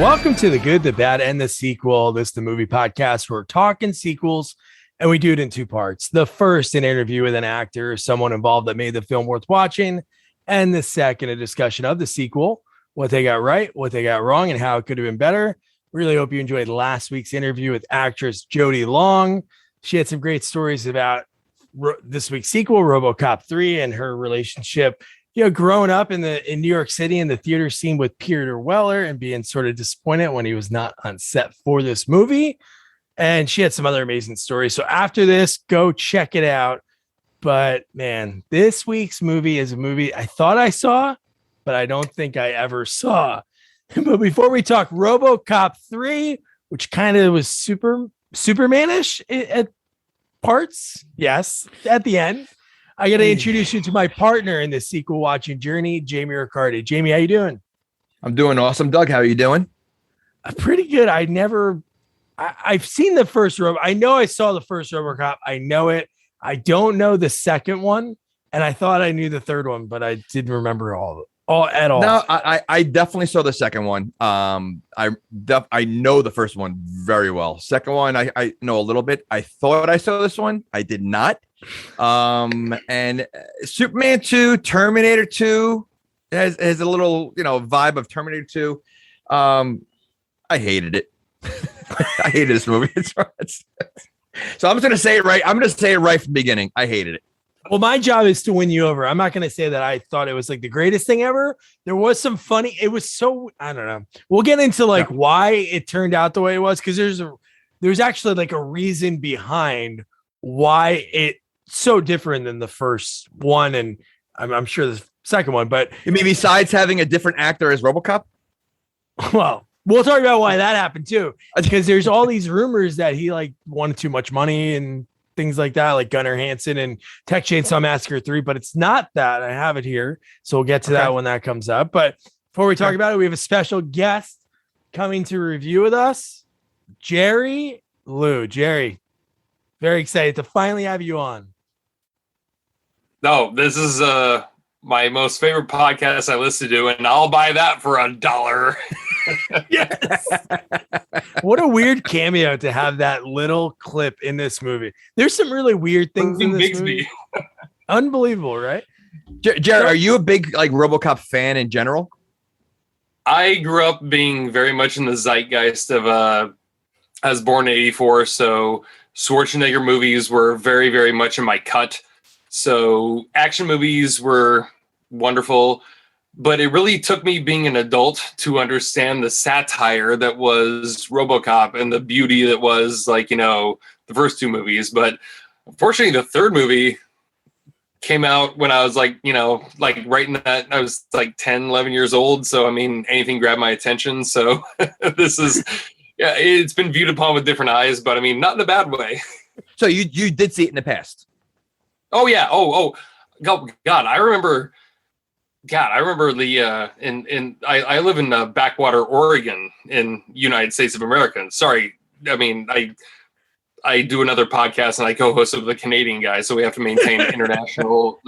Welcome to The Good, the Bad, and the Sequel. This is the movie podcast where we're talking sequels, and we do it in two parts. The first, an interview with an actor or someone involved that made the film worth watching, and the second, a discussion of the sequel, what they got right, what they got wrong, and how it could have been better. Really hope you enjoyed last week's interview with actress Jodi Long. She had some great stories about this week's sequel, Robocop 3, and her relationship, growing up in New York City in the theater scene with Peter Weller and being sort of disappointed when he was not on set for this movie. And she had some other amazing stories. So after this, go check it out. But man, this week's movie is a movie I thought I saw, but I don't think I ever saw. But before we talk Robocop 3, which kind of was Superman-ish at parts, yes, at the end, I got to introduce you to my partner in this sequel watching journey, Jamie Riccardi. Jamie, how you doing? I'm doing awesome. Doug, how are you doing? Pretty good. I've seen the first Robo. I know I saw the first Robocop. I know it. I don't know the second one, and I thought I knew the third one, but I didn't remember all at all. No, I definitely saw the second one. I know the first one very well. Second one, I know a little bit. I thought I saw this one. I did not. And Superman 2, Terminator 2 has a little, vibe of Terminator 2. I hated it. I hated this movie. So I'm just going to say it right. I'm going to say it right from the beginning. I hated it. Well, my job is to win you over. I'm not going to say that I thought it was like the greatest thing ever. There was some funny. It was so, I don't know. We'll get into why it turned out the way it was. Cause there's actually like a reason behind why it's so different than the first one. And I'm sure the second one, but you mean besides having a different actor as Robocop? Well, we'll talk about why that happened too, because there's all these rumors that he wanted too much money and things like that, like Gunnar Hansen and Texas Chainsaw Massacre 3, but it's not that. I have it here, so we'll get to that when that comes up. But before we talk about it, we have a special guest coming to review with us, Jerry Liu. Jerry, very excited to finally have you on. No, this is my most favorite podcast I listen to, and I'll buy that for $1. Yes. What a weird cameo to have that little clip in this movie. There's some really weird things in this movie. Unbelievable, right? Jared, are you a big Robocop fan in general? I grew up being very much in the zeitgeist of I was born in 84, so Schwarzenegger movies were very, very much in my cut. So action movies were wonderful. But it really took me being an adult to understand the satire that was Robocop and the beauty that was the first two movies. But unfortunately, the third movie came out when I was right in that, I was 10, 11 years old. So, anything grabbed my attention. So this is, it's been viewed upon with different eyes, but not in a bad way. So you did see it in the past? Oh, yeah. Oh, God, I remember the I live in backwater Oregon in United States of America. And sorry, I do another podcast and I co-host with the Canadian guy, so we have to maintain international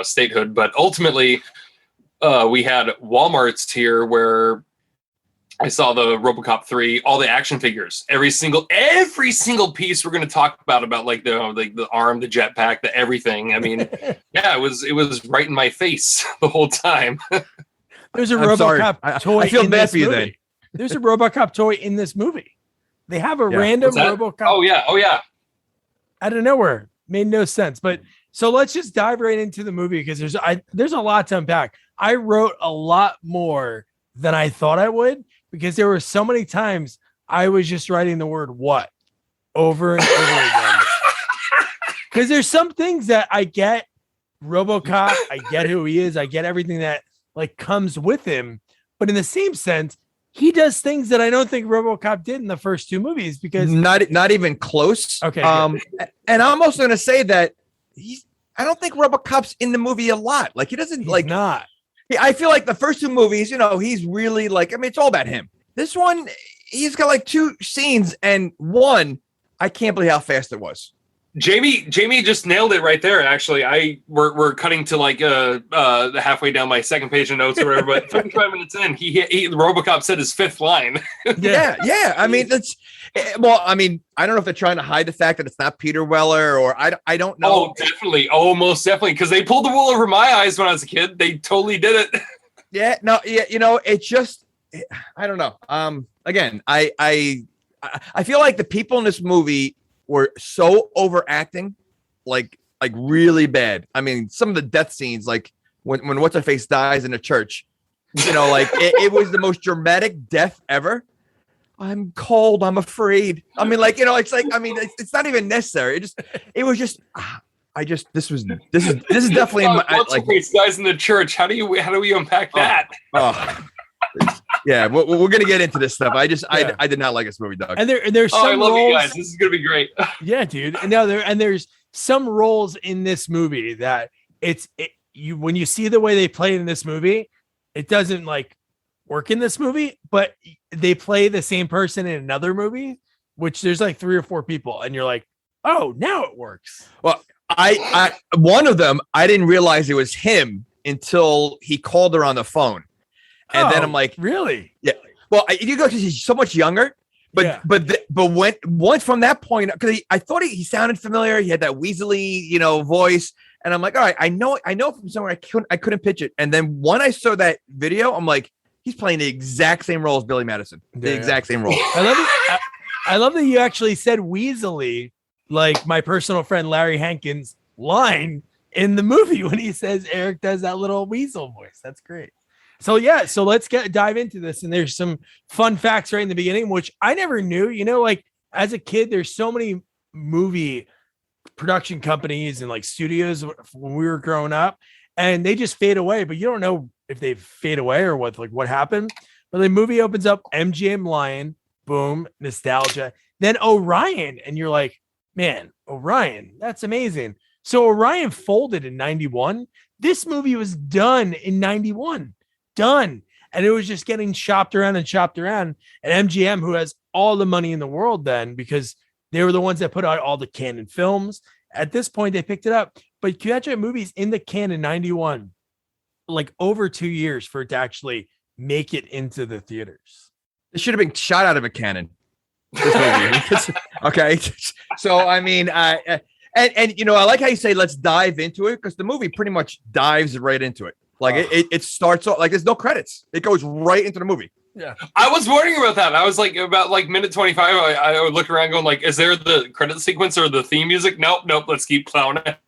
statehood. But ultimately, we had Walmart's here where I saw the Robocop 3, all the action figures, every single piece we're going to talk about the arm, the jetpack, the everything. Yeah, it was right in my face the whole time. There's a Robocop toy. I feel bad for you then. There's a Robocop toy in this movie. They have a random Robocop. Oh yeah. Out of nowhere. Made no sense. But so let's just dive right into the movie because there's a lot to unpack. I wrote a lot more than I thought I would, because there were so many times I was just writing the word "what" over and over again. Because there's some things that I get Robocop, I get who he is, I get everything that comes with him, but in the same sense, he does things that I don't think Robocop did in the first two movies, because not even close. Okay. And I'm also going to say that I don't think Robocop's in the movie a lot. He doesn't not. I feel like the first two movies, he's really it's all about him. This one, he's got two scenes, and one, I can't believe how fast it was. Jamie just nailed it right there. Actually, we're cutting to like the halfway down my second page of notes or whatever. But 35 minutes in, he Robocop said his fifth line. Yeah. I mean, I don't know if they're trying to hide the fact that it's not Peter Weller, or I don't know. Oh, definitely. Oh, most definitely. Because they pulled the wool over my eyes when I was a kid. They totally did it. Yeah. No. Yeah. It's just, I don't know. Again, I feel like the people in this movie were so overacting, like really bad. I mean, some of the death scenes, like when what's her face dies in a church, like it was the most dramatic death ever. I'm cold. I'm afraid. I mean, it's like, I mean, it's not even necessary. This is definitely what's her face guys in the church. How do we unpack that? Yeah, we're gonna get into this stuff. I did not like this movie, Doug. And there's some I love roles, you guys. This is gonna be great. Yeah, dude. And now there's some roles in this movie that when you see the way they play in this movie, it doesn't like work in this movie, but they play the same person in another movie, which there's like 3 or 4 people, and you're like, oh, now it works. Well, I one of them, I didn't realize it was him until he called her on the phone. And then I'm like, really? Yeah. Well, you go because he's so much younger, but once from that point, because I thought he sounded familiar. He had that Weasley, voice, and I'm like, all right, I know from somewhere. I couldn't pitch it. And then when I saw that video, I'm like, he's playing the exact same role as Billy Madison, the exact same role. I love that you actually said Weasley, like my personal friend Larry Hankins' line in the movie when he says Eric does that little weasel voice. That's great. So let's dive into this. And there's some fun facts right in the beginning, which I never knew. Like as a kid, there's so many movie production companies and like studios when we were growing up, and they just fade away. But you don't know if they fade away or what happened. But the movie opens up, MGM Lion, boom, nostalgia. Then Orion, and you're like, man, Orion, that's amazing. So Orion folded in 91. This movie was done in 91. Done. And it was just getting shopped around. And MGM, who has all the money in the world then, because they were the ones that put out all the canon films. At this point, they picked it up. But you catch movies in the canon 91, like over 2 years for it to actually make it into the theaters. It should have been shot out of a cannon. This movie. Okay. So, I mean, and I like how you say, let's dive into it, because the movie pretty much dives right into it. Like it starts off like there's no credits. It goes right into the movie. Yeah. I was wondering about that. I was like, about like minute 25, I would look around going like, is there the credit sequence or the theme music? Nope. Let's keep plowing ahead.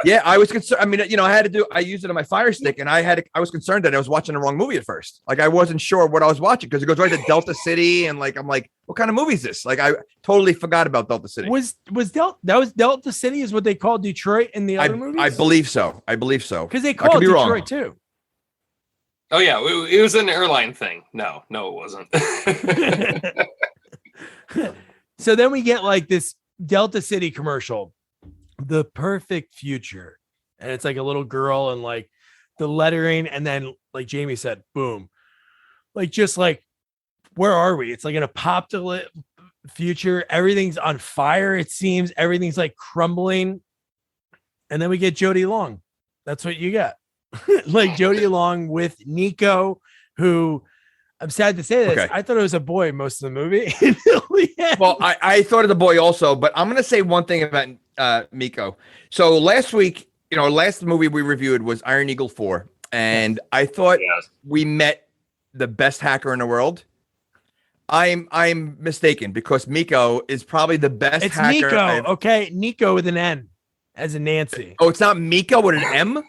Yeah, I was concerned. I mean, I used it on my Fire Stick, and I was concerned that I was watching the wrong movie at first. Like I wasn't sure what I was watching, because it goes right to Delta City, and like I'm like, what kind of movie is this? Like I totally forgot about Delta City. Was Delta City is what they called Detroit in the other movies? I believe so. Because they called it Detroit too. Oh yeah, it was an airline thing. No, it wasn't. So then we get like this Delta City commercial, the perfect future, and it's like a little girl and like the lettering, and then like Jamie said, boom, like just like where are we? It's like an apocalyptic future. Everything's on fire. It seems everything's like crumbling, and then we get Jodie Long. That's what you got. Like Jodie Long with Nico, who I'm sad to say this. Okay. I thought it was a boy most of the movie. Well, I thought of the boy also, but I'm going to say one thing about Miko. So last week, last movie we reviewed was Iron Eagle 4. And I thought we met the best hacker in the world. I'm mistaken, because Miko is probably the best hacker. Nico. Okay. Nico with an N as in Nancy. Oh, it's not Miko with an M?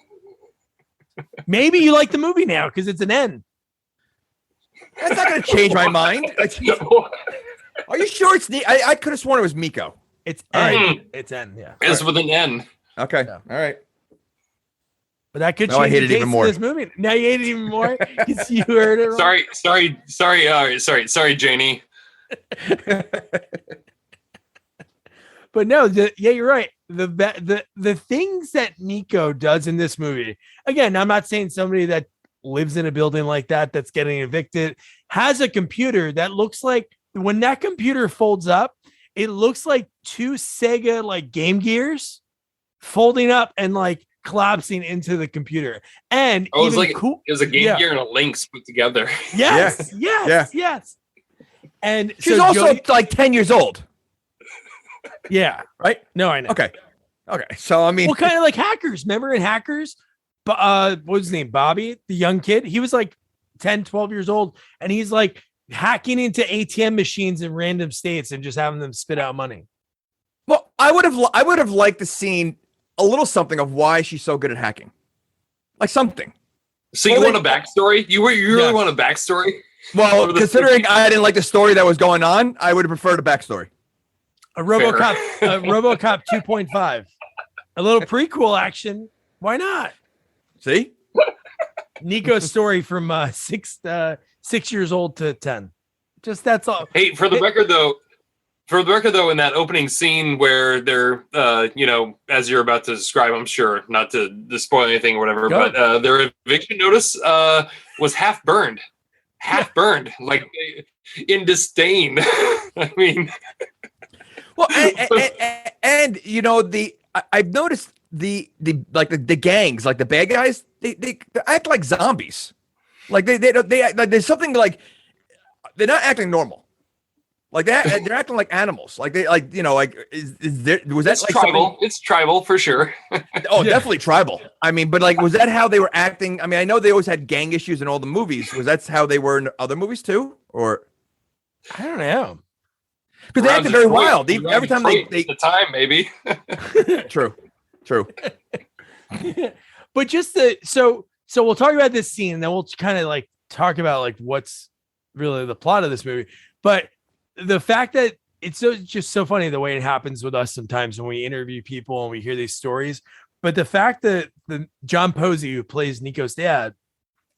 Maybe you like the movie now because it's an N. That's not going to change my mind. Are you sure it's I could have sworn it was Miko. It's N. Right. It's N. Yeah. It's with an N. Okay. Yeah. All right. But that could change I hate it even more. This movie. Now you hate it even more because you heard it wrong. Sorry, Janie. But no, you're right. The things that Nico does in this movie. Again, I'm not saying somebody that lives in a building like that's getting evicted has a computer that looks like when that computer folds up, it looks like two Sega like Game Gears folding up and like collapsing into the computer. And Oh, it was even like cool. it was a Game Gear and a Lynx put together. Yes, Yeah. yes. And She's so also Jody, like 10 years old. yeah, right? No, I know. Okay. So I mean, Well, kind of like Hackers. Remember in Hackers? But what was his name? Bobby, the young kid. He was like 10, 12 years old, and he's like hacking into ATM machines in random states and just having them spit out money. well, I would have liked to seen a little something of why she's so good at hacking, like something. So you want a backstory? You really want a backstory? Well, considering I didn't like the story that was going on, I would have preferred a backstory. A RoboCop, RoboCop 2.5, a little prequel action. Why not? See, Nico's story from 6 years old to 10. Just that's all. Hey, for the record though, in that opening scene where they're, as you're about to describe, I'm sure not to spoil anything or whatever, Go. but their eviction notice was half burned, like in disdain. I mean, well, and you know I've noticed the gangs, like the bad guys, they act like zombies, like they like there's something like they're not acting normal. Like that, they're acting like animals. Like they, like is there was that it's like tribal? something? It's tribal for sure. Oh, yeah. Definitely tribal. I mean, but like, was that how they were acting? I mean, I know they always had gang issues in all the movies. Was that how they were in other movies too, or I don't know. Because they acted very wild. Every time they the time maybe. True. But just so we'll talk about this scene, and then we'll kind of like talk about like what's really the plot of this movie. But the fact that it's just so funny the way it happens with us sometimes when we interview people and we hear these stories. But the fact that the John Posey, who plays Nico's dad,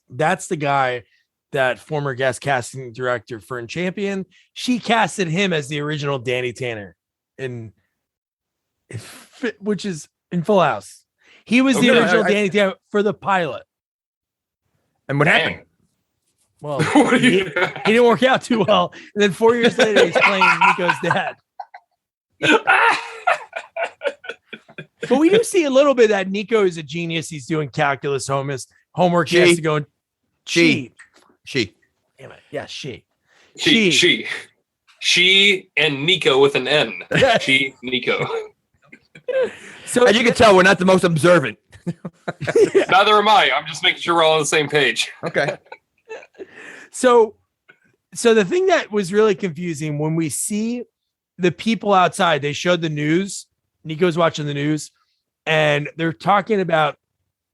that's the guy that former guest casting director Fern Champion, she casted him as the original Danny Tanner which is in Full House. He was the original Danny Tanner for the pilot. And what happened? Well, he didn't work out too well. And then 4 years later, he's playing Nico's dad. But we do see a little bit that Nico is a genius. He's doing calculus homework. He has to go and she. Damn it. Yeah, she and Nico with an N. She, Nico. So as you can tell, we're not the most observant. Neither am I. I'm just making sure we're all on the same page. Okay. So the thing that was really confusing when we see the people outside, they showed the news. Nico's watching the news, and they're talking about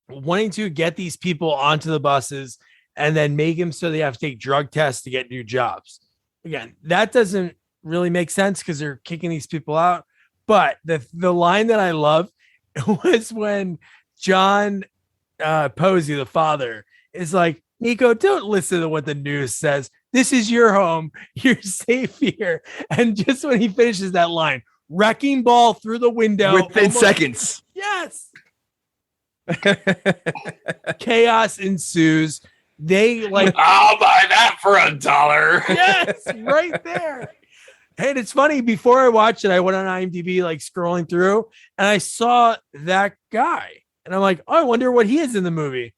wanting to get these people onto the buses and then make them so they have to take drug tests to get new jobs. Again, that doesn't really make sense because they're kicking these people out. But the line that I love was when John Posey, the father, is like, Nico, don't listen to what the news says. This is your home. You're safe here. And just when he finishes that line, wrecking ball through the window. Within seconds. Yes. Chaos ensues. They like, I'll buy that for $1. yes, right there. And it's funny, before I watched it, I went on IMDb, like scrolling through, and I saw that guy. And I'm like, oh, I wonder what he is in the movie.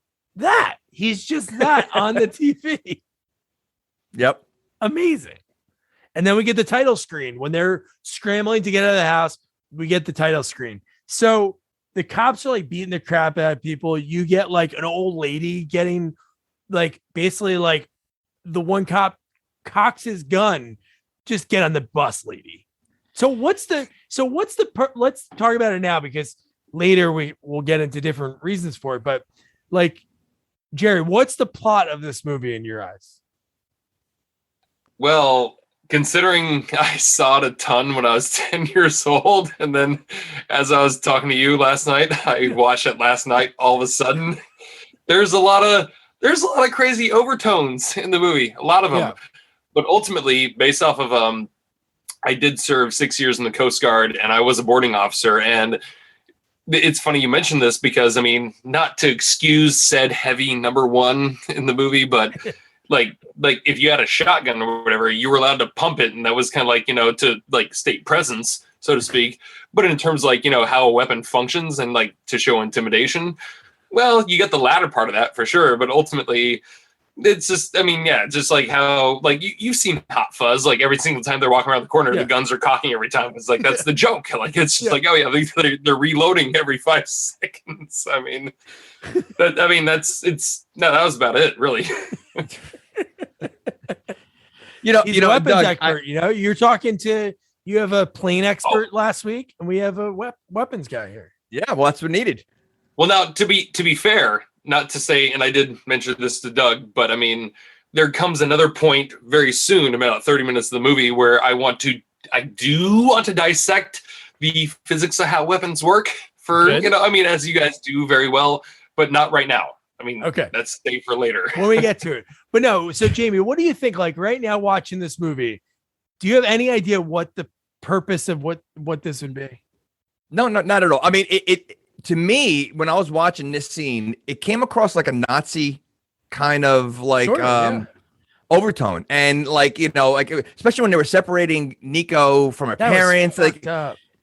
He's just that on the TV. Yep. Amazing. And then we get the title screen. When they're scrambling to get out of the house, we get the title screen. So the cops are like beating the crap out of people. You get like an old lady getting like, basically like the one cop cocks his gun. Just get on the bus, lady. Let's talk about it now, because later we'll get into different reasons for it. But like, Jerry, what's the plot of this movie in your eyes? Well, considering I saw it a ton when I was 10 years old, and then as I was talking to you last night, I watched it last night. All of a sudden, there's a lot of crazy overtones in the movie, a lot of them. Yeah. But ultimately, based off of I did serve 6 years in the Coast Guard, and I was a boarding officer. And it's funny you mentioned this because, I mean, not to excuse said heavy number one in the movie, but like if you had a shotgun or whatever, you were allowed to pump it, and that was kind of like, to like state presence, so to speak. But in terms of, like, how a weapon functions and like to show intimidation, well, you get the latter part of that for sure. But ultimately, it's just, just like how, like, you've seen Hot Fuzz, like every single time they're walking around the corner, the guns are cocking every time. It's like, that's the joke. Like, it's just like, oh yeah, they're reloading every 5 seconds. That was about it, really. He's a weapons expert. You're talking to, you have a plane expert last week, and we have a weapons guy here. Yeah, well, that's what needed. Well, now to be fair, not to say, and I did mention this to Doug, but there comes another point very soon, about 30 minutes of the movie, where I do want to dissect the physics of how weapons work for, as you guys do very well, but not right now. Okay, that's stay for later when we get to it. But no, so Jamie, what do you think? Like right now, watching this movie, do you have any idea what the purpose of what this would be? No, not at all. It to me, when I was watching this scene, it came across like a Nazi kind of like overtone, and like especially when they were separating Nico from her parents, like.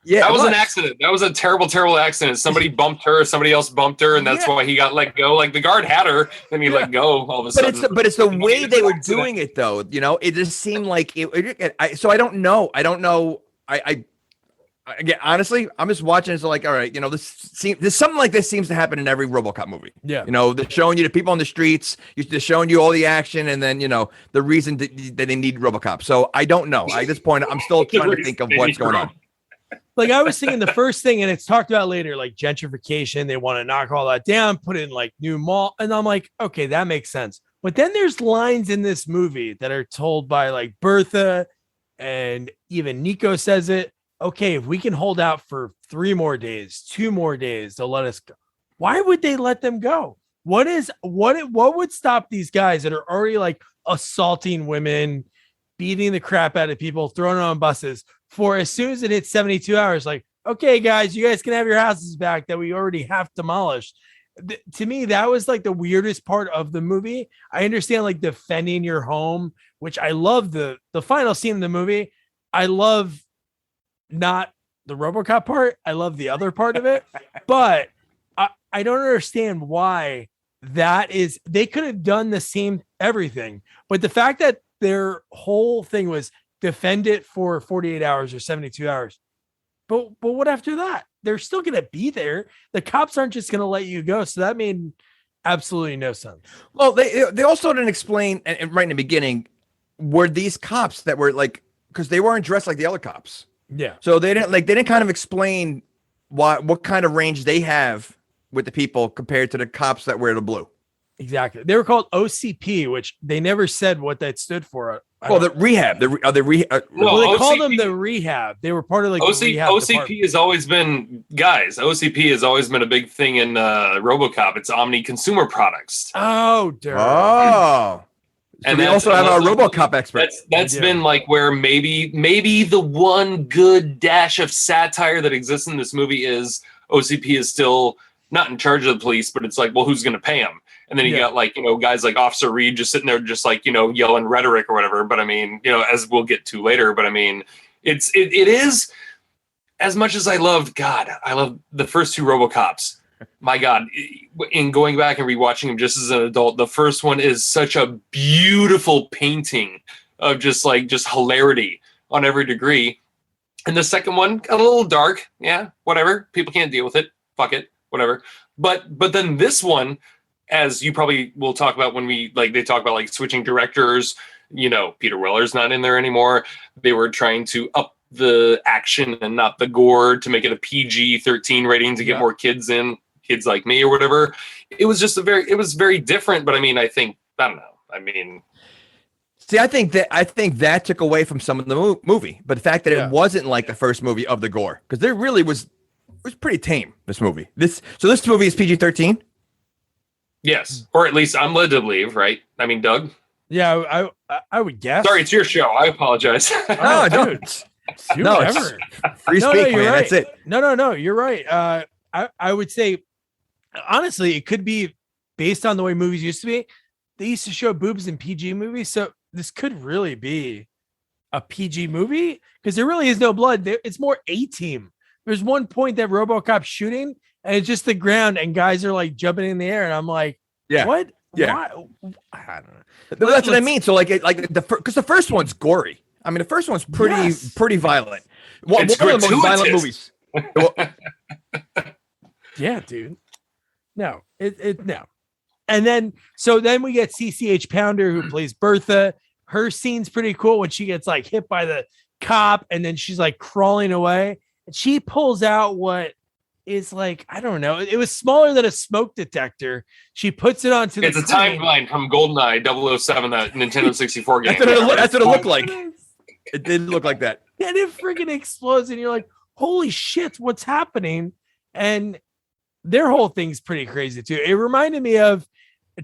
Yeah, that was an accident. That was a terrible, terrible accident. Somebody bumped her, somebody else bumped her, and that's why he got let go. Like the guard had her, and he let go all of a sudden. But it's the way they were doing it, though. It just seemed like it. So I don't know. I again, honestly, I'm just watching. It's like, all right, there's something like this seems to happen in every RoboCop movie. Yeah, they're showing you the people on the streets, they're showing you all the action, and then the reason that they need RoboCop. So I don't know. At this point, I'm still trying to think of what's going on. Like I was thinking the first thing, and it's talked about later, like gentrification, they want to knock all that down, put in like new mall. And I'm like, okay, that makes sense. But then there's lines in this movie that are told by like Bertha, and even Nico says it. Okay, if we can hold out for 3 more days, 2 more days, they'll let us go. Why would they let them go? What would stop these guys that are already like assaulting women, beating the crap out of people, throwing them on buses, for as soon as it hits 72 hours, like, okay, guys, you guys can have your houses back that we already have demolished. To me, that was like the weirdest part of the movie. I understand like defending your home, which I love the final scene of the movie. I love not the RoboCop part. I love the other part of it, but I don't understand why that is. They could have done the same everything, but the fact that their whole thing was defend it for 48 hours or 72 hours. But what after that? They're still going to be there. The cops aren't just going to let you go. So that made absolutely no sense. Well, they also didn't explain, and right in the beginning, were these cops that were like, because they weren't dressed like the other cops. Yeah. So they didn't kind of explain what kind of range they have with the people compared to the cops that wear the blue. Exactly. They were called OCP, which they never said what that stood for. Well, the rehab. They called them the rehab. They were part of like the rehab OCP department. has always been, guys. OCP has always been a big thing in RoboCop. It's Omni Consumer Products. Oh, dirt. Oh. And we also have our RoboCop expert. That's been like where maybe the one good dash of satire that exists in this movie is OCP is still not in charge of the police, but it's like, well, who's going to pay them? And then you got like, guys like Officer Reed just sitting there just like, yelling rhetoric or whatever. But I mean, as we'll get to later, but I mean, it is, as much as I love the first 2 RoboCops. My God, in going back and rewatching them just as an adult, the first one is such a beautiful painting of just hilarity on every degree. And the second one, a little dark. Yeah, whatever. People can't deal with it. Fuck it. Whatever. But then this one, as you probably will talk about when they talk about like switching directors, Peter Weller's not in there anymore. They were trying to up the action and not the gore to make it a PG-13 rating to get more kids like me or whatever. It was just it was very different. But I mean, I don't know. I mean, see, I think that took away from some of the movie, but the fact that it wasn't like the first movie of the gore, because there really was pretty tame. This movie, this movie is PG-13. Yes, or at least I'm led to believe, right? I mean, Doug. Yeah, I would guess. Sorry, it's your show. I apologize. No, don't. No, whatever. Free speak, man. Right. That's it. No, you're right. I would say, honestly, it could be based on the way movies used to be. they used to show boobs in PG movies, so this could really be a PG movie because there really is no blood. It's more A-Team. There's one point that RoboCop's shooting, and it's just the ground, and guys are like jumping in the air, and I'm like, what? Yeah. Why? I don't know. That's what I mean. So because the first one's gory. I mean, the first one's pretty violent. One of the most violent movies. Yeah, dude. No, no. And then we get CCH Pounder who plays Bertha. Her scene's pretty cool when she gets like hit by the cop and then she's like crawling away. And she pulls out what is like, I don't know. It was smaller than a smoke detector. She puts it onto It's a timeline from GoldenEye 007, that Nintendo 64 game. That's what it looked like. It did look like that. And it freaking explodes and you're like, holy shit, what's happening? And their whole thing's pretty crazy too. It reminded me of,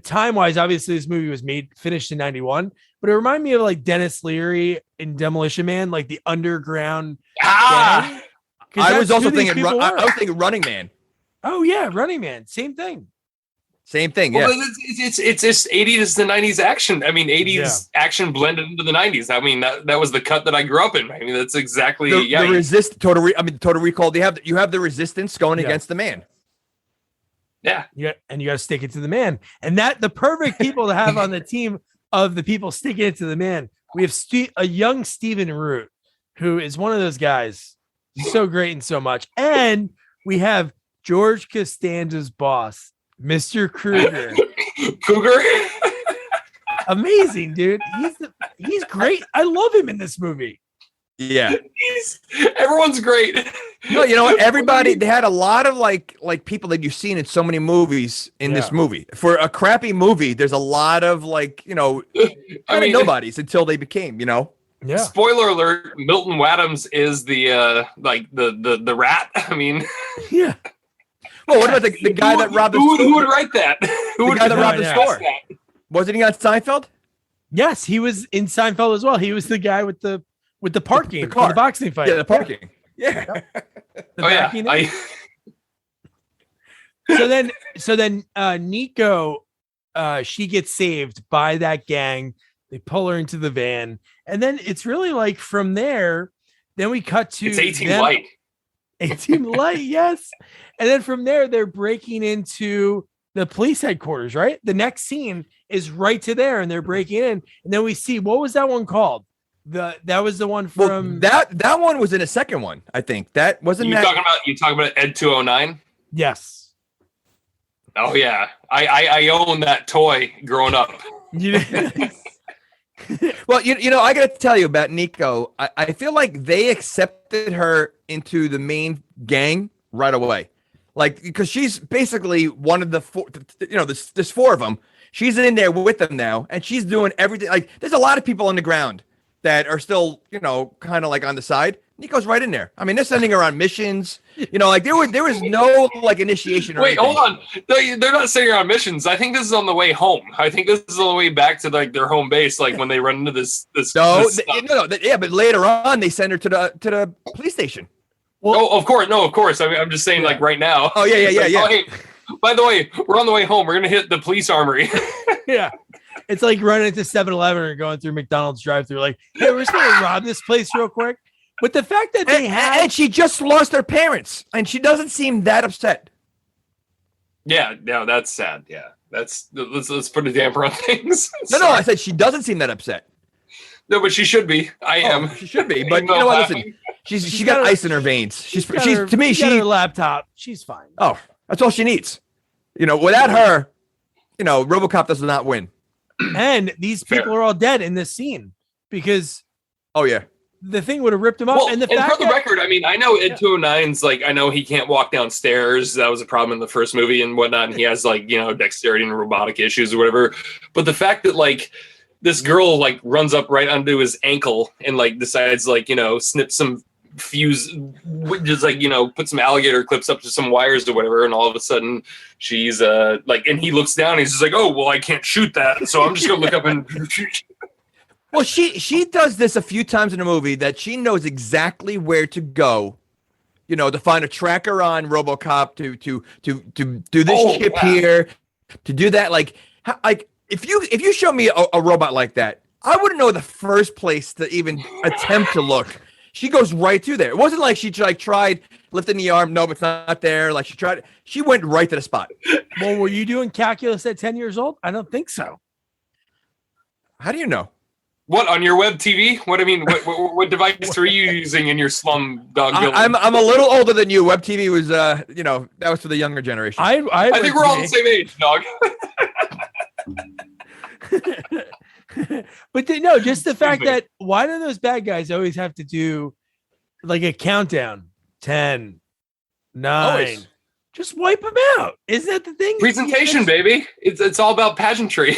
time-wise, obviously this movie was finished in 91, but it reminded me of like Dennis Leary in Demolition Man, like the underground gang. I was thinking Running Man. Oh yeah, Running Man. Same thing. Yeah. Well, it's just 80s to 90s action. I mean, 80s action blended into the 90s. I mean, that was the cut that I grew up in. I mean, that's exactly the Total Recall. You have the resistance going against the man. Yeah. And you got to stick it to the man. And the perfect people to have on the team of the people sticking it to the man. We have a young Stephen Root, who is one of those guys. So great and so much. And we have George Costanza's boss, Mr. Kruger. Amazing, dude. He's great. I love him in this movie. Yeah. Everyone's great. No, you know what? Everybody, they had a lot of like people that you've seen in so many movies in this movie. For a crappy movie, there's a lot of nobodies until they became, Yeah. Spoiler alert, Milton Wadhams is the rat. I mean, yeah. Well, what about the guy that robbed who would write that? Who would rob the store? That? Wasn't he on Seinfeld? Yes, he was in Seinfeld as well. He was the guy with the parking, the car, the boxing fight. Yeah, the parking. Yeah. So then Nico, she gets saved by that gang. They pull her into the van, and then it's really like from there. Then we cut to it's 18 Light. 18 Light, yes. And then from there, they're breaking into the police headquarters. Right, the next scene is right to there, and they're breaking in, and then we see what was that one called? That was the one from that one was in a second one, I think. That wasn't you talking about Ed 209? Yes. Oh yeah. I own that toy growing up. Well, I gotta tell you about Nico. I feel like they accepted her into the main gang right away. Like, because she's basically one of the four, there's four of them. She's in there with them now, and she's doing everything. Like, there's a lot of people on the ground that are still, kind of like on the side. Nico's right in there. I mean, they're sending her on missions. Like there was no like initiation. Wait, hold on. They're not sending her on missions. I think this is on the way home. I think this is on the way back to like their home base. Like when they run into this. No. Yeah, but later on they send her to the police station. Well, of course. I mean, I'm just saying, like right now. Oh yeah. Oh, hey, by the way, we're on the way home. We're gonna hit the police armory. Yeah. It's like running into 7-Eleven or going through McDonald's drive-through. Like, hey, we're just gonna rob this place real quick. But the fact that and she just lost her parents, and she doesn't seem that upset. Yeah, no, that's sad. Yeah, let's put a damper on things. No, I said she doesn't seem that upset. No, but she should be. I am. She should be. But you know what? Listen, she's got ice in her veins. She's to me. She got her laptop. She's fine. Oh, that's all she needs. Without her, Robocop does not win. And these people are all dead in this scene because. Oh yeah. The thing would have ripped him up. Well, and for the record, I mean, I know Ed 209's like, I know he can't walk downstairs. That was a problem in the first movie and whatnot. And he has like, dexterity and robotic issues or whatever. But the fact that like this girl like runs up right onto his ankle and like decides like, snip some fuse, just like, put some alligator clips up to some wires or whatever. And all of a sudden she's like, and he looks down and he's just like, oh, well, I can't shoot that. So I'm just going to look up and Well, she does this a few times in the movie that she knows exactly where to go, to find a tracker on Robocop to do this chip here, to do that. Like if you show me a robot like that, I wouldn't know the first place to even attempt to look. She goes right through there. It wasn't like she tried lifting the arm. Nope, it's not there. Like she went right to the spot. Well, were you doing calculus at 10 years old? I don't think so. How do you know? What, on your web TV? What device were you using in your slum dog village? I'm a little older than you. Web TV was, that was for the younger generation. I think we're all the same age, dog. But no, just the fact that why do those bad guys always have to do like a countdown? 10, 9. Always. Just wipe them out. Isn't that the thing? Presentation, baby. It's all about pageantry.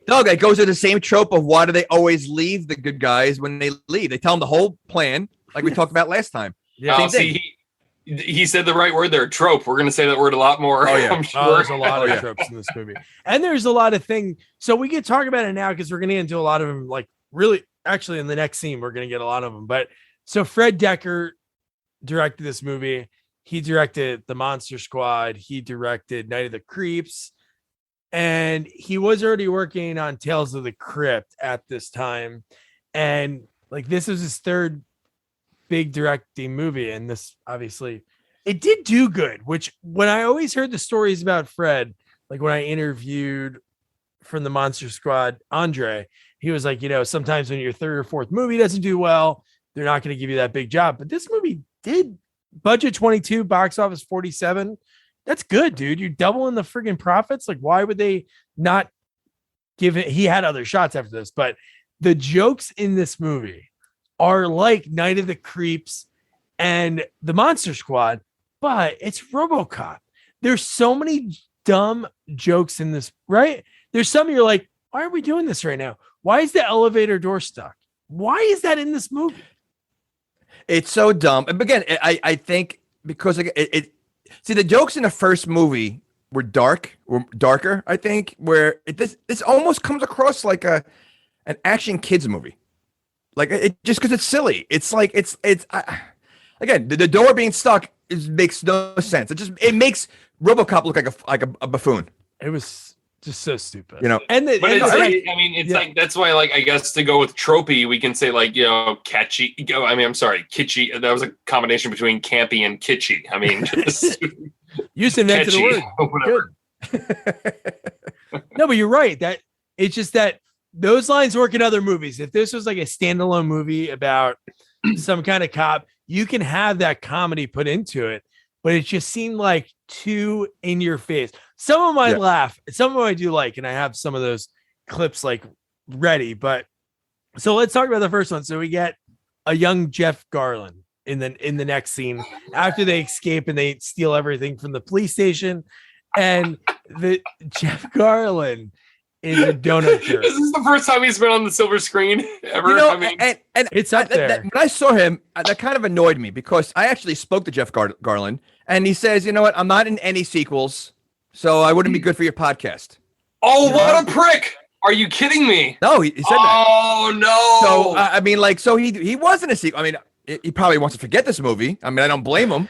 No, that goes to the same trope of why do they always leave the good guys when they leave? They tell them the whole plan, like we talked about last time. Yeah. He said the right word there, trope. We're going to say that word a lot more. Oh, yeah. I'm sure. There's a lot of tropes in this movie. And there's a lot of things. So we can talk about it now because we're going to get into a lot of them. Like really, actually in the next scene, we're going to get a lot of them. But so Fred Decker directed this movie. He directed The Monster Squad. He directed Night of the Creeps. And he was already working on Tales of the Crypt at this time. And like, this was his third big directing movie. And this, obviously, it did do good, which when I always heard the stories about Fred, like when I interviewed from the Monster Squad, Andre, he was like, sometimes when your third or fourth movie doesn't do well, they're not going to give you that big job. But this movie did. Budget 22, box office 47. That's good, dude. You're doubling the friggin' profits. Like, why would they not give it? He had other shots after this, but the jokes in this movie are like Night of the Creeps and the Monster Squad, but it's Robocop. There's so many dumb jokes in this, right? There's some you're like, why are we doing this right now? Why is the elevator door stuck? Why is that in this movie? It's so dumb. And again, I think because see, the jokes in the first movie were darker, I think, where this almost comes across like an action kids movie. Like it just because it's silly. It's like again, the door being stuck makes no sense. It makes Robocop look like a buffoon. It was just so stupid, it's like that's why, like, I guess to go with tropey, we can say like catchy. Kitschy. That was a combination between campy and kitschy. I mean, just you just invented the word. Good. No, but you're right. That it's just that those lines work in other movies. If this was like a standalone movie about some kind of cop, you can have that comedy put into it. But it just seemed like too in your face. Some of my laugh, some of them I do like, and I have some of those clips like ready. But so let's talk about the first one. So we get a young Jeff Garlin in the next scene after they escape and they steal everything from the police station. And the Jeff Garlin is a donut jerk. This is the first time he's been on the silver screen ever. And it's up there. When I saw him, that kind of annoyed me because I actually spoke to Jeff Garlin, and he says, "You know what? I'm not in any sequels, so I wouldn't be good for your podcast." Oh, what a prick! Are you kidding me? No, he said that. Oh no! So I mean, like, so he wasn't a sequel. I mean, he probably wants to forget this movie. I mean, I don't blame him.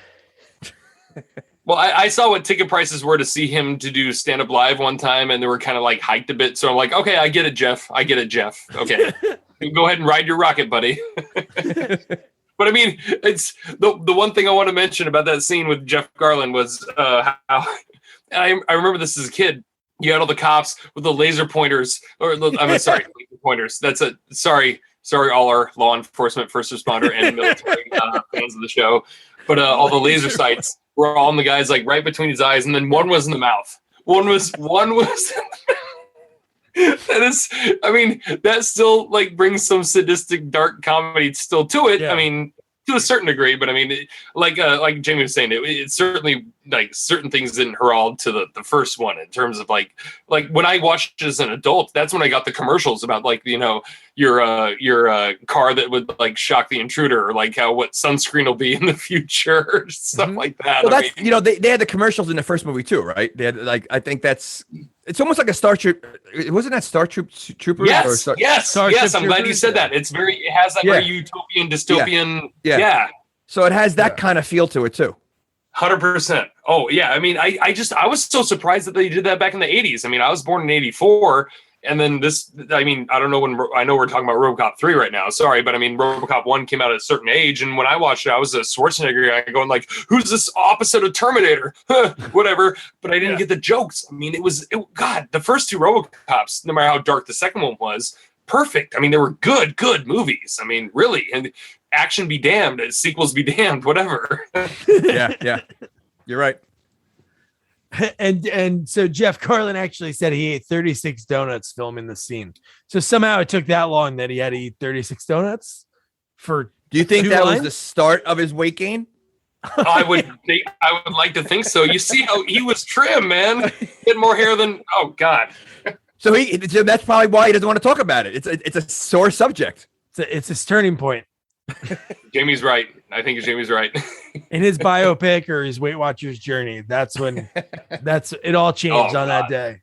Well, I saw what ticket prices were to see him to do stand-up live one time, and they were kind of like hiked a bit. So I'm like, okay, I get it, Jeff. Okay, go ahead and ride your rocket, buddy. But I mean, it's the one thing I want to mention about that scene with Jeff Garlin was how I remember this as a kid. You had all the cops with the laser pointers, laser pointers. That's sorry, all our law enforcement, first responder, and military fans of the show. But all the laser sights were all in the guy's like right between his eyes, and then one was in the mouth. One was. That is, I mean, that still like brings some sadistic, dark comedy still to it. Yeah. I mean, to a certain degree, but I mean, like Jamie was saying, it certainly like certain things didn't herald to the first one in terms of like when I watched as an adult, that's when I got the commercials about like, your car that would like shock the intruder, or like what sunscreen will be in the future, stuff like that. Well, that's, they had the commercials in the first movie too, right? They had like, I think it's almost like a Star Troop. Wasn't that Star Troopers? Yes. I'm glad you said that. It has that very utopian, dystopian. Yeah. So it has that kind of feel to it too. 100%. Oh yeah. I mean, I was so surprised that they did that back in the 80s. I mean, I was born in 84. And then this, I mean, I don't know when, I know we're talking about Robocop 3 right now. Sorry, but I mean, Robocop 1 came out at a certain age. And when I watched it, I was a Schwarzenegger guy going like, who's this opposite of Terminator? Whatever. But I didn't get the jokes. I mean, God, the first two Robocops, no matter how dark the second one was, perfect. I mean, they were good movies. I mean, really. And action be damned, sequels be damned, whatever. Yeah. You're right. And so Jeff Carlin actually said he ate 36 donuts filming the scene. So somehow it took that long that he had to eat 36 donuts for. Do you think that lines? was the start of his weight gain? I would like to think so. You see how he was trim, man. He had more hair than, oh God. So that's probably why he doesn't want to talk about it. It's a sore subject. It's his turning point. Jamie's right. I think Jamie's right. In his biopic or his Weight Watchers journey, that's when it all changed on that day.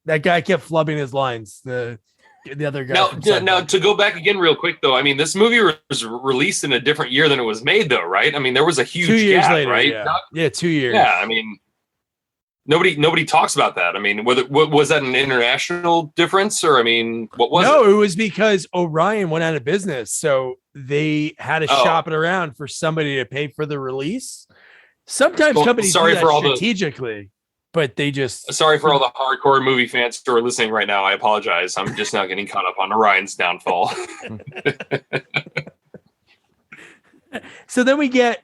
That guy kept flubbing his lines. The other guy. Now to go back again real quick though, I mean, this movie was released in a different year than it was made though, right? I mean, there was a huge 2 years gap, later, right? Yeah, 2 years. Yeah, I mean, nobody talks about that. I mean, was that an international difference, or I mean, what was it? No, it was because Orion went out of business, so they had to shop it around for somebody to pay for the release. Sometimes companies do that strategically, but they just. Sorry for all the hardcore movie fans who are listening right now. I apologize. I'm just now getting caught up on Orion's downfall. So then we get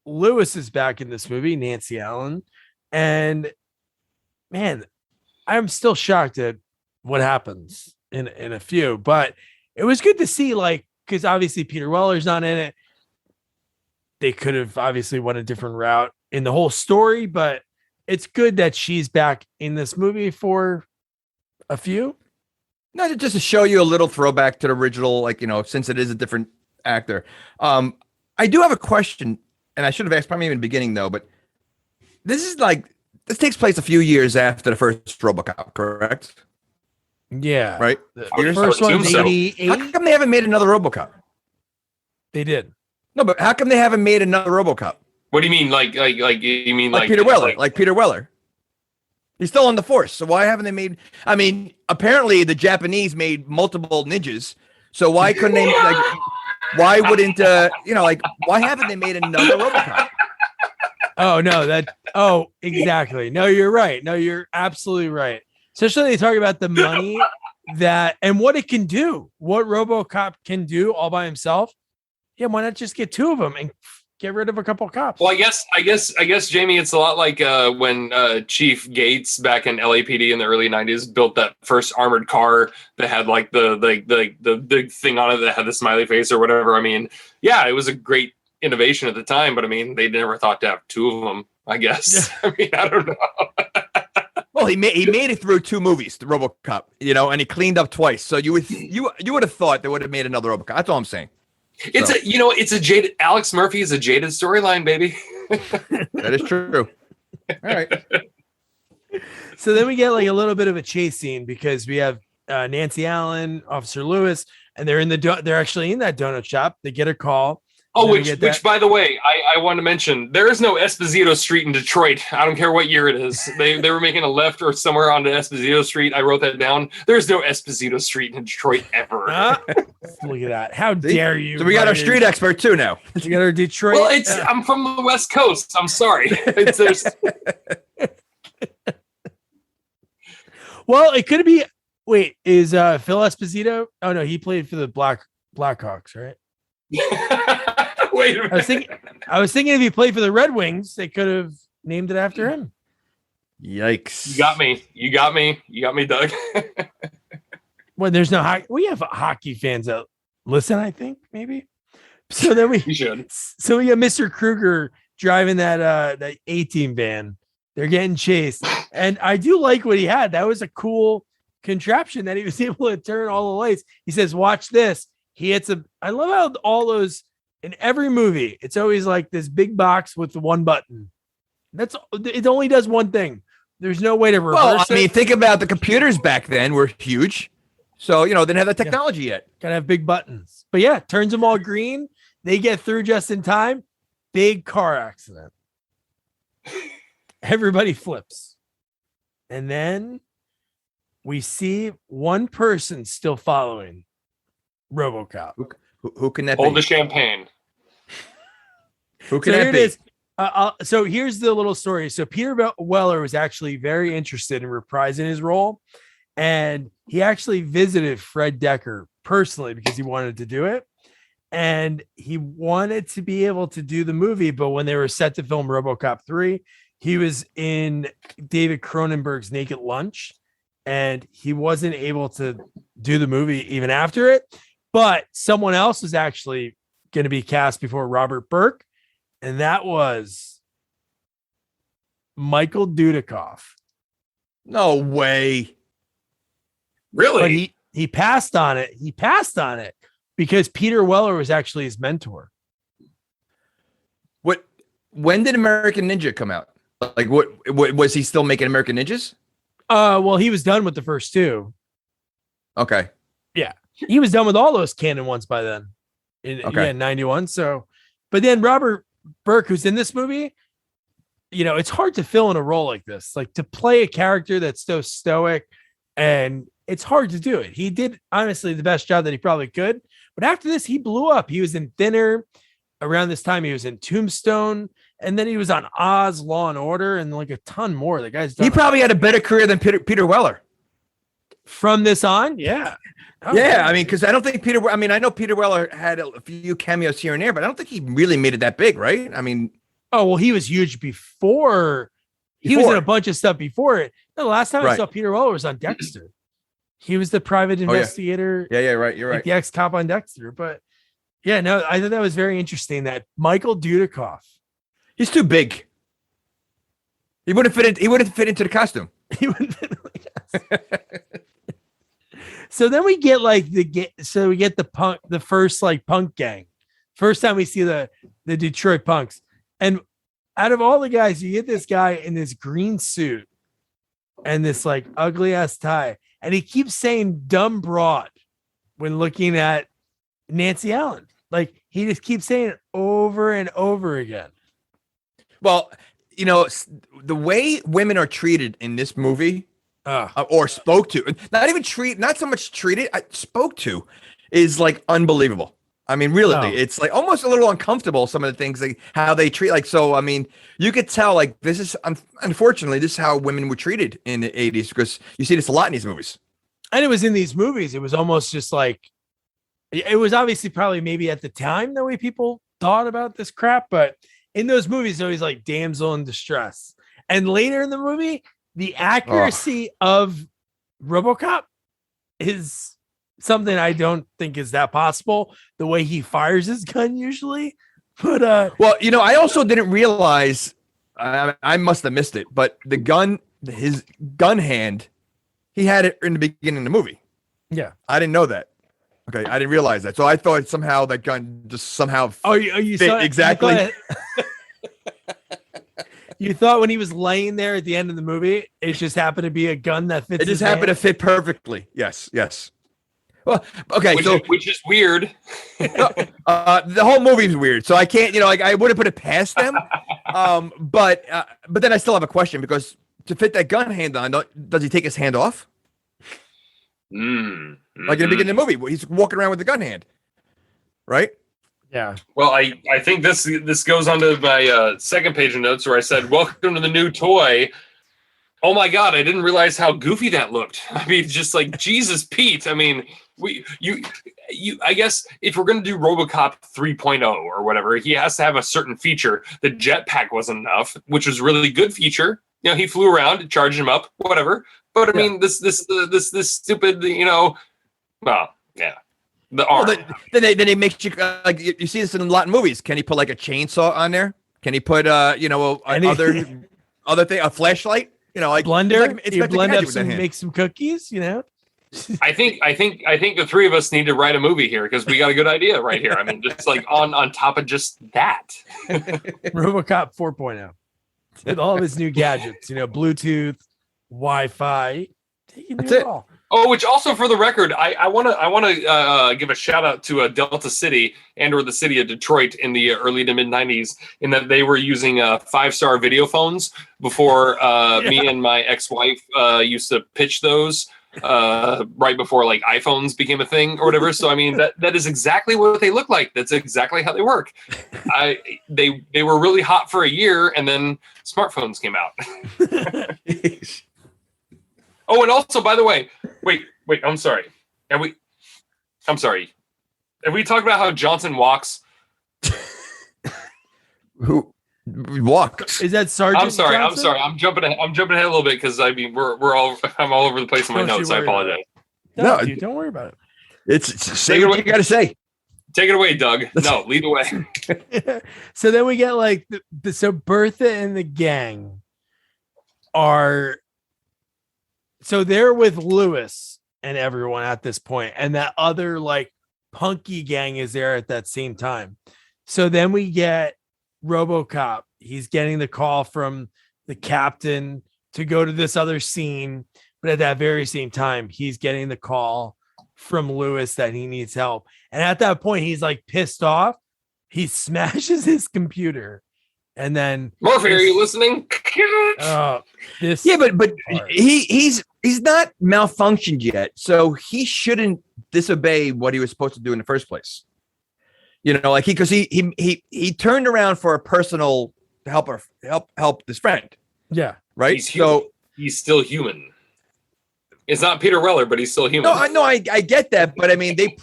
Lewis is back in this movie, Nancy Allen. And man, I'm still shocked at what happens in a few, but it was good to see, like, because obviously Peter Weller's not in it. They could have obviously went a different route in the whole story, but it's good that she's back in this movie for a few. No, just to show you a little throwback to the original, like, since it is a different actor. I do have a question, and I should have asked probably in the beginning though, but this takes place a few years after the first Robocop, correct? Yeah. Right? The first one's 88. How come they haven't made another Robocop? They did. No, but how come they haven't made another Robocop? What do you mean? Like you mean like Peter Weller? Like Peter Weller. He's still on the force. So why haven't they made, I mean, apparently the Japanese made multiple ninjas. So why couldn't they, why wouldn't, why haven't they made another Robocop? Exactly. No, you're right. No, you're absolutely right. Especially they talk about the money and what it can do, what Robocop can do all by himself. Yeah, why not just get two of them and get rid of a couple of cops? Well, I guess, Jamie, it's a lot like when Chief Gates back in LAPD in the early 90s built that first armored car that had like the big thing on it that had the smiley face or whatever. I mean, yeah, it was a great innovation at the time, but I mean, they never thought to have two of them, I guess. I mean, I don't know. Well, he made it through two movies, the RoboCop, and he cleaned up twice. So you would have thought they would have made another RoboCop. That's all I'm saying. It's a jaded. Alex Murphy is a jaded storyline, baby. That is true. All right. So then we get like a little bit of a chase scene because we have Nancy Allen, Officer Lewis, and they're actually in that donut shop. They get a call. Oh, which by the way, I want to mention, there is no Esposito Street in Detroit. I don't care what year it is. They were making a left or somewhere onto Esposito Street. I wrote that down. There's no Esposito Street in Detroit ever. Look at that. How dare you? So we got our street expert too now. We got our Detroit. Well, I'm from the West Coast. I'm sorry. Well, it could be. Wait, is Phil Esposito? Oh no, he played for the Blackhawks, right? Wait a minute. I was thinking if he played for the Red Wings, they could have named it after him. Yikes! You got me, Doug. Well, there's no hockey. We have hockey fans that listen, I think, maybe. So then we should. So we got Mr. Kruger driving that A-team van. They're getting chased, and I do like what he had. That was a cool contraption that he was able to turn all the lights. He says, "Watch this." He hits I love how all those in every movie, it's always like this big box with the one button. It only does one thing. There's no way to reverse it. Well, I mean, it. think about the computers back then were huge. So, they didn't have the technology yet. Gotta have big buttons. But yeah, turns them all green. They get through just in time. Big car accident. Everybody flips. And then we see one person still following Robocop. Who can that Hold be? the champagne. Who can So that here it be? is. So here's the little story. So Peter Weller was actually very interested in reprising his role, and he actually visited Fred Decker personally because he wanted to do it, and he wanted to be able to do the movie. But when they were set to film RoboCop 3, he was in David Cronenberg's Naked Lunch, and he wasn't able to do the movie even after it. But someone else was actually going to be cast before Robert Burke, and that was Michael Dudikoff. No way. Really? But he passed on it. He passed on it because Peter Weller was actually his mentor. When did American Ninja come out? Like what was he still making American Ninjas? Well, he was done with the first two. Okay. Yeah. He was done with all those canon ones by then. In 91. So, but then Robert Burke, who's in this movie, it's hard to fill in a role like this, like to play a character that's so stoic, and it's hard to do it. He did honestly the best job that he probably could. But after this, he blew up. He was in Thinner. Around this time, he was in Tombstone, and then he was on Oz, Law and Order, and like a ton more. The guy's done. He probably had a better career than Peter Weller. From this on, yeah. Yeah, I mean, because I don't think I know Peter Weller had a few cameos here and there, but I don't think he really made it that big, right? I mean, oh well, he was huge before. He was in a bunch of stuff before it. No, the last time I saw Peter Weller was on Dexter. He was the private investigator. Yeah, right. You're right. Like the ex-cop on Dexter. But yeah, no, I thought that was very interesting that Michael Dudikoff. He's too big. He wouldn't fit into the costume. He wouldn't fit So then we get the first like punk gang. First time we see the Detroit punks. And out of all the guys, you get this guy in this green suit and this like ugly ass tie. And he keeps saying dumb broad when looking at Nancy Allen. Like he just keeps saying it over and over again. Well, the way women are treated in this movie, or spoke to, not so much treated, spoke to, is like unbelievable. I mean, really, it's like almost a little uncomfortable. Some of the things, like how they treat, like, so, I mean, you could tell, like, this is, unfortunately, this is how women were treated in the 80s, because you see this a lot in these movies. And it was in these movies. It was almost just like, it was obviously probably maybe at the time the way people thought about this crap, but in those movies, always like damsel in distress. And later in the movie, the accuracy of Robocop is something I don't think is that possible. The way he fires his gun usually, but well, I also didn't realize. I must have missed it, but his gun hand, he had it in the beginning of the movie. Yeah, I didn't know that. Okay, I didn't realize that. So I thought somehow that gun just somehow you fit saw exactly. You thought when he was laying there at the end of the movie, it just happened to be a gun that fits. It just happened to fit perfectly. Yes. Well, okay, which is weird. The whole movie's weird, so I can't, I wouldn't put it past them. But then I still have a question, because to fit that gun hand on, does he take his hand off? Like in the beginning of the movie, he's walking around with the gun hand, right? Yeah. Well, I think this goes on to my second page of notes where I said, "Welcome to the new toy." Oh my God, I didn't realize how goofy that looked. I mean, just like Jesus, Pete. I mean, I guess if we're gonna do RoboCop 3.0 or whatever, he has to have a certain feature. The jetpack wasn't enough, which was a really good feature. He flew around, it charged him up, whatever. But I mean, this stupid, well, yeah. The arm. Well, then they make you like, you see this in a lot of movies. Can he put like a chainsaw on there? Can he put other thing, a flashlight? Like blender. It's you blend up some, make some cookies. I think the three of us need to write a movie here, because we got a good idea right here. I mean, just like on top of just that. RoboCop 4.0 with all of his new gadgets. Bluetooth, Wi-Fi. That's it. Oh, which also, for the record, I want to give a shout out to Delta City and/or the city of Detroit in the early to mid '90s, in that they were using 5-star video phones before me and my ex-wife used to pitch those right before like iPhones became a thing or whatever. So I mean that is exactly what they look like. That's exactly how they work. They were really hot for a year, and then smartphones came out. Oh, and also, by the way, wait, I'm sorry. Have we talked about how Johnson walks? Who walks? Is that Sergeant? I'm sorry. Johnson? I'm jumping ahead a little bit because I mean I'm all over the place in my notes. I apologize. No, dude, don't worry about it. It's say what you got to say. Take it away, Doug. No, lead the way. So then we get like so Bertha and the gang are. So they're with Lewis and everyone at this point, and that other like punky gang is there at that same time. So then we get Robocop. He's getting the call from the captain to go to this other scene, but at that very same time, he's getting the call from Lewis that he needs help. And at that point, he's like pissed off. He smashes his computer. And then Murphy, are you listening? But he's not malfunctioned yet, so he shouldn't disobey what he was supposed to do in the first place. You know, like he turned around for a personal help this friend. Yeah, right. He's still human. It's not Peter Weller, but he's still human. No, I get that, but I mean, they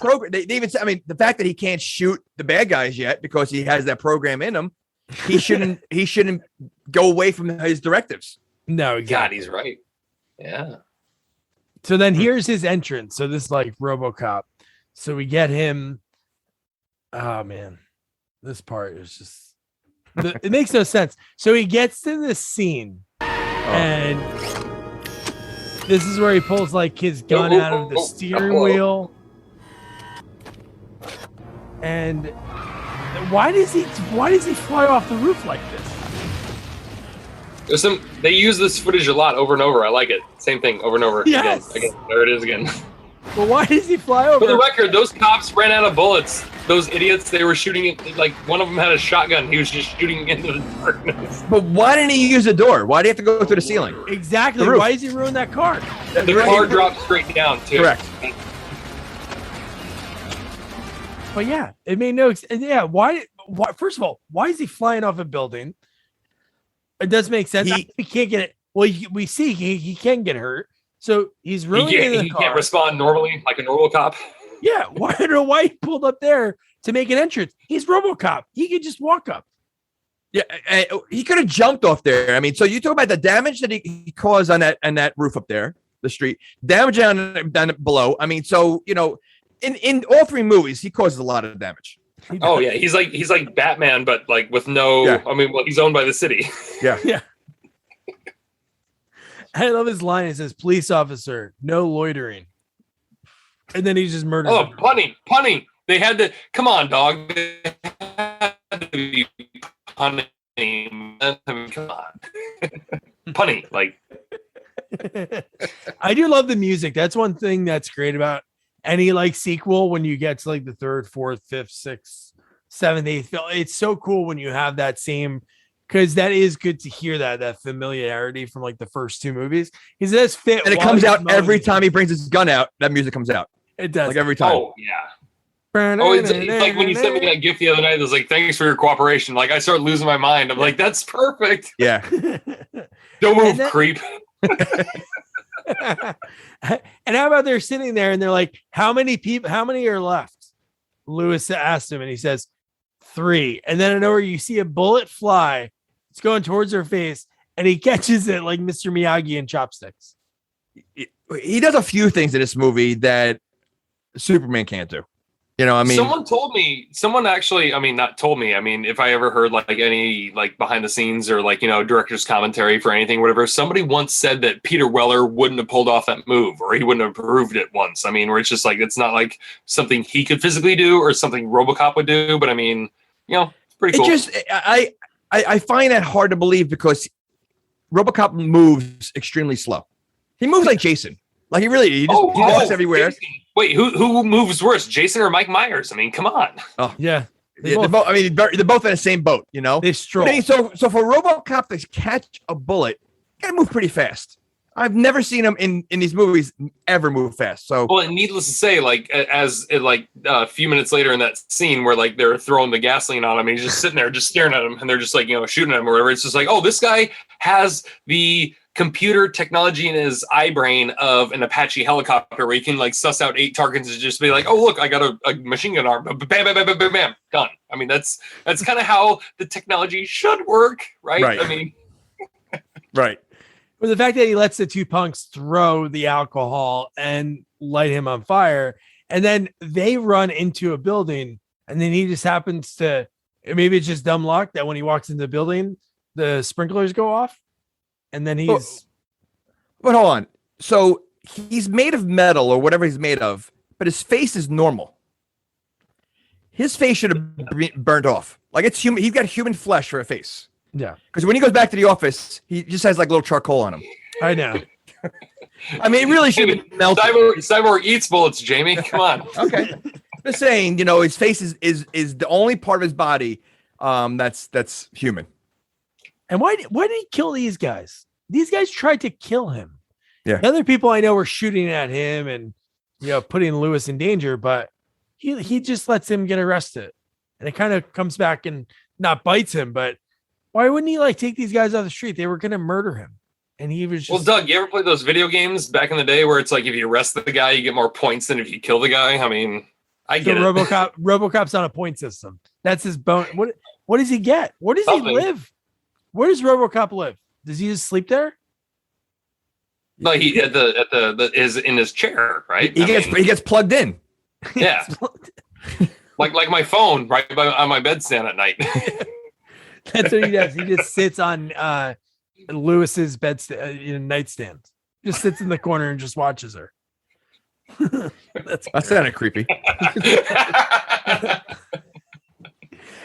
even said, I mean, the fact that he can't shoot the bad guys yet because he has that program in him. He shouldn't go away from his directives. No, exactly. God, he's right. Yeah. So then here's his entrance. So this is like Robocop. So we get him. Oh man, this part is just it makes no sense. So he gets to this scene, and this is where he pulls like his gun out of the steering wheel. And why does he fly off the roof like this? They use this footage a lot over and over. I like it. Same thing over and over. Yes. Again. There it is again. Well, why does he fly over? For the record, those cops ran out of bullets. Those idiots, they were shooting it. Like one of them had a shotgun. He was just shooting into the darkness. But why didn't he use the door? Why do you have to go through the ceiling? Exactly. Why does he ruin that car? The car dropped straight down too. Correct. But yeah, it made no sense. Yeah, why? First of all, why is he flying off a building? It does make sense. He can't get it. Well, we see he can get hurt, so he's ruining the car. He can't respond normally like a normal cop. Yeah, I don't know why he pulled up there to make an entrance. He's Robocop. He could just walk up. Yeah, he could have jumped off there. I mean, so you talk about the damage that he caused on that roof up there, the street, damage down below. I mean, so you know, in all three movies, he causes a lot of damage. Oh yeah, he's like Batman, but like with no. Yeah. I mean, well, he's owned by the city. Yeah, yeah. I love his line. It says, "Police officer, no loitering," and then he just murders. Oh, punny! They had to come on, dog. They had to be punny. I mean, come on, punny. Like, I do love the music. That's one thing that's great about any like sequel when you get to like the third, fourth, fifth, sixth, seventh, eighth film. It's so cool when you have that same, because that is good to hear that familiarity from like the first two movies. He says fit, and it comes out every time he brings his gun out. That music comes out. It does, like every time. Oh yeah. Oh, it's like when you sent me that gift the other night. It was like, "Thanks for your cooperation." Like I started losing my mind. I'm like, "That's perfect." Yeah. Don't move, creep. And how about they're sitting there and they're like, how many are left? Lewis asked him and he says 3. And then I know where you see a bullet fly. It's going towards her face and he catches it like Mr. Miyagi in Chopsticks. He does a few things in this movie that Superman can't do. You know, I mean, someone actually, I mean, not told me. I mean, if I ever heard like any like behind the scenes or like, you know, director's commentary for anything, whatever, somebody once said that Peter Weller wouldn't have pulled off that move or he wouldn't have proved it once. I mean, where it's just like, it's not like something he could physically do or something Robocop would do. But I mean, you know, it's pretty cool. I find that hard to believe because Robocop moves extremely slow. He moves like Jason. Like he just walks everywhere. Jason. Wait, who moves worse, Jason or Mike Myers? I mean, come on. Oh Yeah. they're both, I mean, they're both in the same boat, you know. They stroll. So for Robocop to catch a bullet, you gotta move pretty fast. I've never seen him in these movies ever move fast. So well, and needless to say, like a few minutes later in that scene where like they're throwing the gasoline on him, and he's just sitting there, just staring at him, and they're just like shooting at him or whatever. It's just like, oh, this guy has the computer technology in his eye brain of an Apache helicopter where you can like suss out 8 targets and just be like, oh look, I got a machine gun arm, bam, bam, bam, bam, bam, bam, done. I mean, that's kind of how the technology should work, right? I mean, right. But the fact that he lets the 2 punks throw the alcohol and light him on fire, and then they run into a building, and then he just happens to, maybe it's just dumb luck that when he walks into the building, the sprinklers go off, and then he's. But hold on. So he's made of metal or whatever he's made of, but his face is normal. His face should have been burnt off. Like it's human. He's got human flesh for a face. Yeah. Because when he goes back to the office, he just has like little charcoal on him. I know. I mean, it really should have been melted. Cyborg eats bullets, Jamie. Come on. Okay. Just saying, his face is the only part of his body that's human. And why did he kill these guys? These guys tried to kill him. Yeah. The other people I know were shooting at him and putting Lewis in danger, but he just lets him get arrested. And it kind of comes back and not bites him, but why wouldn't he like take these guys off the street? They were going to murder him. And he was just... Well, Doug, you ever play those video games back in the day where it's like if you arrest the guy, you get more points than if you kill the guy? I mean, I get it. Robocop's on a point system. That's his bone. What does he get? Where does he live? Where does Robocop live? Does he just sleep there? No, he is in his chair, right? He gets plugged in. Yeah. like my phone right on my bedstand at night. That's what he does. He just sits on Lewis's nightstand. Just sits in the corner and just watches her. That's kind of creepy.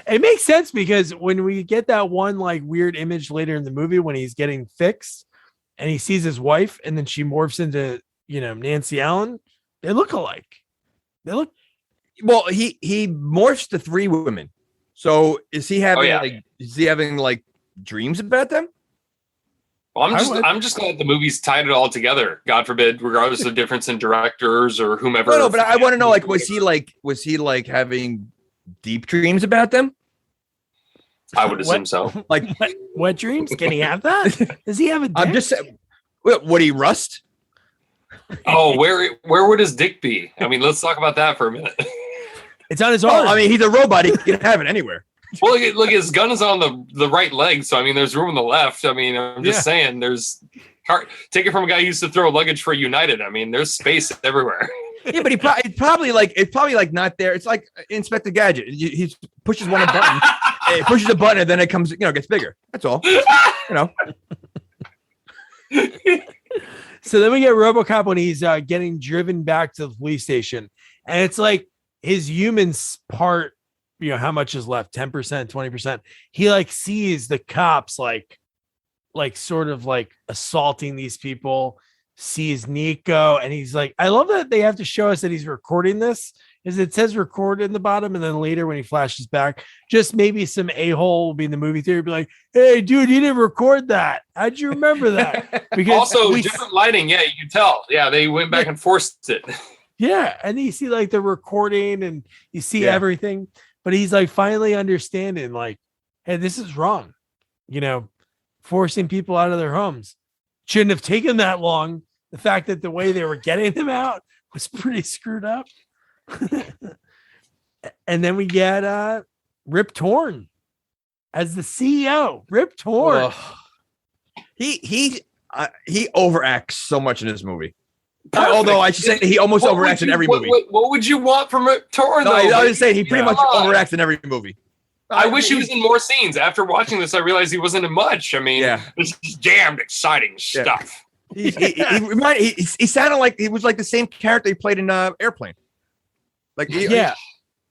It makes sense because when we get that one like weird image later in the movie when he's getting fixed and he sees his wife and then she morphs into Nancy Allen, they look alike. Well, he morphs to 3 women. So is he having dreams about them? Well, I'm just glad the movie's tied it all together. God forbid, regardless of difference in directors or whomever. No, but I want to know, was he having deep dreams about them? I would assume so. Like what dreams? Can he have that? Does he have a dick? I'm just saying. Would he rust? Oh, where would his dick be? I mean, let's talk about that for a minute. It's on his arm. I mean, he's a robot. He can have it anywhere. Well, look, his gun is on the right leg, so I mean, there's room on the left. I mean, I'm just saying, take it from a guy who used to throw luggage for United. I mean, there's space everywhere. Yeah, but it's probably not there. It's like Inspector Gadget. He pushes one button, it pushes a button, and then it comes, gets bigger. That's all. So then we get Robocop when he's getting driven back to the police station, and it's like his human part. How much is left? 10%, 20%. He like sees the cops like sort of like assaulting these people, sees Nico, and he's like, I love that they have to show us that he's recording this, is it says record in the bottom, and then later when he flashes back, just maybe some a-hole will be in the movie theater, be like, hey dude, you didn't record that. How'd you remember that? Because also different lighting, yeah, you can tell. Yeah, they went back and forced it. Yeah, and you see like the recording and you see everything. But he's like finally understanding, like, hey, this is wrong. Forcing people out of their homes shouldn't have taken that long. The fact that the way they were getting them out was pretty screwed up. And then we get Rip Torn as the CEO. Rip Torn. He overacts so much in this movie. Although I should say he almost overacts in every movie. What would you want from Rip Torn? No, I was saying he pretty much overacts in every movie. I wish he was in more scenes. After watching this, I realized he wasn't in much. I mean, this is damned exciting stuff. He sounded like he was like the same character he played in Airplane.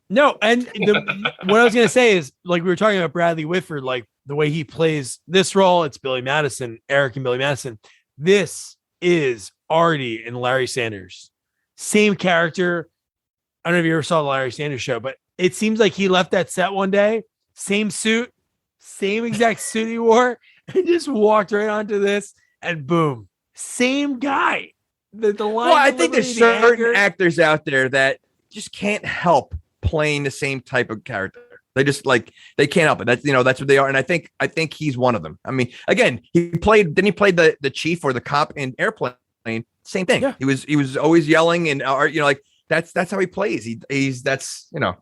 No, and what I was gonna say is, like, we were talking about Bradley Whitford, like the way he plays this role. It's Billy Madison, Eric and Billy Madison. This is Artie and Larry Sanders. Same character. I don't know if you ever saw the Larry Sanders show, but it seems like he left that set one day, same suit, same exact suit he wore, and just walked right onto this, and boom, same guy. The line. Well, I think there's certain actors out there that just can't help playing the same type of character. They just they can't help it. That's that's what they are. And I think he's one of them. I mean, again, he played the chief or the cop in Airplane. Same thing. Yeah. He was always yelling and that's how he plays. That's the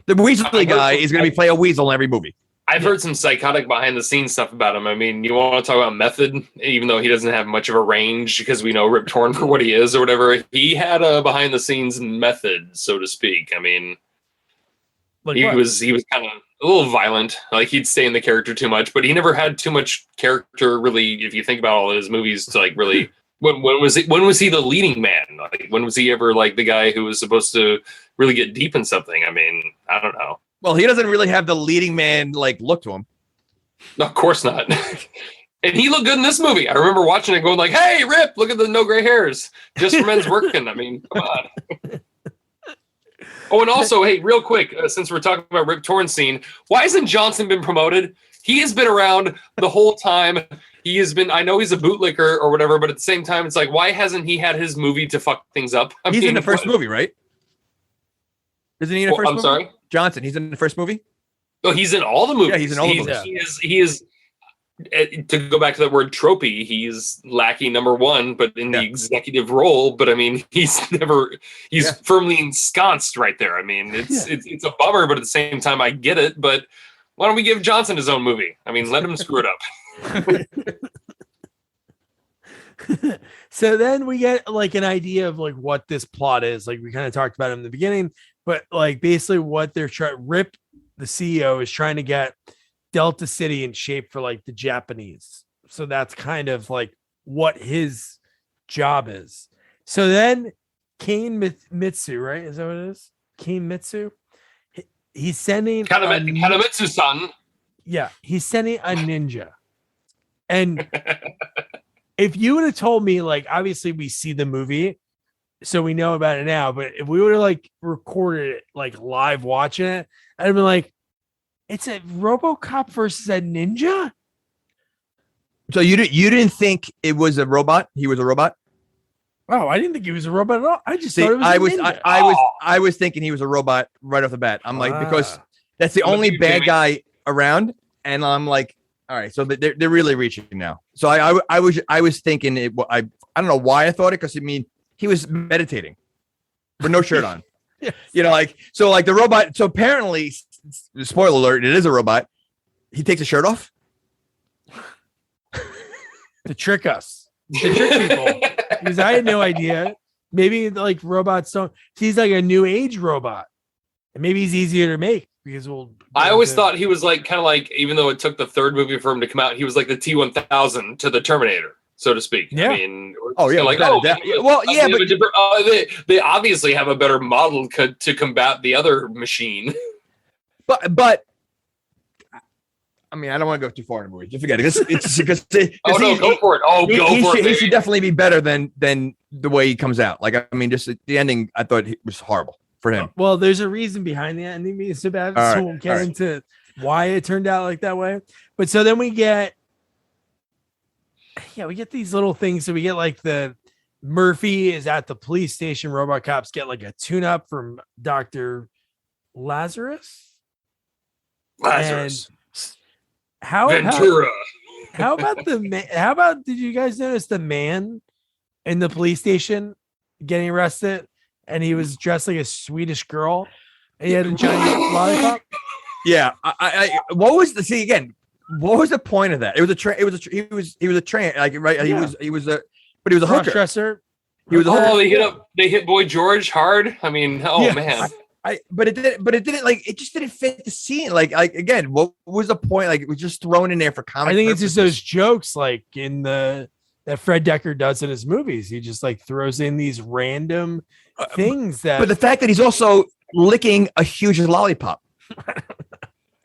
Weasley guy is going to be play a weasel in every movie. I've heard some psychotic behind the scenes stuff about him. I mean, you want to talk about method, even though he doesn't have much of a range because we know Rip Torn for what he is or whatever. He had a behind the scenes method, so to speak. I mean, he was kind of a little violent. Like he'd stay in the character too much, but he never had too much character really. If you think about all of his movies, to really. When was he the leading man? Like when was he ever the guy who was supposed to really get deep in something? I mean, I don't know. Well, he doesn't really have the leading man look to him. No, of course not. And he looked good in this movie. I remember watching it going hey, Rip, look at the no gray hairs. Just for men's working. I mean, come on. Oh, and also, hey, real quick, since we're talking about Rip Torn's scene, why hasn't Johnson been promoted? He has been around the whole time. He has been, I know he's a bootlicker or whatever, but at the same time, it's why hasn't he had his movie to fuck things up? He's in the first movie, right? Isn't he in the first movie? I'm sorry? Johnson, he's in the first movie? Oh, he's in all the movies. Yeah, he's in all the movies. He is, to go back to that word tropey, he's lackey number one, but in the executive role. But I mean, he's firmly ensconced right there. I mean, it's a bummer, but at the same time, I get it. But why don't we give Johnson his own movie? I mean, let him screw it up. So then we get an idea of what this plot is. We kind of talked about it in the beginning, but basically what they're trying. Rip, the CEO, is trying to get Delta City in shape for the Japanese. So that's kind of what his job is. So then Kane Mitsu, right? Is that what it is? Kane Mitsu. He's sending Kanamitsu-san. Yeah, he's sending a ninja. And if you would have told me, obviously we see the movie, so we know about it now, but if we would have recorded it live watching it, I'd have been it's a Robocop versus a ninja. So you didn't think it was a robot? He was a robot? Oh, I didn't think he was a robot at all. I just thought it was a ninja. I was thinking he was a robot right off the bat. I'm because that's the only bad guy around, and I'm all right, so they're really reaching now. So I was thinking it. I don't know why I thought it, because he was meditating with no shirt on. Yes. The robot. So apparently, spoiler alert, it is a robot. He takes his shirt off to trick us, to trick people, because I had no idea. Maybe robots don't. He's a new age robot, and maybe he's easier to make. Because I always thought he was even though it took the third movie for him to come out, he was the T-1000 to the Terminator, so to speak. Yeah. I mean, they obviously have a better model to combat the other machine. But I mean, I don't want to go too far in the movie. Just forget it. Go for it. He should definitely be better than the way he comes out. Just the ending, I thought it was horrible for him. Well, there's a reason behind the ending being so bad. So we'll get into why it turned out that way. But so then we get these little things. So we get the Murphy is at the police station. Robocops get a tune-up from Dr. Lazarus. And Ventura. How about did you guys notice the man in the police station getting arrested? And he was dressed like a Swedish girl. And he had a giant lollipop. Yeah. What was the point of that? It was he was a train, right? Yeah. He was a hooker. Dresser. He was a hooker. They hit Boy George hard. I mean, man. But it didn't it just didn't fit the scene. Again, what was the point? It was just thrown in there for comedy. I think it's just those jokes in that Fred Decker does in his movies. He just throws in these random things but the fact that he's also licking a huge lollipop.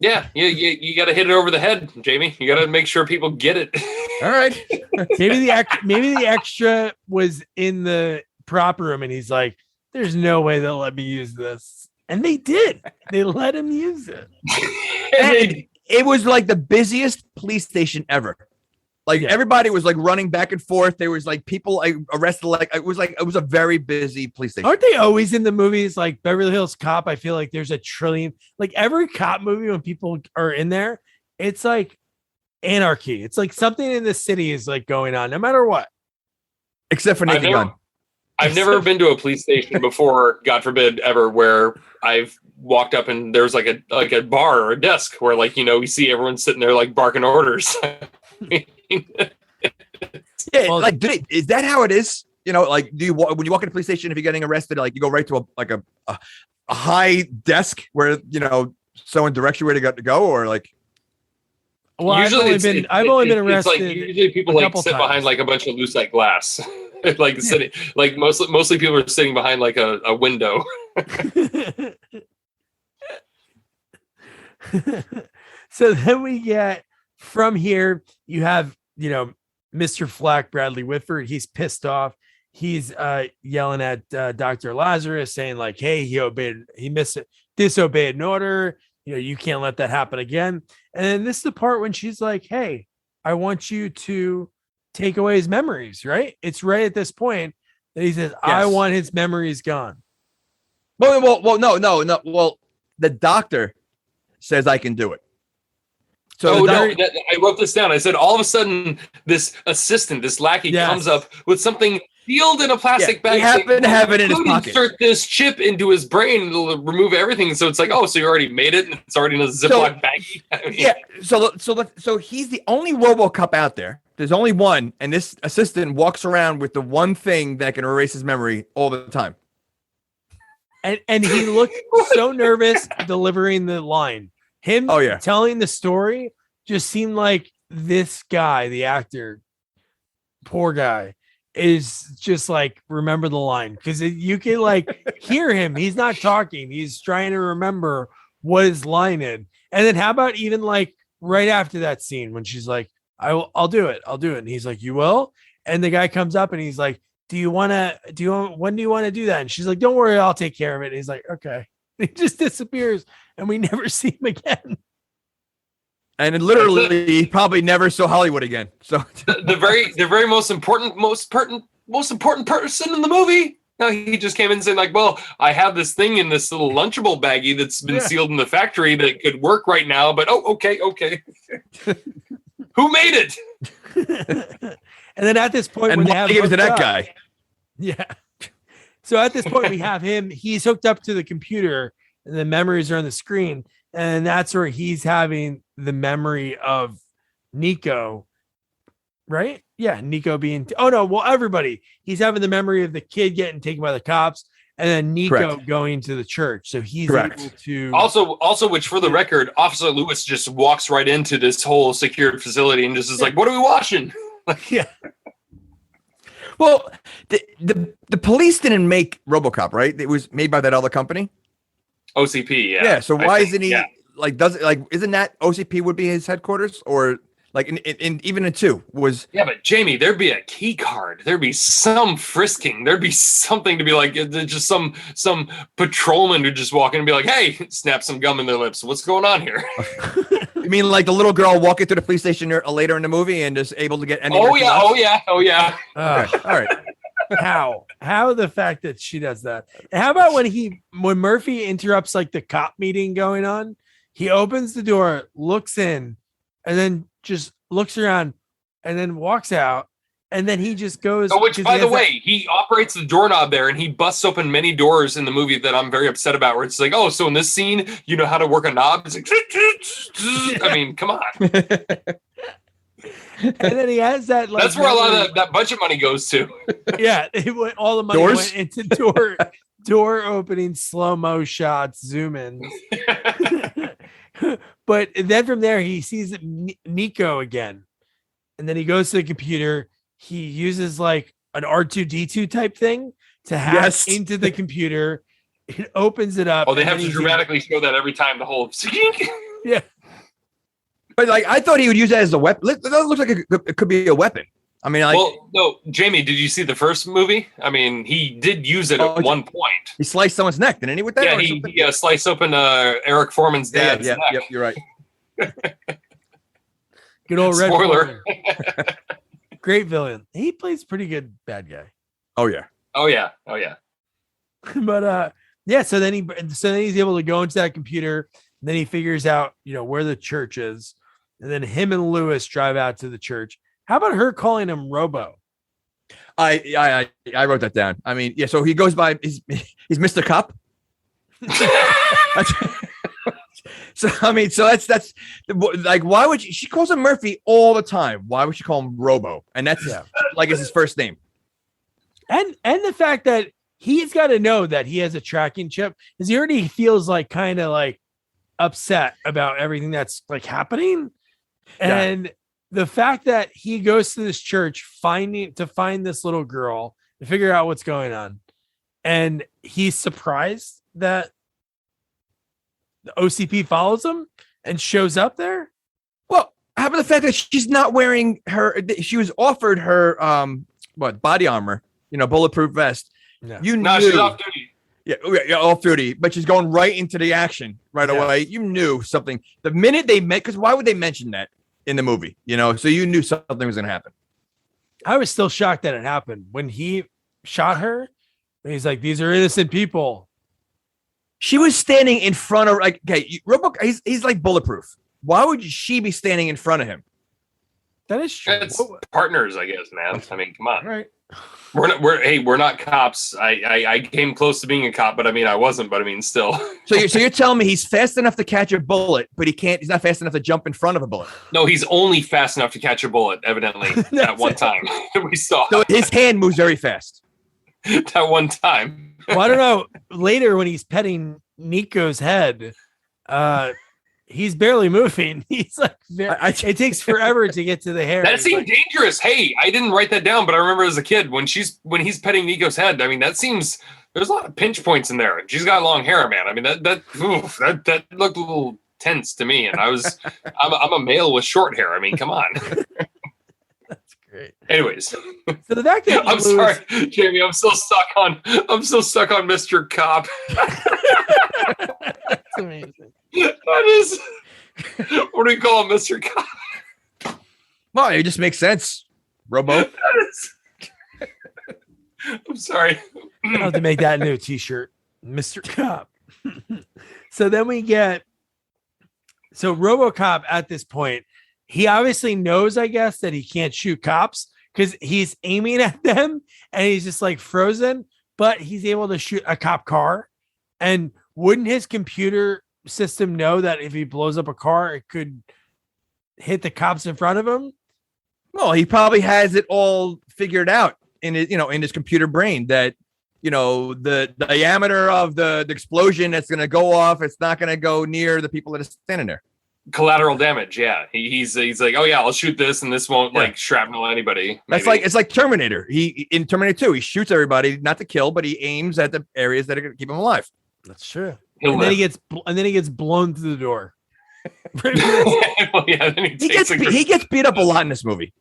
Yeah, you got to hit it over the head, Jamie. You got to make sure people get it. All right. Maybe the extra was in the prop room, and he's like, "There's no way they'll let me use this," and they did. They let him use it. And it was like the busiest police station ever. Like everybody was like running back and forth. There was like people like arrested. Like it was a very busy police station. Aren't they always in the movies like Beverly Hills Cop? I feel like there's a trillion. Like every cop movie when people are in there, it's like anarchy. It's like something in the city is like going on, no matter what. Except for Naked Gun. I've never been to a police station before, God forbid, ever, where I've walked up and there's like a bar or a desk where like, you see everyone sitting there like barking orders. Yeah, well, like, is that how it is? Like, do you when you walk in a police station, if you're getting arrested, like you go right to a high desk where someone directs you where to go, or like? Well, usually I've only been arrested. It's like usually people like sit behind like a bunch of lucite glass, like sitting like mostly people are sitting behind like a window. So then we get from here. You have Mr. Flack, Bradley Whitford. He's pissed off. He's yelling at Dr. Lazarus, saying like, "Hey, he disobeyed an order. You can't let that happen again." And then this is the part when she's like, "Hey, I want you to take away his memories." Right? It's right at this point that he says, "Yes. I want his memories gone." Well, no. Well, the doctor says I can do it. So I wrote this down. I said, all of a sudden, this assistant, this lackey, comes up with something sealed in a plastic bag. He happened to have it in his pocket. Insert this chip into his brain to remove everything. So it's like, so you already made it, and it's already in a Ziploc baggie. Yeah. So he's the only Robocop out there. There's only one, and this assistant walks around with the one thing that can erase his memory all the time. And he looked so nervous delivering the line. Him telling the story just seemed like this guy, the actor, poor guy, is just like, remember the line. Because you can like hear him. He's not talking. He's trying to remember what his line is. And then how about even like right after that scene when she's like, I'll do it. I'll do it. And he's like, you will? And the guy comes up and he's like, when do you want to do that? And she's like, don't worry, I'll take care of it. And he's like, okay. He just disappears and we never see him again. And literally, he probably never saw Hollywood again. So the very most important person in the movie. No, he just came in saying like, well, I have this thing in this little Lunchable baggie that's been sealed in the factory that could work right now. But okay. Who made it? And then at this point, and when they have it was to that guy. Yeah. So at this point, we have him. He's hooked up to the computer, and the memories are on the screen. And that's where he's having the memory of Nico, right? Yeah, Nico being. Everybody. He's having the memory of the kid getting taken by the cops, and then Nico going to the church. So he's able to. Also, which for the record, Officer Lewis just walks right into this whole secured facility and just is like, "What are we watching?" Yeah. Well, the police didn't make Robocop, right? It was made by that other company. OCP, yeah. Yeah. So why isn't he isn't that OCP would be his headquarters, or like in even in 2 was? Yeah, but Jamie, there'd be a key card. There'd be some frisking. There'd be something to be like, just some patrolman who'd just walk in and be like, "Hey," snap some gum in their lips. What's going on here? You mean like the little girl walking to the police station later in the movie and just able to get any? Oh yeah. All right. How the fact that she does that? And how about when Murphy interrupts like the cop meeting going on, he opens the door, looks in, and then just looks around, and then walks out, and then he just goes. Oh, which, by the way, he operates the doorknob there, and he busts open many doors in the movie that I'm very upset about. Where it's like, oh, so in this scene, you know how to work a knob? It's like, I mean, come on. And then he has that. Like, that's where a lot of that budget money goes to. Yeah, all the money went into door opening, slow mo shots, zoom in. But then from there, he sees Nico again, and then he goes to the computer. He uses like an R2D2 type thing to hack into the computer. It opens it up. Oh, they have to dramatically show that every time. The whole. Yeah. But like, I thought he would use that as a weapon. That looks like it could be a weapon. I mean, like, well, no, Jamie, did you see the first movie? I mean, he did use it at one point. He sliced someone's neck, didn't he? With that, yeah, he sliced open Eric Foreman's dad's neck. Yep, you're right. Good old Red Spoiler. Great villain. He plays pretty good bad guy. Oh yeah. Oh yeah. But yeah, so then he's able to go into that computer, and then he figures out, where the church is, and then him and Lewis drive out to the church. How about her calling him Robo? I wrote that down. I mean, yeah, so he goes by he's Mr. Cop. So that's like, why would she calls him Murphy all the time? Why would she call him Robo? And that's like it's his first name. And the fact that he's got to know that he has a tracking chip, because he already feels like kind of like upset about everything that's like happening. And the fact that he goes to this church find this little girl to figure out what's going on, and he's surprised that the OCP follows him and shows up there. Well, how about the fact that she's not wearing she was offered her body armor, bulletproof vest. Yeah. You no, knew, she's off duty. Yeah, off duty, but she's going right into the action right away. You knew something the minute they met, because why would they mention that in the movie? So you knew something was going to happen. I was still shocked that it happened when he shot her. And he's like, "These are innocent people." She was standing in front of Robocop. He's like bulletproof. Why would she be standing in front of him? That is true. It's partners, I guess, man. I mean, come on. Right. We're not cops. I came close to being a cop, but I mean, I wasn't. But I mean, still. So you're telling me he's fast enough to catch a bullet, but he's not fast enough to jump in front of a bullet. No, he's only fast enough to catch a bullet. Evidently, at one time we saw. So his hand moves very fast. That one time. Well, I don't know. Later, when he's petting Nico's head, he's barely moving. He's like, it takes forever to get to the hair. That seemed dangerous. Hey, I didn't write that down, but I remember as a kid when he's petting Nico's head. I mean, there's a lot of pinch points in there. She's got long hair, man. I mean, that looked a little tense to me, and I'm a male with short hair. I mean, come on. That's great. Anyways, so the fact that I'm sorry, Jamie. I'm still stuck on Mr. Cop. That's amazing. That is. What do we call him, Mr. Cop? Well, it just makes sense. Robo. I'm sorry. I'll have to make that new t-shirt, Mr. Cop. So then we get Robocop at this point. He obviously knows, I guess, that he can't shoot cops because he's aiming at them and he's just like frozen, but he's able to shoot a cop car. And wouldn't his computer system know that if he blows up a car, it could hit the cops in front of him? Well, he probably has it all figured out in his computer brain that, the diameter of the explosion that's going to go off, it's not going to go near the people that are standing there. Collateral damage. Yeah. He's like, oh yeah, I'll shoot this and this won't like shrapnel anybody. That's like, it's like Terminator. In Terminator 2, he shoots everybody, not to kill, but he aims at the areas that are going to keep him alive. That's true. And then he gets blown through the door. Well, yeah, then he gets beat up a lot in this movie.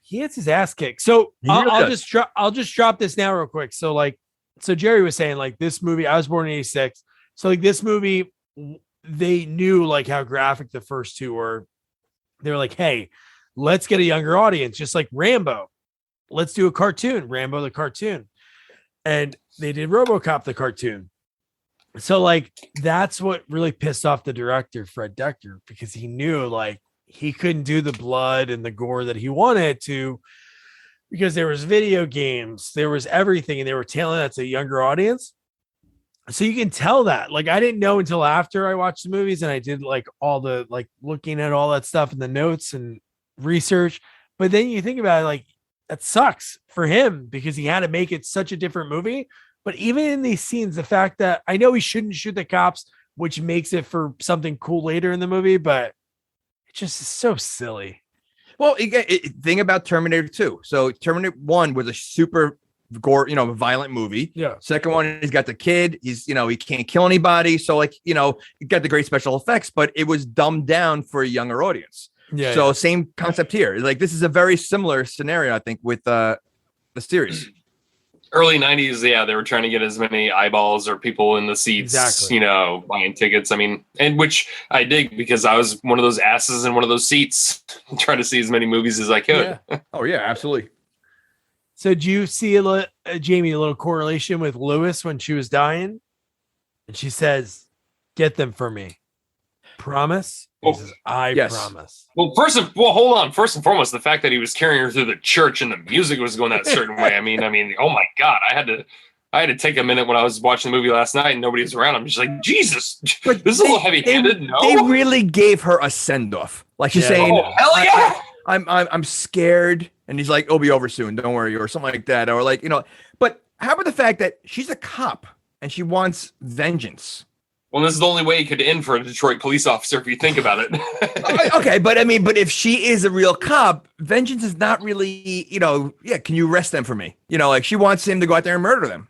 He gets his ass kicked. So I'll just drop this now real quick. So Jerry was saying like this movie, I was born in 86. So like this movie, they knew like how graphic the first two were. They were like, hey, let's get a younger audience, just like Rambo. Let's do a cartoon, Rambo the cartoon. And they did Robocop the cartoon. So like that's what really pissed off the director, Fred Decker, because he knew like he couldn't do the blood and the gore that he wanted to, because there was video games, there was everything, and they were tailing that to a younger audience. So you can tell that. Like I didn't know until after I watched the movies and I did like all the like looking at all that stuff in the notes and research. But then you think about it, like that sucks for him because he had to make it such a different movie. But even in these scenes, the fact that I know he shouldn't shoot the cops, which makes it for something cool later in the movie, but it just is so silly. Well, thing about Terminator 2. So Terminator 1 was a super gore, violent movie. Yeah. Second one, he's got the kid. He's, he can't kill anybody. So like, he got the great special effects, but it was dumbed down for a younger audience. Yeah. So same concept here. Like this is a very similar scenario, I think, with the series. Early 90s, yeah, they were trying to get as many eyeballs or people in the seats, Exactly. Buying tickets. I mean, and which I dig because I was one of those asses in one of those seats trying to see as many movies as I could. Yeah. Oh yeah, absolutely. So do you see Jamie, a little correlation with Lewis when she was dying? And she says, "Get them for me. Promise?" He says, "I promise." Well, hold on. First and foremost, the fact that he was carrying her through the church and the music was going that certain way. I mean, oh my God, I had to take a minute when I was watching the movie last night and nobody was around. I'm just like, Jesus, but this is a little heavy-handed. No, they really gave her a send-off. Like she's saying, "Oh hell yeah, I'm scared," and he's like, "It'll be over soon. Don't worry," or something like that, or like But how about the fact that she's a cop and she wants vengeance? Well, this is the only way it could end for a Detroit police officer if you think about it. Okay, but if she is a real cop, vengeance is not really, can you arrest them for me? Like she wants him to go out there and murder them.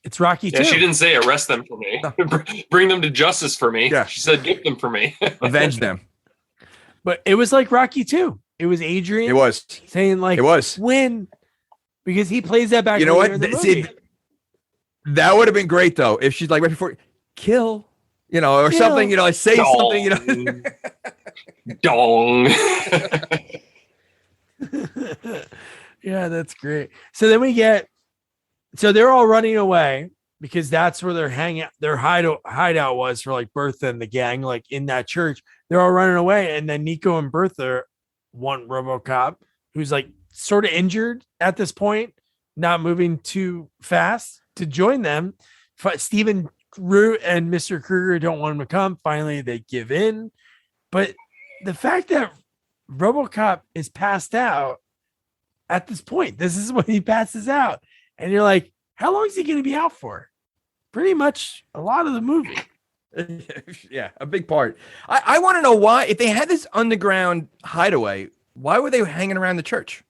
It's Rocky too. Yeah, she didn't say arrest them for me. Bring them to justice for me. Yeah. She said get them for me. Avenge them. But it was like Rocky too. It was Adrian. It was saying like, it was win, because he plays that back. You know what? In the movie. That would have been great though if she's like right before kill, or Kill. something. Say Dong. something. Dong. Yeah, that's great. So then so they're all running away because that's where their hideout was for like Bertha and the gang, like in that church. They're all running away, and then Nico and Bertha want Robocop, who's like sort of injured at this point, not moving too fast, to join them. Stephen Root and Mr. Kruger don't want him to come. Finally, they give in. But the fact that Robocop is passed out at this point, this is when he passes out. And you're like, how long is he going to be out for? Pretty much a lot of the movie. Yeah, a big part. I want to know why, if they had this underground hideaway, why were they hanging around the church?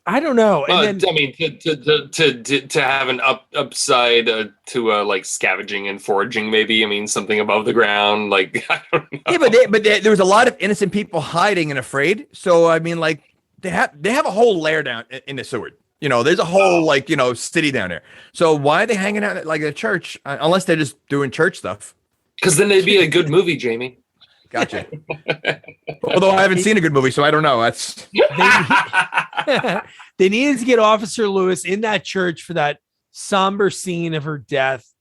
I don't know. And then, I mean, to have an upside to like scavenging and foraging, maybe. I mean, something above the ground. Like I don't know. Yeah, but there was a lot of innocent people hiding and afraid. So I mean, like they have a whole lair down in the Seward. There's a whole city down there. So why are they hanging out at like a church unless they're just doing church stuff? Because then it'd be a good movie, Jamie. Gotcha. Although I haven't seen a good movie, so I don't know. That's they needed to get Officer Lewis in that church for that somber scene of her death.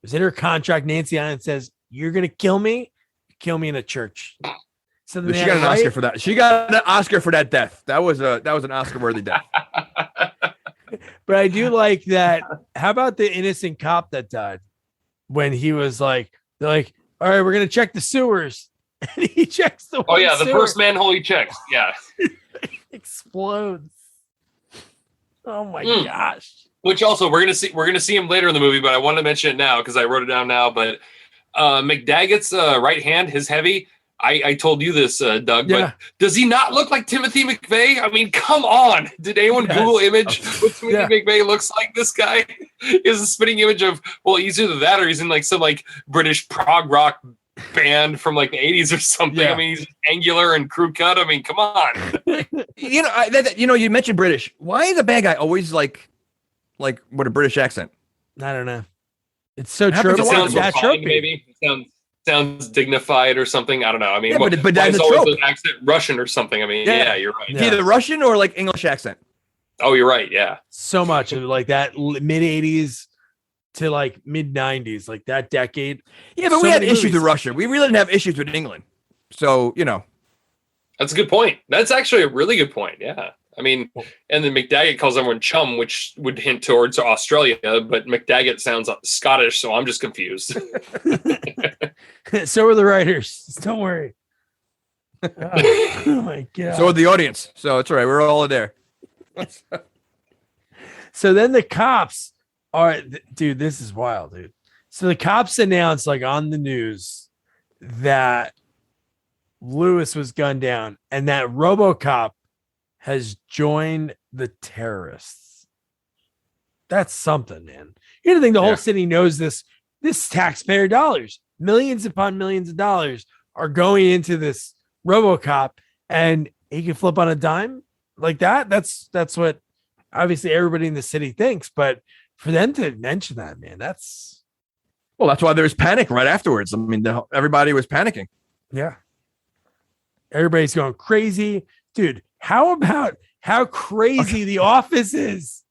It was in her contract. Nancy Allen says, "You're gonna kill me in a church." So she got an Oscar for that. She got an Oscar for that death. That was an Oscar-worthy death. But I do like that. How about the innocent cop that died when he was like, they're like, "All right, we're gonna check the sewers." And he checks the the first manhole he checks. Yeah. Explodes. Oh my gosh. Which also we're gonna see him later in the movie, but I wanted to mention it now because I wrote it down now. But McDaggett's right hand, his heavy. I told you this, Doug, but does he not look like Timothy McVeigh? I mean, come on. Did anyone Google image what Timothy McVeigh looks like? This guy is a spitting image of, well, he's either that or he's in like some like British prog rock band from like the 80s or something. I mean, he's angular and crew cut. I mean, come on. You mentioned British. Why is the bad guy always like with a British accent? I don't know. It's so true. It sounds refined, maybe. It sounds dignified or something. I don't know. I mean, but that's always an accent Russian or something. I mean, yeah you're right. It's either Russian or like English accent. Oh, you're right. Yeah. So much of like that mid 80s to like mid 90s, like that decade. Yeah, but we had issues with Russia. We really didn't have issues with England. So, That's a good point. That's actually a really good point. Yeah. I mean, and then McDaggett calls everyone chum, which would hint towards Australia, but McDaggett sounds Scottish, so I'm just confused. So are the writers. Don't worry. Oh my God. So are the audience. So it's all right. We're all there. So then the cops are, dude, this is wild, dude. So the cops announced like on the news that Lewis was gunned down and that Robocop has joined the terrorists. That's something, man. You don't think the whole city knows this taxpayer dollars, millions upon millions of dollars are going into this Robocop and he can flip on a dime like that. That's what obviously everybody in the city thinks. But for them to mention that, man, that's why there was panic right afterwards. I mean, everybody was panicking. Yeah. Everybody's going crazy. Dude, how about how crazy The Office is?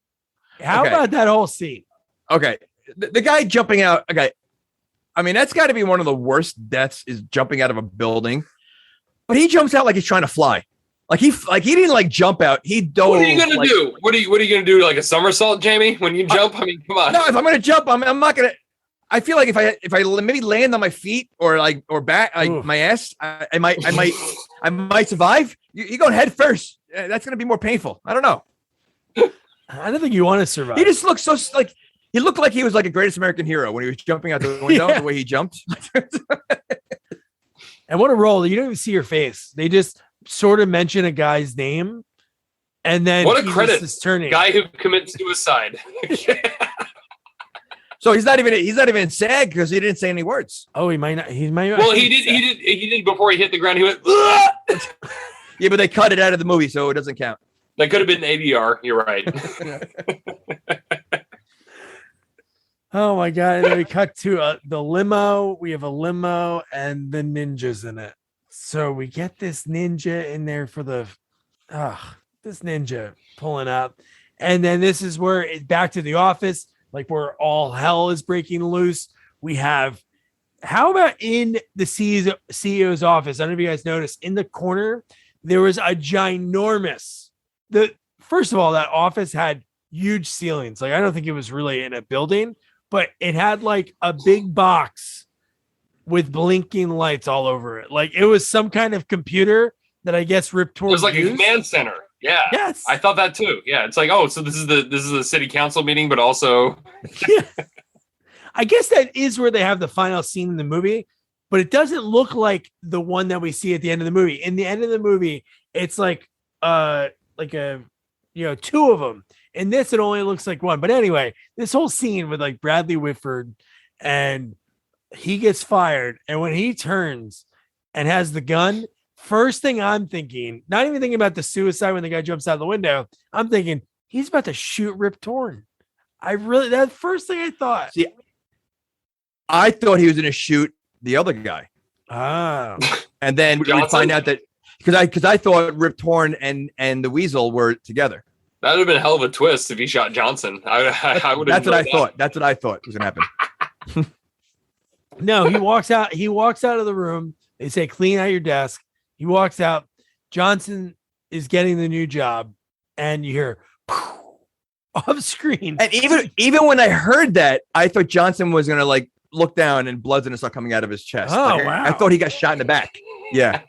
How about that whole scene? Okay. The guy jumping out. Okay. I mean, that's got to be one of the worst deaths is jumping out of a building. But he jumps out like he's trying to fly. Like he didn't like jump out. He dove. What are you gonna do? What are you gonna do? Like a somersault, Jamie? When you jump? I mean, come on. No, if I'm gonna jump, I'm not gonna. I feel like if I maybe land on my feet or back, like my ass, I might survive. You going head first. That's gonna be more painful. I don't know. I don't think you want to survive. He just looks so like he looked like he was like a Greatest American Hero when he was jumping out the window. The way he jumped. And what a role! You don't even see your face. They just sort of mention a guy's name, and then what a credit! Is turning. Guy who commits suicide. So he's not even SAG because he didn't say any words. Oh, he might not. He might. Well, he did before he hit the ground. He went. Yeah, but they cut it out of the movie, so it doesn't count. That could have been ADR. You're right. Oh my god! And then we cut to the limo. We have a limo and the ninjas in it. So we get this ninja in there for this ninja pulling up, and then this is where it's back to the office, like where all hell is breaking loose. We have, how about in the CEO's office? I don't know if you guys noticed in the corner there was a ginormous. First of all, that office had huge ceilings. Like I don't think it was really in a building. But it had like a big box with blinking lights all over it. Like it was some kind of computer that I guess Rip Torn. It was like a command center. Yeah. Yes. I thought that too. Yeah. It's like, oh, so this is the city council meeting, but also. Yeah. I guess that is where they have the final scene in the movie, but it doesn't look like the one that we see at the end of the movie. In the end of the movie, it's like a two of them. In this, it only looks like one. But anyway, this whole scene with like Bradley Whitford and he gets fired. And when he turns and has the gun, first thing I'm thinking, not even thinking about the suicide when the guy jumps out the window, I'm thinking he's about to shoot Rip Torn. That's the first thing I thought. See, I thought he was going to shoot the other guy. Oh. And then we find out that because I thought Rip Torn and the Weasel were together. That would have been a hell of a twist if he shot Johnson. I would. That's what I thought. That's what I thought was going to happen. No, he walks out. He walks out of the room. They say, "Clean out your desk." He walks out. Johnson is getting the new job, and you hear off screen. And even when I heard that, I thought Johnson was going to like look down and blood's going to start coming out of his chest. Oh, like, wow! I thought he got shot in the back. Yeah.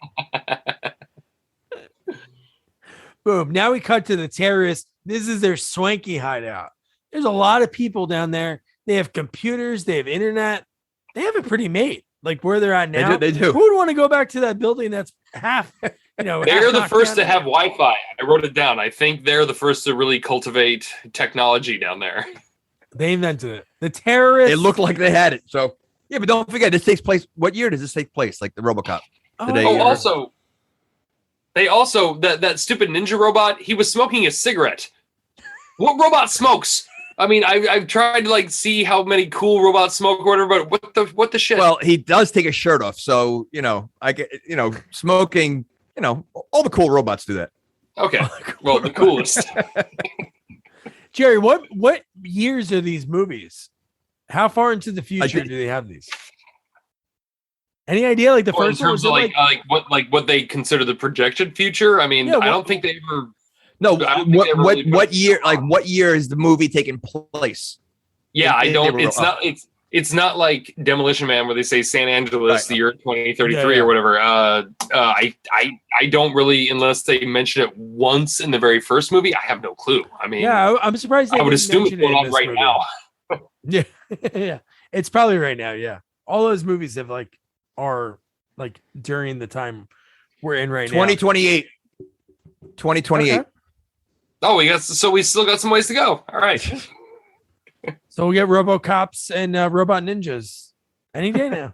Boom. Now we cut to the terrorists. This is their swanky hideout. There's a lot of people down there. They have computers. They have internet. They have it pretty made. Like where they're at now. They do. Who would want to go back to that building that's half, they're the first to have Wi-Fi. I wrote it down. I think they're the first to really cultivate technology down there. They invented it. The terrorists. It looked like they had it. So, yeah, but don't forget, this takes place. What year does this take place? Like the Robocop. They also that stupid ninja robot, he was smoking a cigarette. What robot smokes? I mean, I've tried to like see how many cool robots smoke or whatever, but what the shit? Well, he does take his shirt off, so smoking. All the cool robots do that. Okay, well, the coolest. Jerry, what years are these movies? How far into the future do they have these? Any idea? Like the first in terms one, of what they consider the projected future. I mean, I don't think they ever. No, what year? Like what year is the movie taking place? Yeah, I don't. It's not like Demolition Man where they say San Angeles, the year 2033 or whatever. I don't really, unless they mention it once in the very first movie. I have no clue. I mean, yeah, I'm surprised. I would assume it's going on right now. Yeah, yeah, it's probably right now. Yeah, all those movies are during the time we're in right now. 2028. 2028. Okay. Oh, we still got some ways to go. All right. So we get Robocops and Robot Ninjas any day now.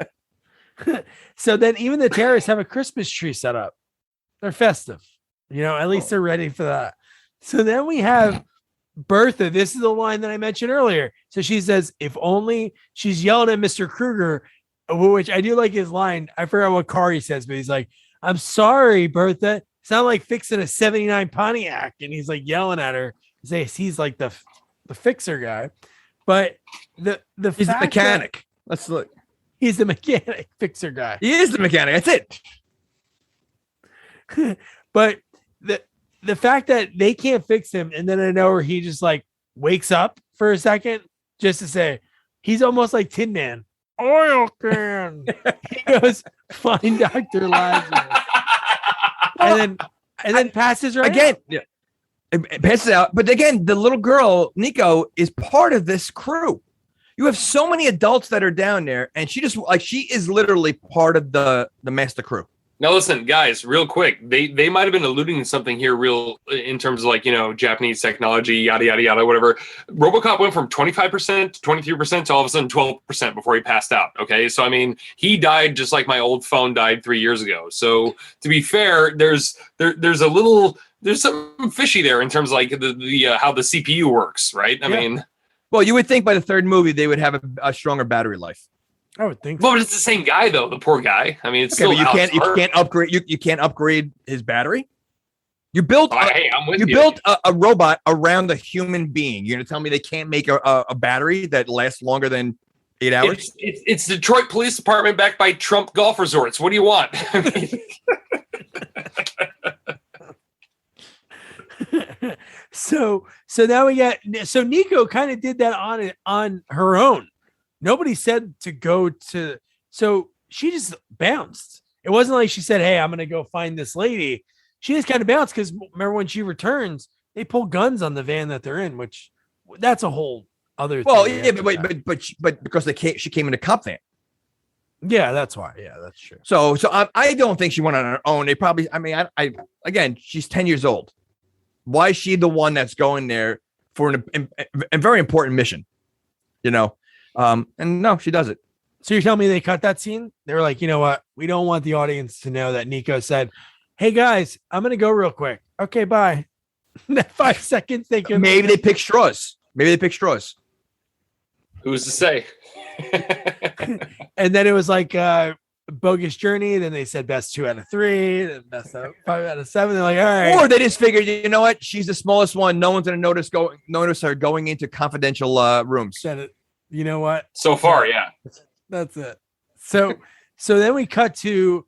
So then even the terrorists have a Christmas tree set up. They're festive. At least they're ready for that. So then we have Bertha. This is the line that I mentioned earlier. So she says, if only she's yelling at Mr. Krueger, which I do like his line. I forgot what car he says, but he's like, I'm sorry, Bertha. Sound like fixing a 79 Pontiac. And he's like yelling at her. He's like the fixer guy. But the he's the mechanic. Let's look. He's the mechanic fixer guy. He is the mechanic. That's it. But the fact that they can't fix him, and then I know where he just like wakes up for a second just to say he's almost like Tin Man. Oil can. He goes, find Dr. Lazarus. and then passes right again. out. Yeah. It passes out. But again, the little girl, Nico, is part of this crew. You have so many adults that are down there, and she is literally part of the master crew. Now listen, guys, real quick. They might have been alluding to something here real in terms of like, Japanese technology, yada, yada, yada, whatever. Robocop went from 25% to 23% to all of a sudden 12% before he passed out. Okay. So, I mean, he died just like my old phone died 3 years ago. So to be fair, there's something fishy there in terms of like the how the CPU works, right? I mean, well, you would think by the third movie, they would have a stronger battery life. I would think so. Well, but it's the same guy though, the poor guy. I mean, it's still you can't upgrade you can't upgrade his battery. You built a robot around a human being. You're gonna tell me they can't make a battery that lasts longer than 8 hours? It's Detroit Police Department backed by Trump golf resorts. What do you want? So now Nico kind of did that on her own. Nobody said to go to, so she just bounced. It wasn't like she said, hey, I'm going to go find this lady. She just kind of bounced because remember when she returns, they pull guns on the van that they're in, which that's a whole other thing. Well, yeah, but because she came in a cop van. Yeah, that's why. Yeah, that's true. So I don't think she went on her own. They probably, I again, she's 10 years old. Why is she the one that's going there for a very important mission? And no, she does it. So you're telling me they cut that scene? They were like, you know what? We don't want the audience to know that Nico said, hey guys, I'm going to go real quick. Okay, bye. That 5 seconds. Maybe they pick straws. Who's to say? And then it was like bogus journey. Then they said best 2 out of 3, then best 5 out of 7. They're like, all right. Or they just figured, you know what? She's the smallest one. No one's going to notice her going into confidential rooms. Said it. You know what? So far, yeah. That's it. So then we cut to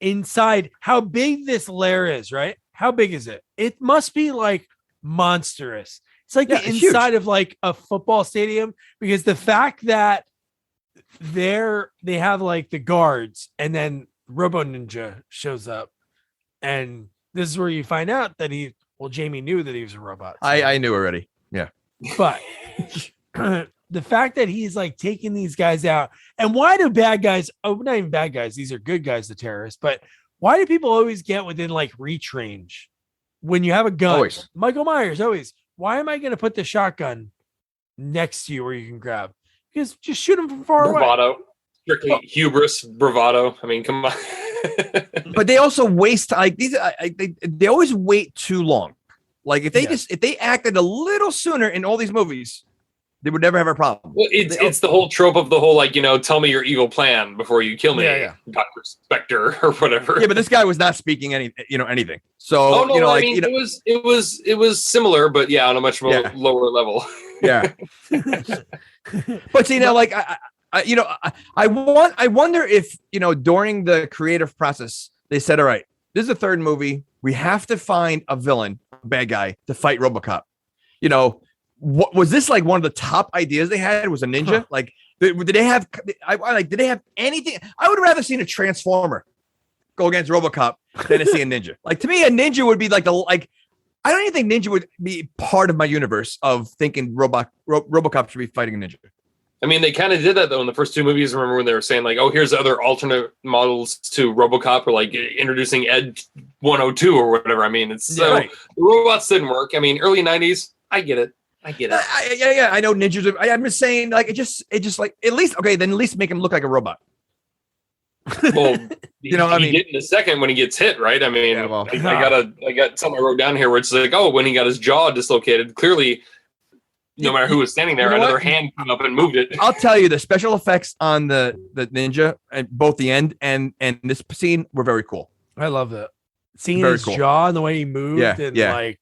inside how big this lair is, right? How big is it? It must be like monstrous. It's like the inside of like a football stadium, because the fact that they have like the guards and then Roboninja shows up, and this is where you find out that Jamie knew that he was a robot. So. I knew already. Yeah. But the fact that he's like taking these guys out, and why do bad guys, not even bad guys, these are good guys, the terrorists, but why do people always get within like reach range when you have a gun? Always. Michael Myers, always. Why am I going to put the shotgun next to you where you can grab? Because just shoot him from far bravado. away. Strictly hubris, bravado. I mean, come on. But they also waste like these. They always wait too long. Like if they acted a little sooner in all these movies, they would never have a problem. Well, it's the whole trope of the whole, like, tell me your evil plan before you kill me, Dr. Spectre or whatever. Yeah, but this guy was not speaking anything. So, it was similar, but yeah, on a much more lower level. Yeah. But see, now, like, I wonder if, during the creative process, they said, all right, this is the third movie. We have to find a villain, a bad guy to fight Robocop. What was this, like one of the top ideas they had? Was a ninja? Huh. Like, did they have? Did they have anything? I would rather seen a Transformer go against Robocop than to see a ninja. Like, to me, a ninja would be like I don't even think ninja would be part of my universe of thinking Robocop should be fighting a ninja. I mean, they kind of did that though in the first 2 movies. Remember when they were saying like, "Oh, here's other alternate models to Robocop," or like introducing Ed 102 or whatever. I mean, it's the robots didn't work. I mean, early 90s. I get it. I know ninjas. I'm just saying, like, it just like, at least, okay, then at least make him look like a robot. Well, You know what I he mean? did in a second when he gets hit, right? I mean, Yeah, well. I got something I wrote down here where it's like, oh, when he got his jaw dislocated, clearly, no matter who was standing there, You know another what? hand came up and moved it. I'll tell you, the special effects on the ninja and both the end and this scene were very cool. I love it. Seeing Very his cool. jaw and the way he moved, Yeah, and yeah. like,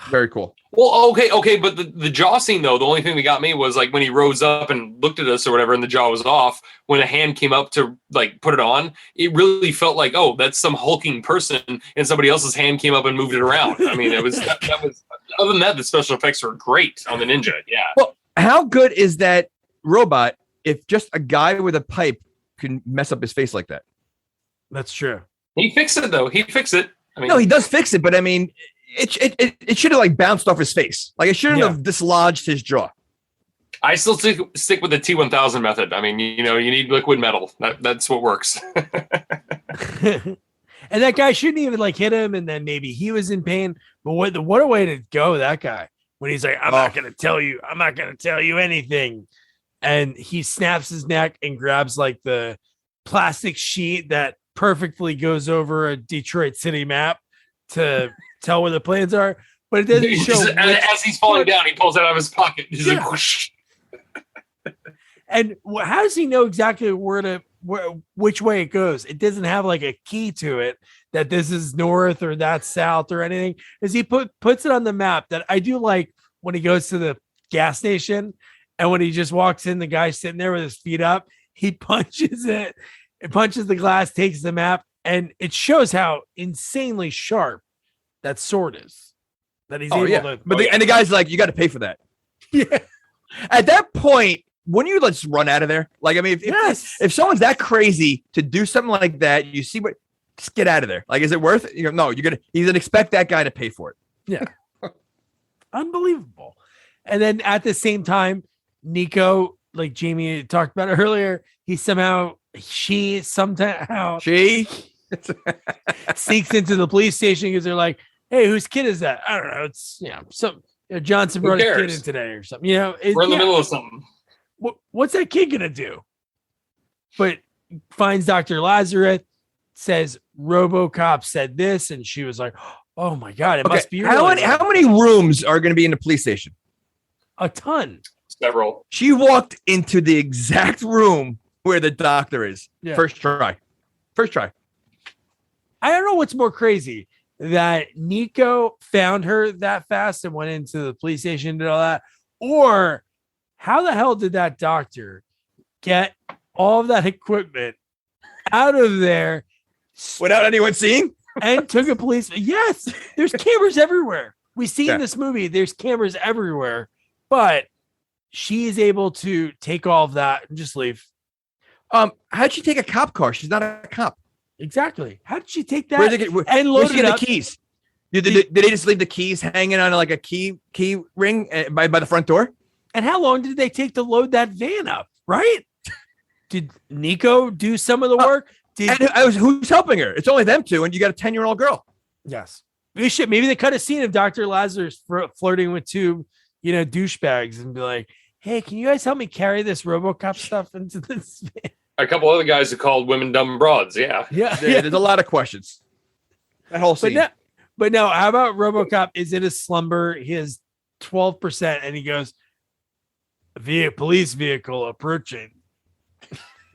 Very cool. Well, okay, but the jaw scene though, the only thing that got me was like when he rose up and looked at us or whatever, and the jaw was off. When a hand came up to like put it on, it really felt like, oh, that's some hulking person, and somebody else's hand came up and moved it around. I mean, it was that was. Other than that, the special effects were great on the ninja. Yeah. Well, how good is that robot if just a guy with a pipe can mess up his face like that? that's true. He fixed it though. He fixed it. I mean, No, he does fix it, but I mean, it should have like bounced off his face. Like it shouldn't have dislodged his jaw. I still stick with the T1000 method. I mean, you need liquid metal. That's what works. And that guy shouldn't even like hit him, and then maybe he was in pain. But what a way to go, that guy, when he's like, I'm not gonna tell you anything. And he snaps his neck and grabs like the plastic sheet that perfectly goes over a Detroit City map to tell where the planes are. But it doesn't show. As he's falling down, he pulls it out of his pocket. He's like, whoosh. And how does he know exactly which way it goes? It doesn't have like a key to it that this is north or that's south or anything. As he puts it on the map, that I do like when he goes to the gas station and when he just walks in, the guy sitting there with his feet up, he punches it. It punches the glass, takes the map, and it shows how insanely sharp that sword is. That he's able to. But the guy's like, you got to pay for that. Yeah. At that point, wouldn't you just run out of there? Like, I mean, if someone's that crazy to do something like that, you see what, just get out of there. Like, is it worth it? You go, no, he's gonna expect that guy to pay for it. Yeah. Unbelievable. And then at the same time, Nico, like Jamie talked about it earlier, she somehow sneaks into the police station because they're like, hey, whose kid is that? I don't know. It's Johnson brought his kid in today or something. We're in the middle of something. What's that kid gonna do? But finds Dr. Lazarus, says Robocop said this, and she was like, oh my god, it must be how many rooms are going to be in the police station? A ton. Several. She walked into the exact room where the doctor is. Yeah. First try. I don't know what's more crazy, that Nico found her that fast and went into the police station and did all that, or how the hell did that doctor get all of that equipment out of there without anyone seeing and took a police? Yes, there's cameras everywhere. We see in this movie, there's cameras everywhere, but she is able to take all of that and just leave. How'd she take a cop car? She's not a cop. Exactly. How did she take that? And load the keys? Did they just leave the keys hanging on like a key ring by the front door? And how long did they take to load that van up? Right? Did Nico do some of the work? Who's helping her? It's only them two, and you got a 10-year-old girl. Yes. Maybe they cut a scene of Dr. Lazarus flirting with two, douchebags and be like, hey, can you guys help me carry this Robocop stuff into this van? A couple other guys who called women dumb broads. Yeah. There's a lot of questions. That whole scene. But no, how about Robocop is in a slumber? He has 12%, and he goes, police vehicle approaching.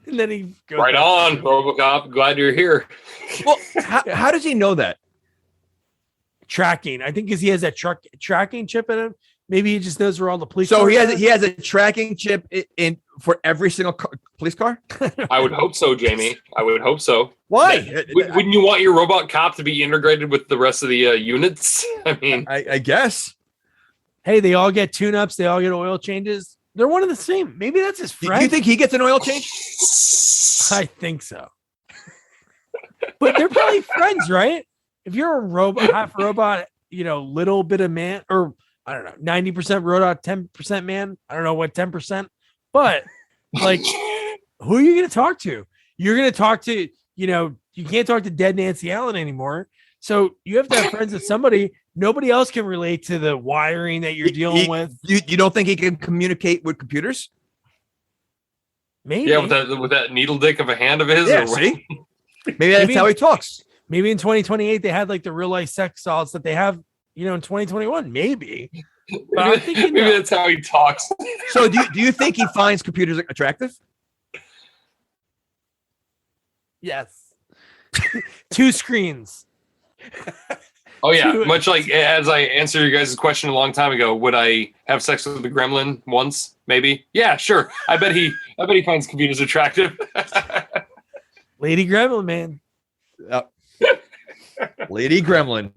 And then he goes right on, Robocop. Glad you're here. Well, how does he know that? Tracking. I think because he has that tracking chip in him. Maybe he just knows where all the police. So he has a tracking chip in for every single police car. I would hope so, Jamie. I would hope so. Why? Wouldn't you want your robot cop to be integrated with the rest of the units? I mean, I guess. Hey, they all get tune-ups. They all get oil changes. They're one of the same. Maybe that's his friend. Do you think he gets an oil change? I think so. But they're probably friends, right? If you're a robot, half robot, little bit of man, or I don't know, 90% robot, 10% man. I don't know what 10%, but like, who are you going to talk to? You're going to talk to, you can't talk to dead Nancy Allen anymore. So you have to have friends with somebody. Nobody else can relate to the wiring that you're dealing with. You don't think he can communicate with computers? Maybe. Yeah, with that needle dick of a hand of his. Yeah, or see? Maybe that's how he talks. Maybe in 2028 they had like the real life sex dolls that they have, in 2021. Maybe. But I'm thinking maybe that's how he talks. So do you think he finds computers attractive? Yes. 2 screens. Oh yeah, much like as I answered your guys' question a long time ago, would I have sex with the gremlin once? Maybe. Yeah, sure. I bet he finds computers attractive. Lady Gremlin, man. Lady Gremlin.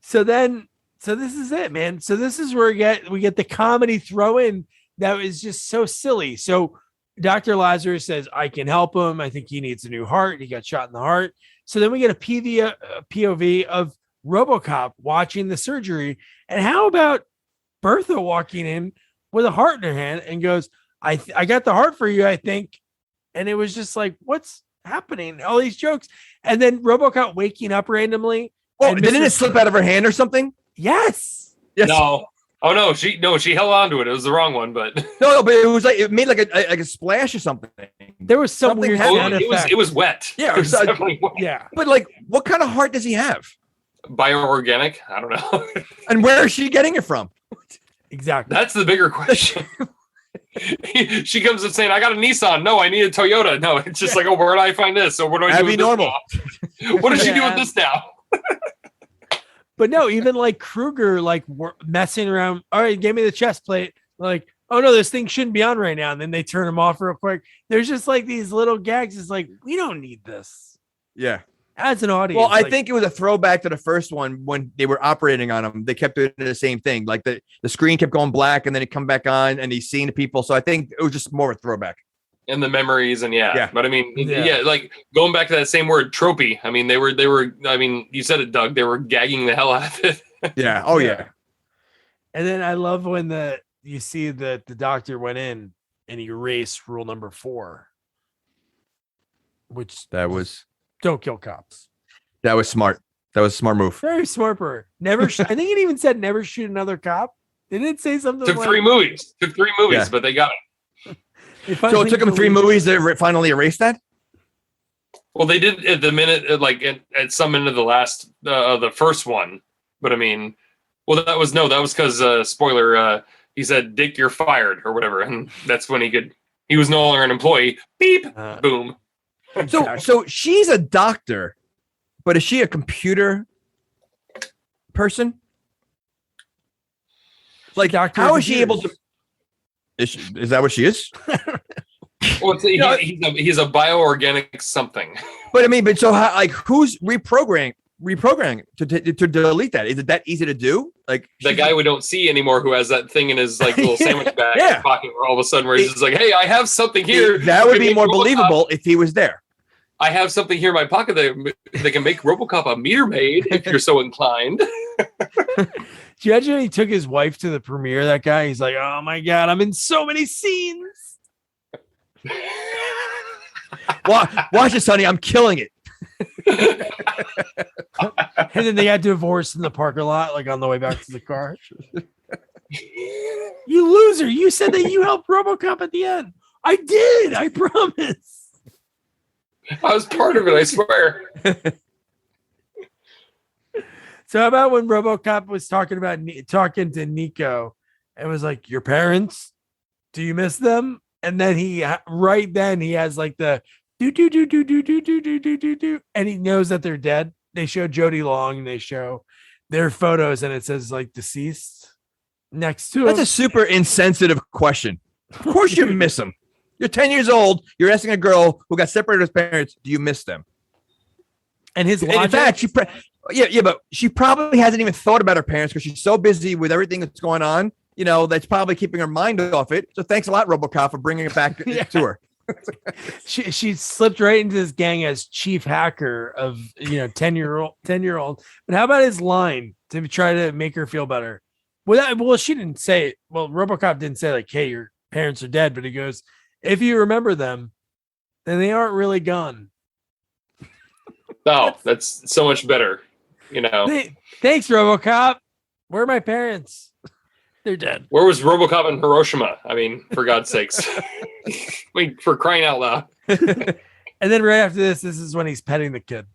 So this is it, man. So this is where we get the comedy throw in that is just so silly. So Dr. Lazarus says, I can help him. I think he needs a new heart. He got shot in the heart. So then we get a POV of Robocop watching the surgery. And how about Bertha walking in with a heart in her hand and goes, I got the heart for you, I think. And it was just like, what's happening? All these jokes. And then Robocop waking up randomly. Oh, didn't it slip out of her hand or something? Yes. No. Oh no, she held on to it. It was the wrong one, but no, but it was like it made like a splash or something. There was something weird sound effect. It was wet. Yeah, it was definitely wet. Yeah. But like, what kind of heart does he have? Bioorganic? I don't know. And where is she getting it from? Exactly. That's the bigger question. She comes up saying, "I got a Nissan. No, I need a Toyota." No, it's just like, oh, where do I find this? Or what do I do with normal. This now? What does she do with this now? But no, even like Kruger, like messing around. All right, give me the chest plate. Like, oh no, this thing shouldn't be on right now. And then they turn them off real quick. There's just like these little gags. It's like, we don't need this. Yeah. As an audience. Well, I think it was a throwback to the first one when they were operating on them. They kept doing the same thing. Like the screen kept going black and then it come back on and he's seeing the people. So I think it was just more of a throwback. And the memories and yeah. But I mean, yeah, like going back to that same word, tropey. I mean, they were, I mean, you said it, Doug, they were gagging the hell out of it. Yeah. Oh yeah. And then I love when you see that the doctor went in and he erased rule number 4, which was don't kill cops. That was smart. That was a smart move. Very smart bird. Never. I think it even said never shoot another cop. Didn't it say something? Took 3 movies. Yeah. But they got it. So it took them 3 movies to finally erase that? Well, they did at the minute, like at some minute of the last, the first one. But I mean, well, that was because, spoiler, he said, Dick, you're fired or whatever. And that's when he was no longer an employee. Beep, boom. So she's a doctor, but is she a computer person? Like, how is she able to? Is that what she is? Well, he's a bioorganic something. But I mean, so how, like, who's reprogramming to delete that? Is it that easy to do? Like the guy we don't see anymore who has that thing in his like little sandwich bag in his pocket, where all of a sudden where he's just like, "Hey, I have something here." That would be more believable if he was there. I have something here in my pocket that can make Robocop a meter maid if you're so inclined. Do you imagine he took his wife to the premiere? That guy, he's like, "Oh my god, I'm in so many scenes." Watch this, honey. I'm killing it. And then they got divorced in the parking lot, like on the way back to the car. You loser! You said that you helped RoboCop at the end. I did. I promise. I was part of it. I swear. So how about when RoboCop was talking to Nico and was like, "Your parents? Do you miss them?" And then he has like the do, and he knows that they're dead. They show Jody Long and they show their photos, and it says like deceased next to him. That's a super insensitive question. Of course you miss them. You're 10 years old. You're asking a girl who got separated with her parents, do you miss them? And his logic, in fact, but she probably hasn't even thought about her parents because she's so busy with everything that's going on. You know, that's probably keeping her mind off it. So thanks a lot, RoboCop, for bringing it back to her. She slipped right into this gang as chief hacker of 10-year-old. But how about his line to try to make her feel better? Well, she didn't say it. Well, RoboCop didn't say like, "Hey, your parents are dead," but he goes, "If you remember them, then they aren't really gone." Oh, that's so much better. Thanks, RoboCop. Where are my parents? They're dead. Where was Robocop in Hiroshima? I mean, for God's sakes. I mean, for crying out loud. And then right after this is when he's petting the kid.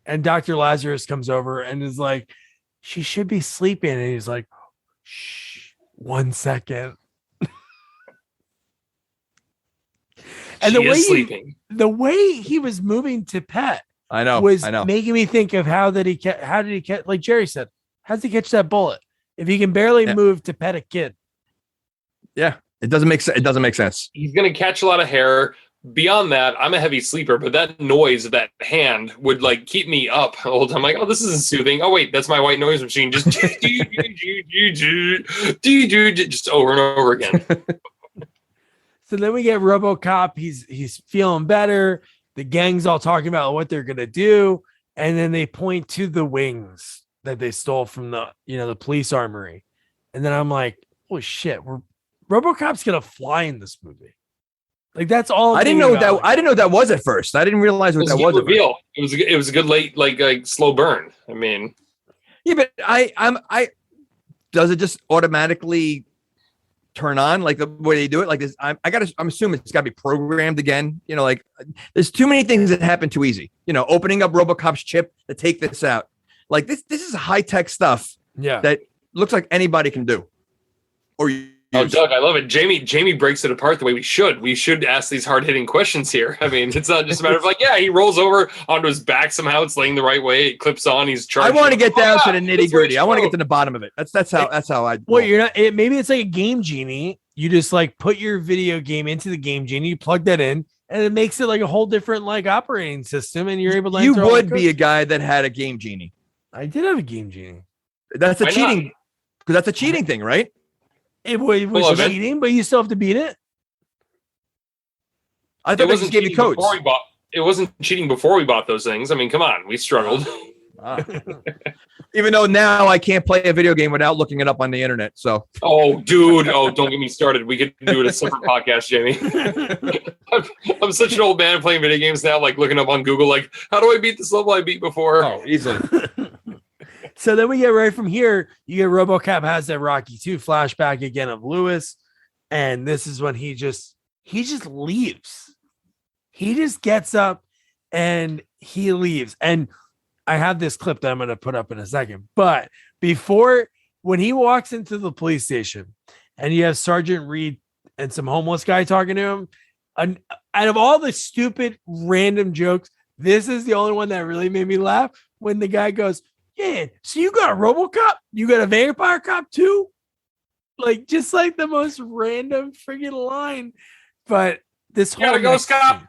And Dr. Lazarus comes over and is like, she should be sleeping. And he's like, shh, 1 second. And the way he was moving to pet was making me think of how did he catch, like Jerry said, how does he catch that bullet? If he can barely move to pet a kid. Yeah, it doesn't make sense. It doesn't make sense. He's going to catch a lot of hair. Beyond that, I'm a heavy sleeper, but that noise of that hand would like keep me up the whole time. I'm like, oh, this isn't soothing. Oh, wait, that's my white noise machine. Just just over and over again. So then we get Robocop. He's feeling better. The gang's all talking about what they're gonna do, and then they point to the wings that they stole from the police armory. And then I'm like, oh shit, Robocop's gonna fly in this movie. Like that's all. I didn't know that. I didn't know that was at first. I didn't realize what that was. Reveal. It was a good late like slow burn. I mean, yeah, but I does it just automatically turn on like the way they do it? Like this, I'm assuming it's got to be programmed again. You know, like there's too many things that happen too easy. You know, opening up RoboCop's chip to take this out. Like this is high tech stuff. Yeah, that looks like anybody can do. Or Doug, I love it. Jamie breaks it apart the way we should. We should ask these hard hitting questions here. I mean, it's not just a matter of like, yeah, he rolls over onto his back somehow. It's laying the right way. It clips on. He's charging. I want to get down to the nitty gritty. I want to get to the bottom of it. That's how I. Well, you're not. Maybe it's like a game genie. You just like put your video game into the game genie. You plug that in, and it makes it like a whole different like operating system, and you're able to. You would be a guy that had a game genie. I did have a game genie. That's a cheating, because that's a cheating thing, right? It was cheating, but you still have to beat it. I thought it just gave you codes. It wasn't cheating before we bought those things. I mean, come on, we struggled. Even though now I can't play a video game without looking it up on the internet. So, oh, dude, don't get me started. We could do it a separate podcast, Jamie. I'm such an old man playing video games now, like looking up on Google, like, how do I beat this level I beat before? Oh, easily. So then we get right from here. You get RoboCop has that Rocky 2 flashback again of Lewis, and this is when he just leaves. He just gets up and he leaves. And I have this clip that I'm going to put up in a second. But when he walks into the police station, and you have Sergeant Reed and some homeless guy talking to him, and out of all the stupid random jokes, this is the only one that really made me laugh. When the guy goes, yeah, so you got a RoboCop? You got a vampire cop too? Like, just like the most random friggin' line. But this whole gotta go, Scott.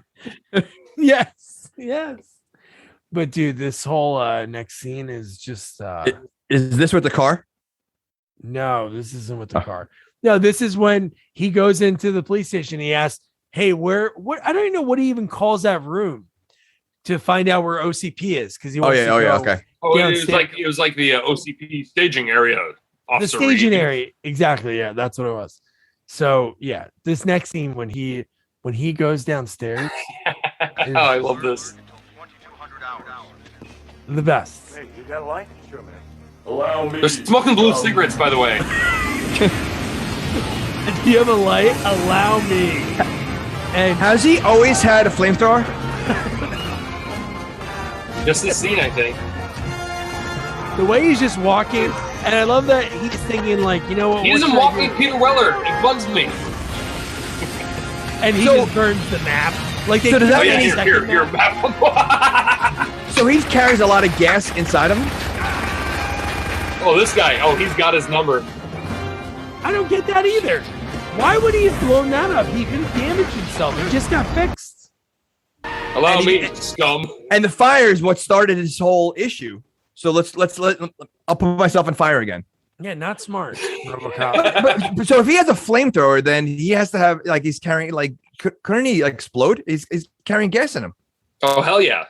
yes. But dude, this whole next scene is just is this with the car? No, this isn't with the car. No, this is when he goes into the police station. He asks, hey, what I don't even know what he even calls that room to find out where OCP is, because he wants to go. Okay. Oh, it was like the OCP staging area. The staging area, exactly. Yeah, that's what it was. So yeah, this next scene when he goes downstairs. I love this. The best. Hey, you got a light? Sure, man. Allow me. They're smoking blue cigarettes, by the way. Do you have a light? Allow me. And has he always had a flamethrower? Just this scene, I think. The way he's just walking, and I love that he's thinking like, you know what? He doesn't walk like Peter Weller. It bugs me. And he just burns the map. Like, so does that mean here, map. So he carries a lot of gas inside him? Oh, this guy. Oh, he's got his number. I don't get that either. Why would he have blown that up? He could have damaged himself. It just got fixed. Allow me, scum. And the fire is what started this whole issue. So I'll put myself on fire again. Yeah, not smart, RoboCop. but so if he has a flamethrower, then he has to have he's carrying couldn't he explode? He's carrying gas in him. Oh hell yeah!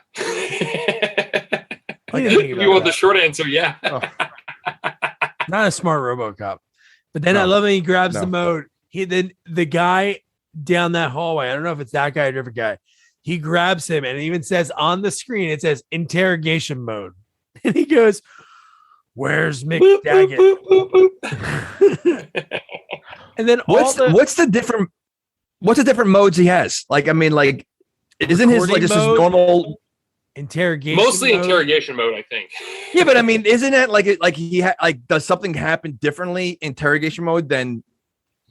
If you want the short answer, yeah. Oh. Not a smart RoboCop. But then I love when he grabs the mode. The guy down that hallway. I don't know if it's that guy or a different guy. He grabs him and it even says on the screen, it says interrogation mode. And he goes, where's Mick Daggett? And then what's the different modes he has? Like, I mean, like, isn't his like just his normal interrogation? Mostly interrogation mode, I think. Yeah, but I mean, isn't it like he does something happen differently in interrogation mode than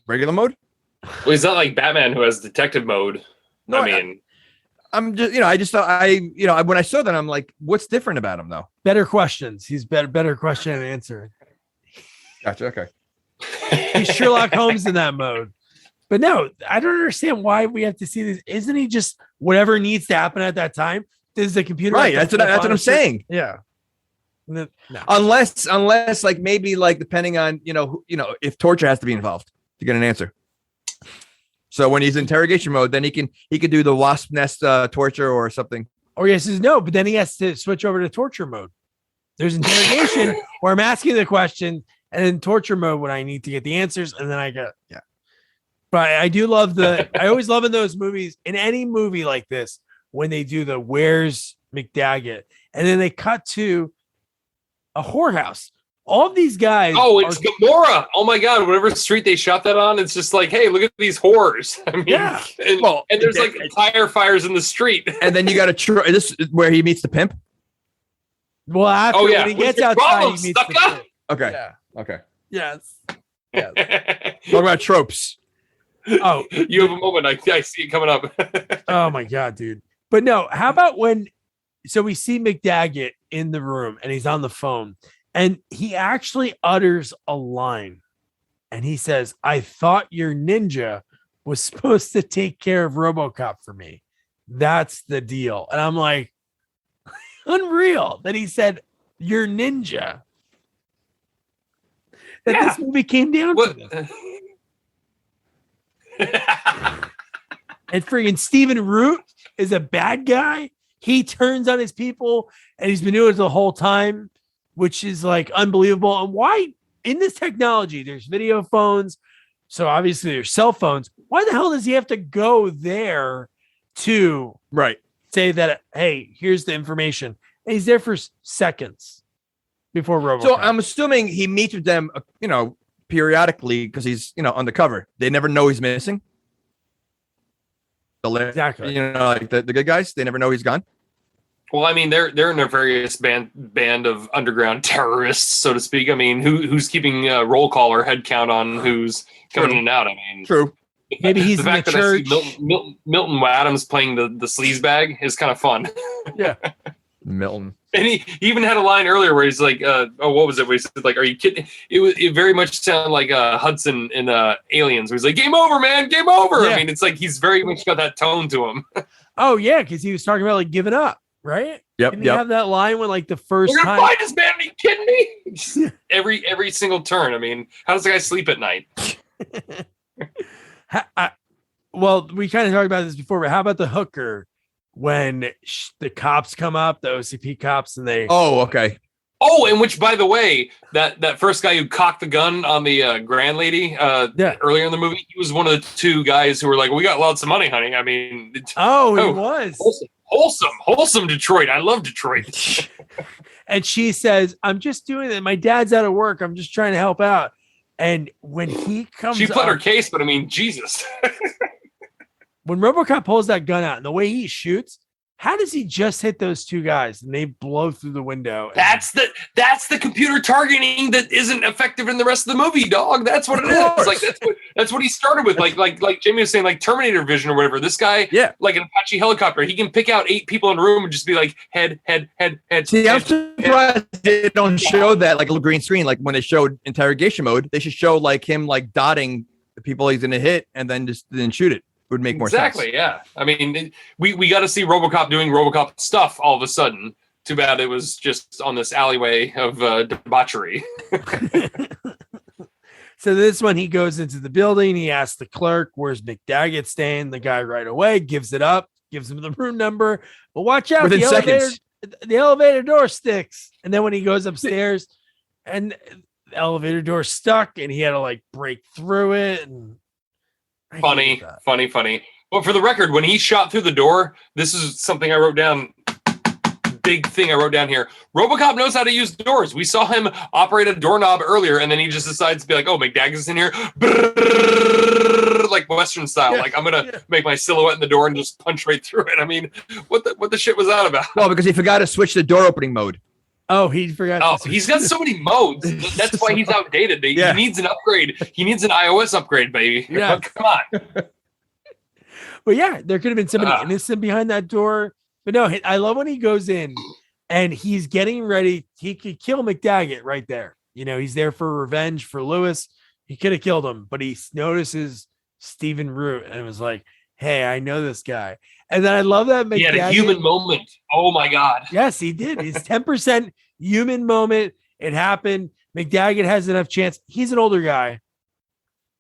regular mode? Well, he's not like Batman who has detective mode. No, I mean, I'm just, I just thought when I saw that, I'm like, what's different about him though? Better questions. He's better question and answer. Gotcha. Okay. He's Sherlock Holmes in that mode. But no, I don't understand why we have to see this. Isn't he just whatever needs to happen at that time? Does the computer right? That's what I'm saying. Yeah. No. Unless like maybe like depending on if torture has to be involved to get an answer. So when he's in interrogation mode, then he can do the wasp nest torture or something. Or he says no, but then he has to switch over to torture mode. There's interrogation where I'm asking the question, and in torture mode when I need to get the answers, and then I get But I do love I always love in those movies, in any movie like this, when they do the where's McDaggett, and then they cut to a whorehouse. All of these guys. Oh, it's Gomorrah. Oh my God. Whatever street they shot that on, it's just like, hey, look at these whores. I mean, and there's like tire fires in the street. And then you got this is where he meets the pimp. Well, after when he gets outside, he meets the pimp. Okay. Yeah. Okay. Yes. Talk about tropes. Oh, you have a moment. I see it coming up. Oh my God, dude. But no, how about so we see McDaggett in the room and he's on the phone and he actually utters a line and he says, I thought your ninja was supposed to take care of Robocop for me. That's the deal. And I'm like, unreal that he said, your ninja. That this movie came down to this. And friggin' Stephen Root is a bad guy. He turns on his people and he's been doing it the whole time, which is like unbelievable. And why in this technology, there's video phones. So obviously there's cell phones. Why the hell does he have to go there to say that, hey, here's the information? And he's there for seconds before Robocop. So I'm assuming he meets with them, periodically because he's, undercover. They never know he's missing. Exactly. Like the good guys, they never know he's gone. Well, I mean, they're a nefarious band of underground terrorists, so to speak. I mean, who's keeping a roll call or head count on who's coming in and out? I mean, true. Maybe he's the in fact the that church. I see Milton Adams playing the sleaze bag is kind of fun. Yeah. Milton. And he even had a line earlier where he's like, what was it? Where he said, like, are you kidding? It very much sounded like Hudson in Aliens, where he's like, game over, man, game over. Yeah. I mean, it's like he's very much got that tone to him. Oh, yeah, because he was talking about like giving up, right? Yep. Didn't he have that line when like the first We're time? We're going to find this man, are you kidding me? every single turn. I mean, how does the guy sleep at night? Well, we kind of talked about this before, but how about the hooker? When the cops come up, the OCP cops, and they... Oh, okay. Oh, and which, by the way, that first guy who cocked the gun on the grand lady earlier in the movie, he was one of the two guys who were like, we got lots of money, honey. I mean... he was. Wholesome Detroit. I love Detroit. And she says, I'm just doing it. My dad's out of work. I'm just trying to help out. And when he comes She put her case, but I mean, Jesus. When Robocop pulls that gun out and the way he shoots, how does he just hit those two guys and they blow through the window? That's the computer targeting that isn't effective in the rest of the movie, dog. That's what it is. Like that's what he started with. Like Jamie was saying, like Terminator vision or whatever. This guy, like an Apache helicopter, he can pick out 8 people in a room and just be like head. See, I'm surprised they don't show that like a little green screen. Like when they showed interrogation mode, they should show like him like dotting the people he's gonna hit and then shoot it. Would make more sense. Exactly, yeah. I mean, we got to see Robocop doing Robocop stuff all of a sudden. Too bad it was just on this alleyway of debauchery. So this one, he goes into the building. He asks the clerk, where's McDaggett staying? The guy right away gives it up, gives him the room number. But watch out, the elevator door sticks. And then when he goes upstairs and the elevator door's stuck and he had to like break through it and funny. But for the record, when he shot through the door, this is something I wrote down. big thing I wrote down here. Robocop knows how to use doors. We saw him operate a doorknob earlier, and then he just decides to be like, "Oh, McDag is in here," like Western style. Yeah. Like, I'm gonna make my silhouette in the door and just punch right through it. I mean, what the shit was that about? Well, because he forgot to switch the door opening mode. Oh, he forgot. Oh, he's got so many modes. That's why he's outdated. He needs an upgrade. He needs an iOS upgrade, baby. Yeah. Come on. But yeah, there could have been somebody innocent behind that door. But no, I love when he goes in and he's getting ready. He could kill McDaggett right there. You know, he's there for revenge for Lewis. He could have killed him, but he notices Stephen Root and was like, "Hey, I know this guy." And then I love that McDaggett. He had a human moment. Oh my God. Yes, he did. His 10% human moment. It happened. McDaggett has enough chance. He's an older guy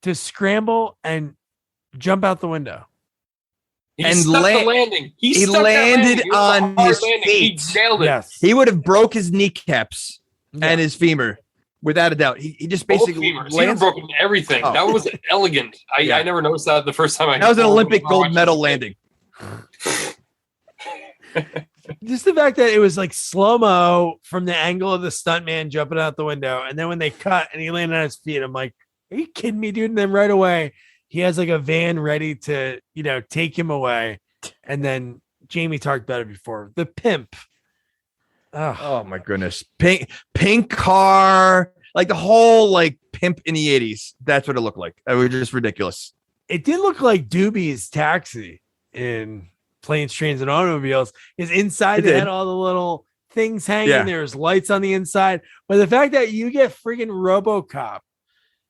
to scramble and jump out the window. He landing. He landed on his feet. He nailed it. Yes. He would have broke his kneecaps and his femur, without a doubt. He just basically lands broken everything. Oh. That was elegant. I never noticed that the first time. That was an Olympic gold medal landing. Just the fact that it was like slow-mo from the angle of the stuntman jumping out the window, and then when they cut and he landed on his feet, I'm like, "Are you kidding me, dude?" And then right away, he has like a van ready to, take him away. And then Jamie talked about it before. The pimp. Oh my goodness. Pink car, like the whole like pimp in the 80s. That's what it looked like. It was just ridiculous. It did look like Doobie's Taxi in Planes, Trains, and Automobiles. Is inside it had all the little things hanging. Yeah. There's lights on the inside. But the fact that you get friggin' Robocop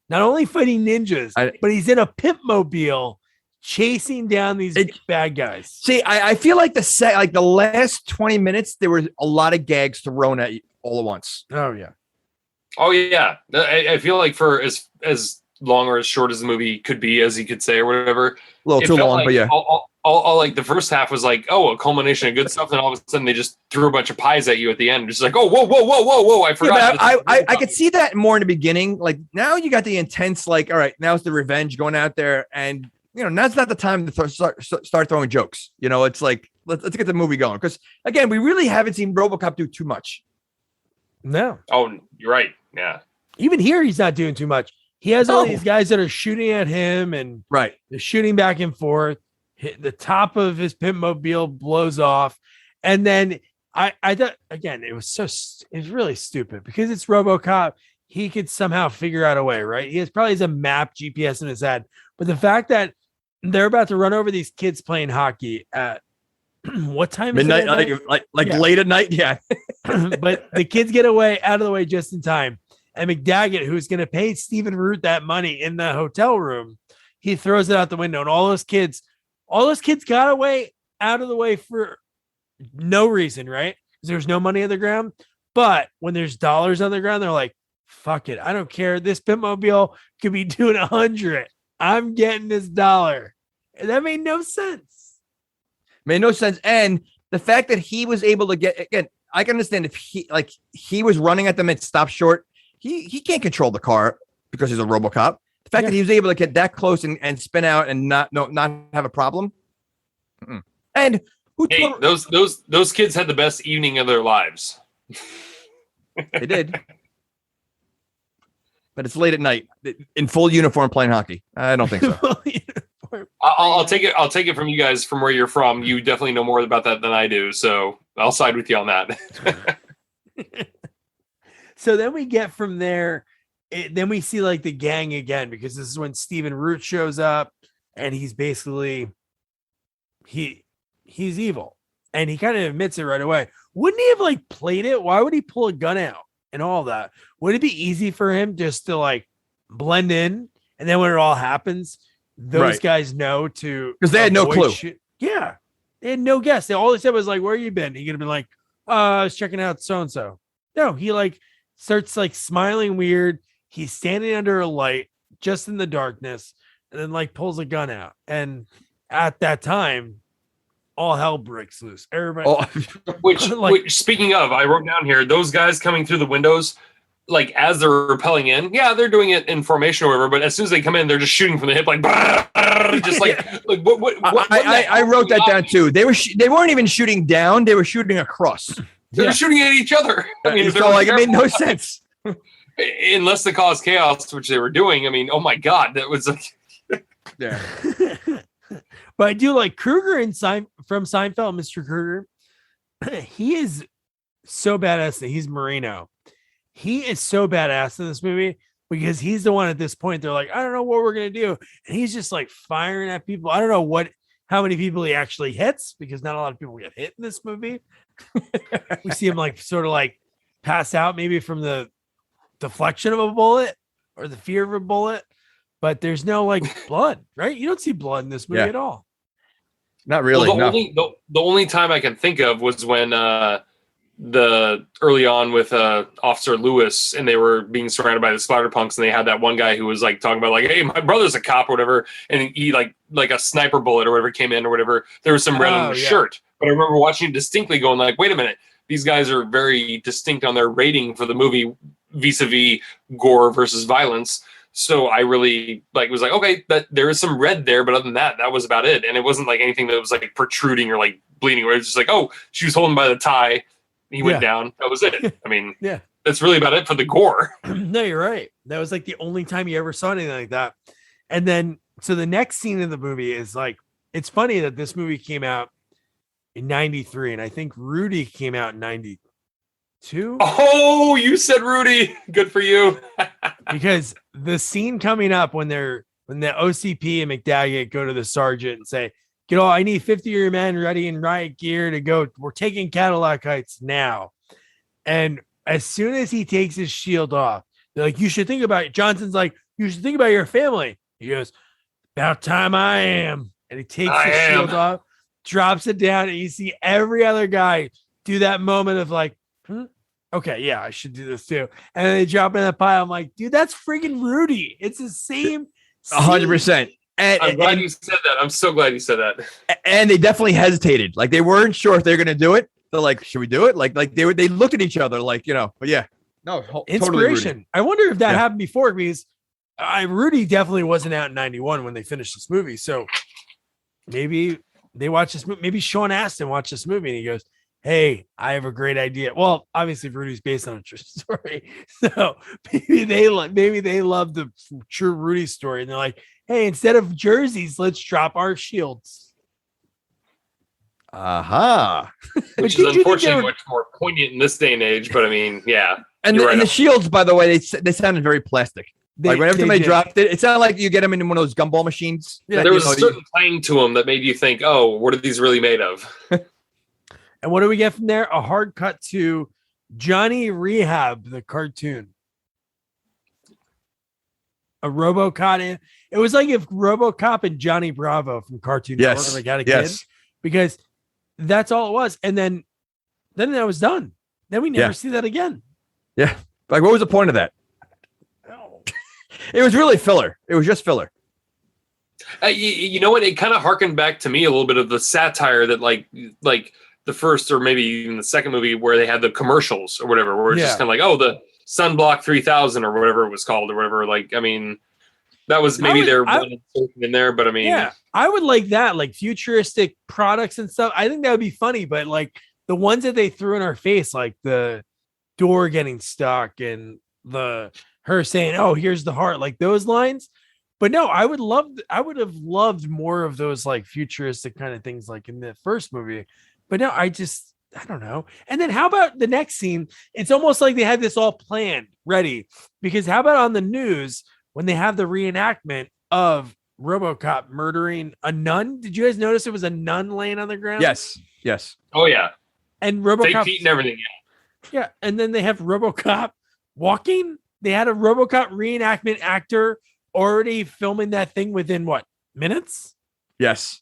not only fighting ninjas, but he's in a pimp mobile chasing down these bad guys. See, I feel like the last 20 minutes, there were a lot of gags thrown at you all at once. Oh, yeah. Oh, yeah. I feel like for as long or as short as the movie could be, as you could say, or whatever. A little too long, but yeah. All like the first half was like, oh, a culmination of good stuff. And all of a sudden they just threw a bunch of pies at you at the end. Just like, oh, whoa. I forgot. Yeah, I could see that more in the beginning. Like now you got the intense, like, all right, now it's the revenge going out there. And, now's not the time to start throwing jokes. It's like, let's get the movie going. Because again, we really haven't seen Robocop do too much. No. Oh, you're right. Yeah. Even here, he's not doing too much. He has all these guys that are shooting at him and they're shooting back and forth. The top of his pimp mobile blows off. And then I thought, again, it was really stupid because it's Robocop. He could somehow figure out a way, right? He probably has a map GPS in his head. But the fact that they're about to run over these kids playing hockey at what time? Midnight, like late at night. Yeah. But the kids get out of the way just in time. And McDaggett, who's going to pay Stephen Root that money in the hotel room, he throws it out the window. And all those kids got away out of the way for no reason, right? Because there's no money on the ground. But when there's dollars on the ground, they're like, fuck it. I don't care. This pimp mobile could be doing 100. I'm getting this $1. And that made no sense. And the fact that he was able to get, again, I can understand if he was running at them and stopped short. He can't control the car because he's a Robocop. The fact that he was able to get that close and spin out and not have a problem. Mm-mm. And those kids had the best evening of their lives. They did. But it's late at night in full uniform playing hockey. I don't think so. I'll take it from you guys from where you're from. You definitely know more about that than I do. So I'll side with you on that. So then we get from there. Then we see like the gang again, because this is when Stephen Root shows up and he's basically, he's evil and he kind of admits it right away. Wouldn't he have like played it? Why would he pull a gun out and all that? Would it be easy for him just to like blend in? And then when it all happens, those guys know to, because they had no clue. Yeah. They had no guess. All they said was like, where you been? He could have been like, I was checking out so-and-so. No, he like starts like smiling weird. He's standing under a light just in the darkness and then like pulls a gun out. And at that time, all hell breaks loose. Everybody. Which speaking of, I wrote down here, those guys coming through the windows, like as they're repelling in, they're doing it in formation or whatever, but as soon as they come in, they're just shooting from the hip, like just like what I wrote that down too. They weren't even shooting down, they were shooting across. They're shooting at each other. I mean, so like it made no sense. Unless to cause chaos, which they were doing. I mean, oh my god, that was like, Yeah. But I do like Kruger from Seinfeld, Mr. Kruger. He is so badass that he's Marino. He is so badass in this movie because he's the one at this point. They're like, I don't know what we're gonna do, and he's just like firing at people. I don't know how many people he actually hits because not a lot of people get hit in this movie. We see him like sort of like pass out maybe from the deflection of a bullet or the fear of a bullet, but there's no like blood, right? You don't see blood in this movie at all. Not really. Well, the only time I can think of was when the early on with Officer Lewis, and they were being surrounded by the spider punks, and they had that one guy who was like talking about like, hey, my brother's a cop or whatever, and he like a sniper bullet or whatever came in or whatever. There was some red on his shirt, but I remember watching it distinctly, going like, wait a minute, these guys are very distinct on their rating for the movie vis-a-vis gore versus violence. So I really was like, okay, that there is some red there, but other than that, that was about it. And it wasn't like anything that was like protruding or like bleeding. Or it was just like, oh, she was holding by the tie. He went down. That was it. I mean, that's really about it for the gore. No, you're right. That was like the only time you ever saw anything like that. And then, so the next scene in the movie is like, it's funny that this movie came out in 93. And I think Rudy came out in 92. Oh, you said Rudy. Good for you. Because the scene coming up when the OCP and McDaggett go to the sergeant and say, get all, I need 50 of your men ready in riot gear to go. We're taking Cadillac Heights now. And as soon as he takes his shield off, they're like, you should think about it. Johnson's like, you should think about your family. He goes, about time I am. And he takes his shield off, drops it down, and you see every other guy do that moment of like, okay, yeah, I should do this too. And then they drop in that pile. I'm like, dude, that's freaking Rudy. It's the same. 100%. I'm glad you said that. I'm so glad you said that. And they definitely hesitated. Like they weren't sure if they're going to do it. They're like, should we do it? Like they looked at each other like, but yeah. No, inspiration. Totally I wonder if that happened before because Rudy definitely wasn't out in 91 when they finished this movie. So maybe they watched this movie. Maybe Sean Astin watched this movie and he goes, hey, I have a great idea. Well, obviously Rudy's based on a true story. So maybe they love the true Rudy story. And they're like, hey, instead of jerseys, let's drop our shields. Which is unfortunately much more poignant in this day and age. But I mean, yeah. And the shields, by the way, they sounded very plastic. Like whenever they dropped it, it sounded like you get them in one of those gumball machines. Yeah, there was a certain clang to them that made you think, oh, what are these really made of? And what do we get from there? A hard cut to Johnny Rehab, the cartoon. A Robocop. It was like if Robocop and Johnny Bravo from Cartoon Network like had a kid, because that's all it was. And then that was done. Then we never see that again. Yeah. Like, what was the point of that? Oh. It was really filler. It was just filler. You know what? It kind of harkened back to me a little bit of the satire that like the first or maybe even the second movie where they had the commercials or whatever, where it's just kind of like, oh, the Sunblock 3000 or whatever it was called or whatever. Like, I mean, that was maybe their one in there, but I mean, I would like that, like futuristic products and stuff. I think that would be funny, but like the ones that they threw in our face, like the door getting stuck and her saying, oh, here's the heart, like those lines. But no, I would have loved more of those like futuristic kind of things like in the first movie. But no, I don't know. And then how about the next scene? It's almost like they had this all planned, ready. Because how about on the news when they have the reenactment of Robocop murdering a nun? Did you guys notice it was a nun laying on the ground? Yes. Oh, yeah. And Robocop. Fake feet and everything. Yeah. And then they have Robocop walking. They had a Robocop reenactment actor already filming that thing within what, minutes? Yes.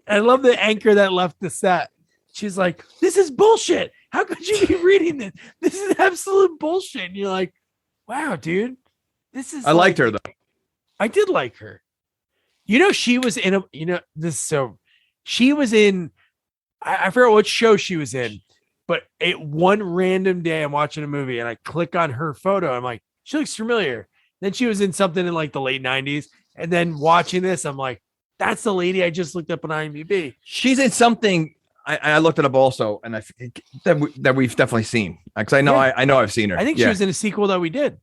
I love the anchor that left the set. She's like, this is bullshit. How could you be reading this? This is absolute bullshit. And you're like, wow, dude. This is. I liked her, though. I did like her. She was in she was in, I forget what show she was in, but one random day I'm watching a movie and I click on her photo. I'm like, she looks familiar. Then she was in something in like the late 90s. And then watching this, I'm like, that's the lady I just looked up on IMDb. She's in something I looked it up also, and I think that we've definitely seen, because I know I know I've seen her. I think she was in a sequel that we did.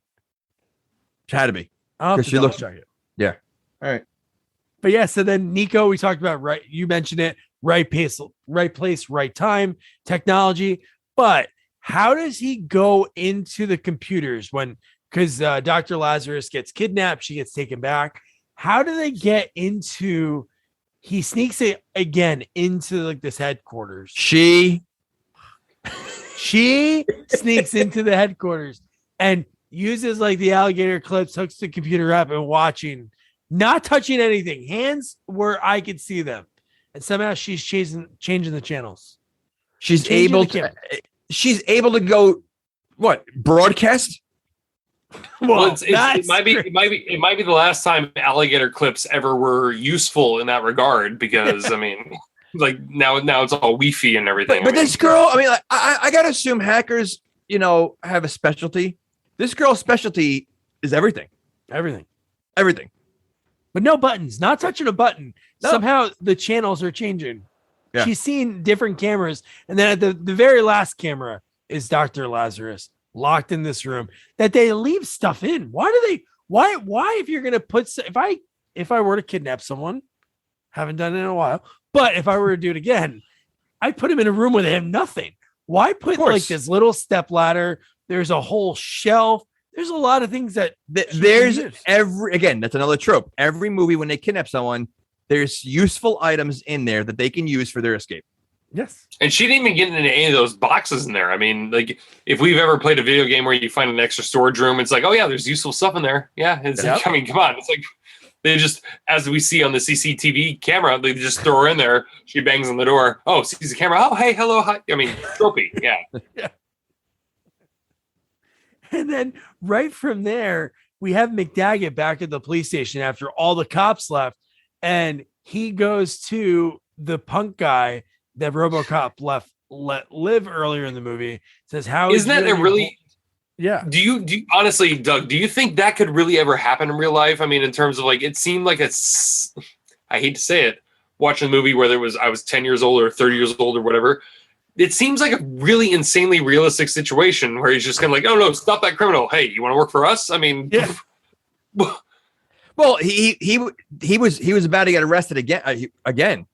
She had to be. I'll have to double check it. Yeah. All right. But yeah, so then Nico, we talked about, right? You mentioned it, right place, right time, technology. But how does he go into the computers because Dr. Lazarus gets kidnapped, she gets taken back. How do they get into? He sneaks it again into like this headquarters. She sneaks into the headquarters and uses like the alligator clips, hooks the computer up and watching, not touching anything, hands where I could see them. And somehow she's changing the channels. She's able to go broadcast. Well, it might be the last time alligator clips ever were useful in that regard, because I mean, like now it's all Wi-Fi and everything. But this girl, I mean, like, I gotta assume hackers, have a specialty. This girl's specialty is everything. But no buttons, not touching a button. No. Somehow the channels are changing. Yeah. She's seen different cameras. And then at the very last camera is Dr. Lazarus locked in this room that they leave stuff in. Why if you're going to put, if I were to kidnap someone, haven't done it in a while, but if I were to do it again, I'd put him in a room where they have nothing. Why put like this little step ladder? There's a whole shelf. There's a lot of things that there's that's another trope. Every movie, when they kidnap someone, there's useful items in there that they can use for their escape. Yes. And she didn't even get into any of those boxes in there. I mean, like, if we've ever played a video game where you find an extra storage room, it's like, oh yeah, there's useful stuff in there. Yeah. I mean, come on. It's like, they just, as we see on the CCTV camera, they just throw her in there. She bangs on the door. Oh, sees the camera. Oh, hey, hello. Hi. I mean, trophy. Yeah. Yeah. And then right from there, we have McDaggett back at the police station after all the cops left. And he goes to the punk guy that Robocop let live earlier in the movie. Says, how isn't that really? Yeah. Do you honestly, Doug, do you think that could really ever happen in real life? I mean, in terms of like, it seemed like I hate to say it, watching a movie where I was 10 years old or 30 years old or whatever. It seems like a really insanely realistic situation where he's just kind of like, oh no, stop that criminal. Hey, you want to work for us? I mean, yeah. Well, he was about to get arrested again,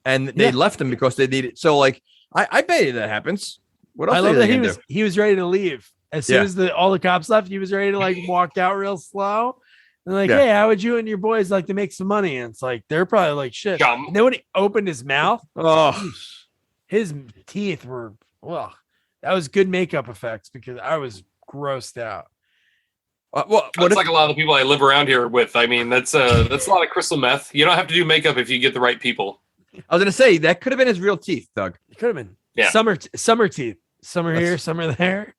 and they left him because they needed. So like, I bet you that happens. What else? I love that he was ready to leave as soon as all the cops left. He was ready to like walk out real slow. And like, hey, how would you and your boys like to make some money? And it's like they're probably like shit. And then when he opened his mouth, his teeth were, well, that was good makeup effects because I was grossed out. That's like a lot of the people I live around here with. I mean, that's a lot of crystal meth. You don't have to do makeup if you get the right people. I was going to say, that could have been his real teeth, Doug. It could have been. Yeah. Summer teeth. Some are here, some are there.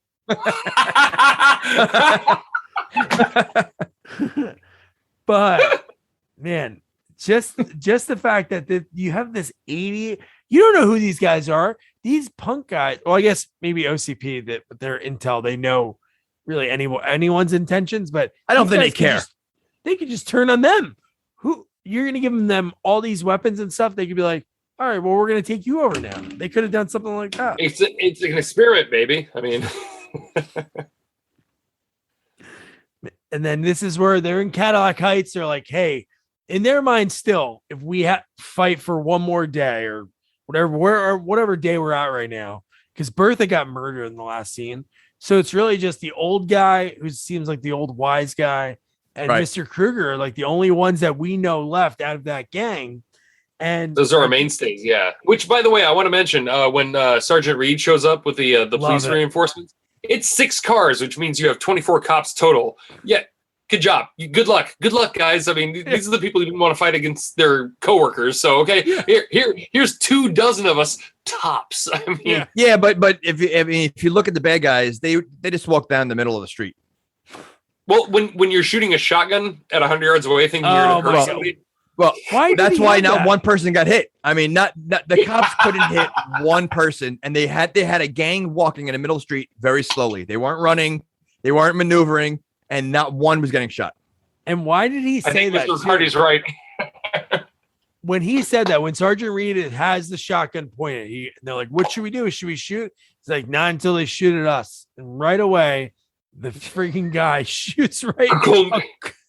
But, man, just the fact that you have this 80... You don't know who these guys are. These punk guys. Well, I guess maybe OCP that they're intel. They know really anyone's intentions, but I don't think they care. They could just turn on them. Who you're going to give them all these weapons and stuff? They could be like, all right, well, we're going to take you over now. They could have done something like that. It's an experiment, baby. I mean, and then this is where they're in Cadillac Heights. They're like, hey, in their mind, still, if we fight for one more day or whatever day we're at right now, because Bertha got murdered in the last scene. So it's really just the old guy who seems like the old wise guy and Mr. Kruger are like the only ones that we know left out of that gang. And those are our mainstays. Yeah. Which, by the way, I want to mention when Sergeant Reed shows up with the police reinforcements, it's 6 cars, which means you have 24 cops total. Yeah. Good job. Good luck. Good luck, guys. I mean, these are the people who didn't want to fight against their coworkers. So, okay, here's 24 of us tops. I mean, but if you look at the bad guys, they just walk down the middle of the street. Well, when you're shooting a shotgun at 100 yards away, thinking you're going to hurt somebody. Well, that's why not one person got hit. I mean, not the cops couldn't hit one person, and they had a gang walking in the middle of the street very slowly. They weren't running, they weren't maneuvering. And not one was getting shot. And why did he say that? Mr. Hardy's right. when he said that, when Sergeant Reed has the shotgun pointed, they're like, "What should we do? Should we shoot?" He's like, "Not until they shoot at us." And right away, the freaking guy shoots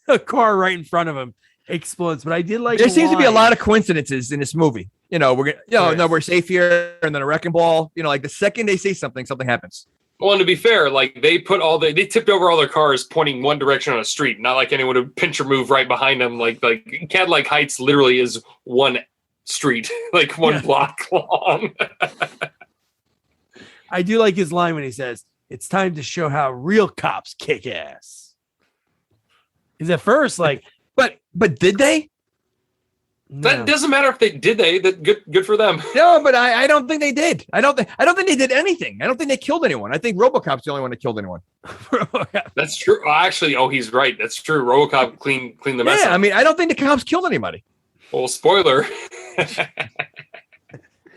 a car right in front of him, explodes. But I did like there seems to be a lot of coincidences in this movie. We're safe here, and then a wrecking ball. Like the second they say something happens. Well, and to be fair, like they tipped over all their cars pointing one direction on a street, not like anyone would pinch or move right behind them. Like Cadillac Heights literally is one street, like one block long. I do like his line when he says, "It's time to show how real cops kick ass." Because at first, like, but did they? No. That doesn't matter if they did. That good for them. No, but I don't think they did. I don't think they did anything. I don't think they killed anyone. I think Robocop's the only one that killed anyone. That's true. Actually, he's right. That's true. Robocop cleaned the mess up. I mean, I don't think the cops killed anybody. Well, spoiler.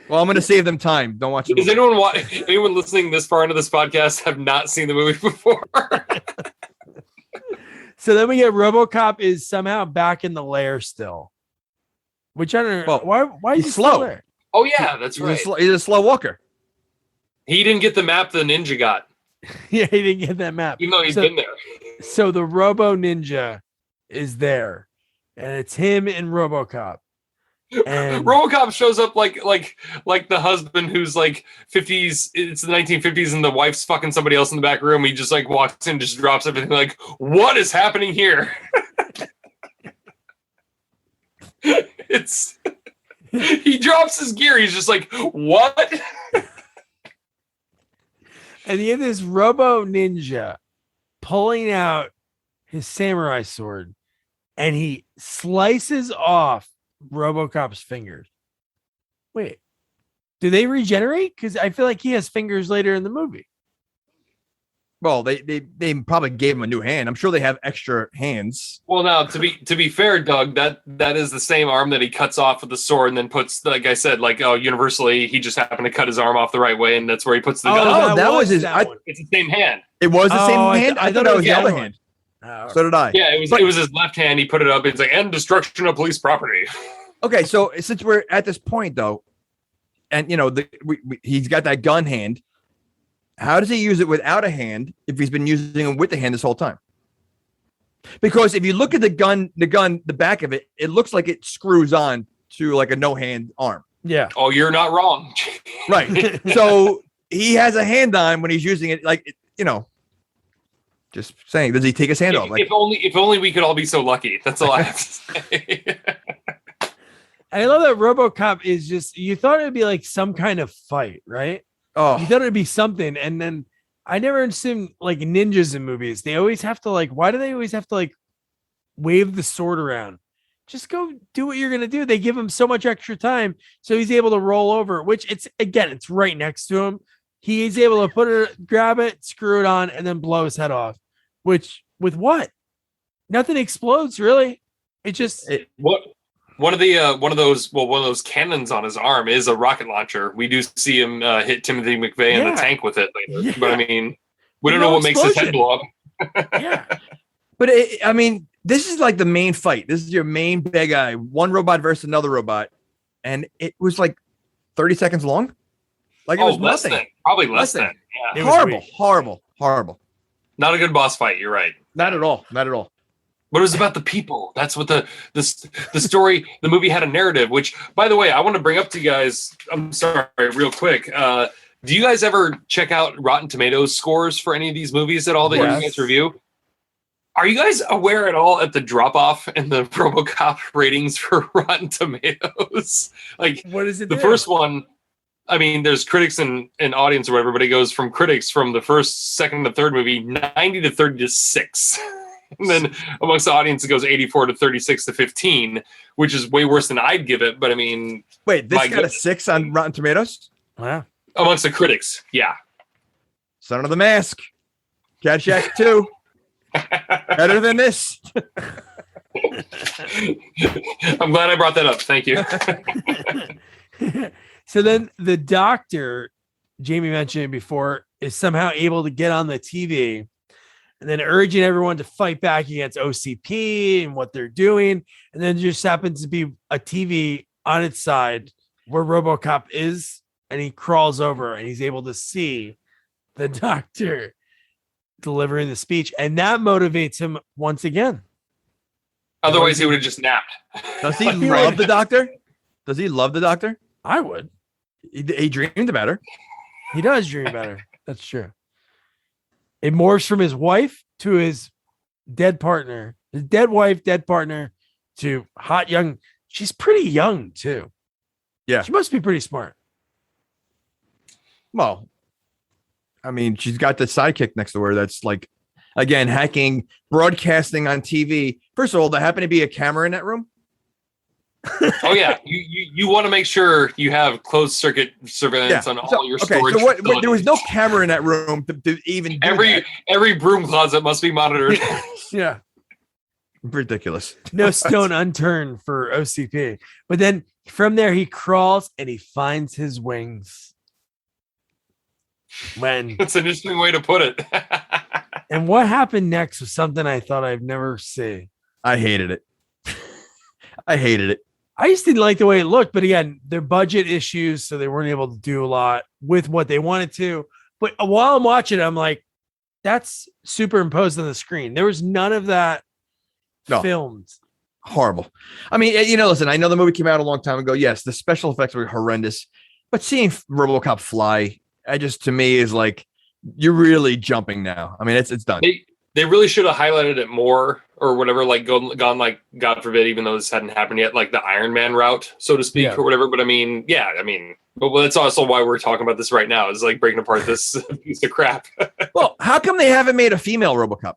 Well, I'm going to save them time. Don't watch it. Does anyone listening this far into this podcast have not seen the movie before? So then we get Robocop is somehow back in the lair still. Which I don't know. Well, why is he slow? There? Oh yeah, that's right. He's a slow walker. He didn't get the map the ninja got. Yeah, he didn't get that map. Even though he's been there. So the Robo Ninja is there, and it's him and Robocop. And Robocop shows up like the husband who's like 50s. It's the 1950s, and the wife's fucking somebody else in the back room. He just like walks in, just drops everything. Like, what is happening here? He drops his gear. He's just like, what? And you have this Robo Ninja pulling out his samurai sword, and he slices off Robocop's fingers. Wait, do they regenerate? Because I feel like he has fingers later in the movie. Well, they probably gave him a new hand. I'm sure they have extra hands. Well, now to be fair, Doug, that is the same arm that he cuts off with the sword and then puts, like I said, universally he just happened to cut his arm off the right way, and that's where he puts the gun. Oh, that was his. It's the same hand. It was the same hand. I thought it was the other hand. Oh, so did I. Yeah, it was his left hand. He put it up. It's like, and destruction of police property. Okay, so since we're at this point though, and he's got that gun hand. How does he use it without a hand if he's been using it with the hand this whole time? Because if you look at the back of it, it looks like it screws on to like a no hand arm. Yeah. Oh, you're not wrong. Right. So he has a hand on when he's using it. Just saying, does he take his hand off? If only we could all be so lucky. That's all I have to say. I love that Robocop is just, you thought it would be like some kind of fight, right? Oh, you thought it'd be something, and then I never understood like ninjas in movies. They always have to why do they always have to wave the sword around? Just go do what you're gonna do. They give him so much extra time, so he's able to roll over. Which it's right next to him. He's able to grab it, screw it on, and then blow his head off. Which with what? Nothing explodes really. It just One of those cannons on his arm is a rocket launcher. We do see him hit Timothy McVeigh in the tank with it later. Yeah. But I mean, we don't know what makes his head blow up. Yeah. But this is like the main fight. This is your main big guy. One robot versus another robot. And it was like 30 seconds long. Like it was nothing. Probably less than. Yeah. Horrible. Not a good boss fight. You're right. Not at all. But it was about the people. That's what the story, the movie had a narrative, which, by the way, I want to bring up to you guys. I'm sorry, real quick. Do you guys ever check out Rotten Tomatoes scores for any of these movies at all that you guys review? Are you guys aware at all at the drop off in the Robocop ratings for Rotten Tomatoes? What is it? The first one, I mean, there's critics and audience or whatever, but it goes from critics from the first, second, and third movie, 90 to 30 to 6. And then amongst the audience, it goes 84 to 36 to 15, which is way worse than I'd give it. But I mean, wait, this got a 6 on Rotten Tomatoes? Wow. Amongst the critics, yeah. Son of the Mask, Caddyshack 2, better than this. I'm glad I brought that up. Thank you. So then the doctor, Jamie mentioned it before, is somehow able to get on the TV. and then urging everyone to fight back against OCP and what they're doing. And then there just happens to be a TV on its side where Robocop is, and he crawls over and he's able to see the doctor delivering the speech, and that motivates him once again. Otherwise, he would have just napped. Does he love the doctor? Does he love the doctor? I would. He dreamed about her. He does dream better. That's true. It morphs from his wife to his dead partner, his dead wife, dead partner, to hot young. She's pretty young too. Yeah. She must be pretty smart. Well, I mean, she's got the sidekick next to her that's like, again, hacking, broadcasting on TV. First of all, there happened to be a camera in that room. Oh yeah, you want to make sure you have closed circuit surveillance on all your storage. So what, there was no camera in that room to even do every broom closet must be monitored. Yeah, ridiculous. No stone unturned for OCP. But then from there he crawls and he finds his wings. When that's an interesting way to put it. And what happened next was something I thought I'd never see. I hated it. I hated it. I just didn't like the way it looked, but again, their budget issues, so they weren't able to do a lot with what they wanted to. But while I'm watching it, I'm like, that's superimposed on the screen. There was none of that filmed. Horrible. I mean, listen, I know the movie came out a long time ago. Yes, the special effects were horrendous, but seeing RoboCop fly, to me is like, you're really jumping now. I mean, it's done. They really should have highlighted it more or whatever, like gone like, God forbid, even though this hadn't happened yet, like the Iron Man route, so to speak, or whatever. But but that's also why we're talking about this right now, is like breaking apart this piece of crap. Well, how come they haven't made a female RoboCop?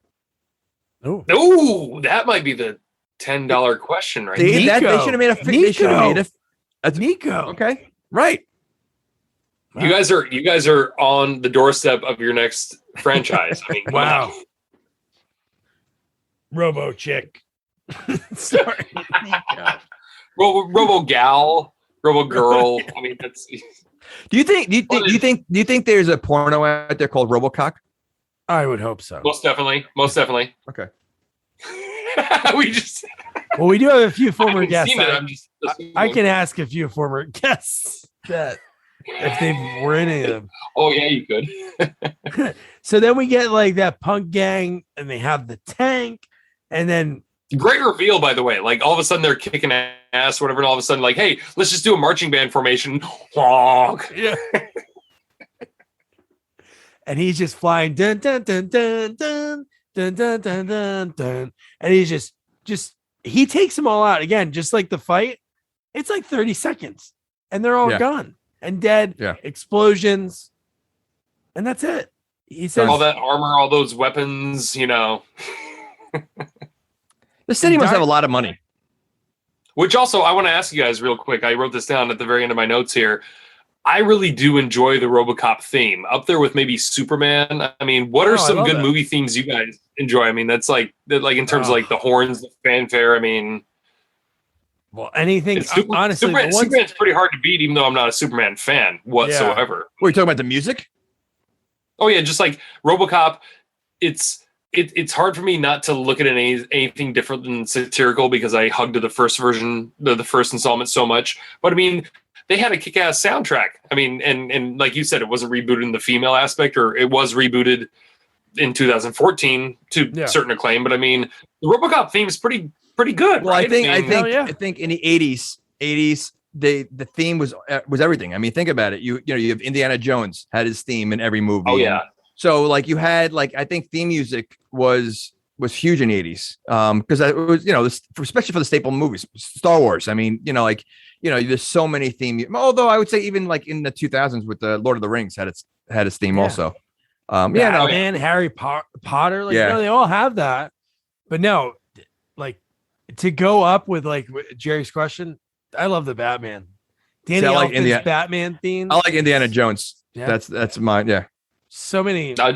Oh, that might be the $10 question, right? They should have made a Nico. Okay, right. You guys are on the doorstep of your next franchise. I mean, wow. Robo chick. Sorry. Robo gal, Robo girl. I mean, that's. Do you think there's a porno out there called Robocock? I would hope so. Most definitely. Okay. We do have a few former guests. I can ask ask a few former guests that if they were in any of them. Oh yeah, you could. So then we get like that punk gang, and they have the tank, and then great reveal, by the way. Like all of a sudden they're kicking ass, whatever, and all of a sudden, like, hey, let's just do a marching band formation. Yeah. And he's just flying, dun dun dun dun dun dun dun dun dun dun, and he's just he takes them all out again, just like the fight. It's like 30 seconds, and they're all gone and dead. Yeah. Explosions, and that's it. He says all that armor, all those weapons, The city must have a lot of money. Which also, I want to ask you guys real quick. I wrote this down at the very end of my notes here. I really do enjoy the Robocop theme, up there with maybe Superman. I mean, what are some good movie themes you guys enjoy? I mean, that's like in terms of like the horns, the fanfare. I mean, well, anything. Honestly, Superman's pretty hard to beat, even though I'm not a Superman fan whatsoever. Yeah. Were you talking about the music? Oh yeah, just like Robocop. It's hard for me not to look at anything different than satirical, because I hugged the first version, the first installment so much. But I mean, they had a kick-ass soundtrack. I mean, and like you said, it wasn't rebooted in the female aspect, or it was rebooted in 2014 to certain acclaim. But I mean, the Robocop theme is pretty good. Well, right? I think in the 80s, the theme was everything. I mean, think about it. You have Indiana Jones had his theme in every movie. Oh yeah. So like you had I think theme music was huge in the 80s because it was especially for the staple movies, Star Wars. I mean, there's so many theme. Although I would say even like in the 2000s with the Lord of the Rings had its theme also. Batman, Harry Potter, they all have that. But no, like to go up with like Jerry's question, I love the Batman. Danny Elfman's Batman theme. I like Indiana Jones. Yeah. That's mine. So many. I'm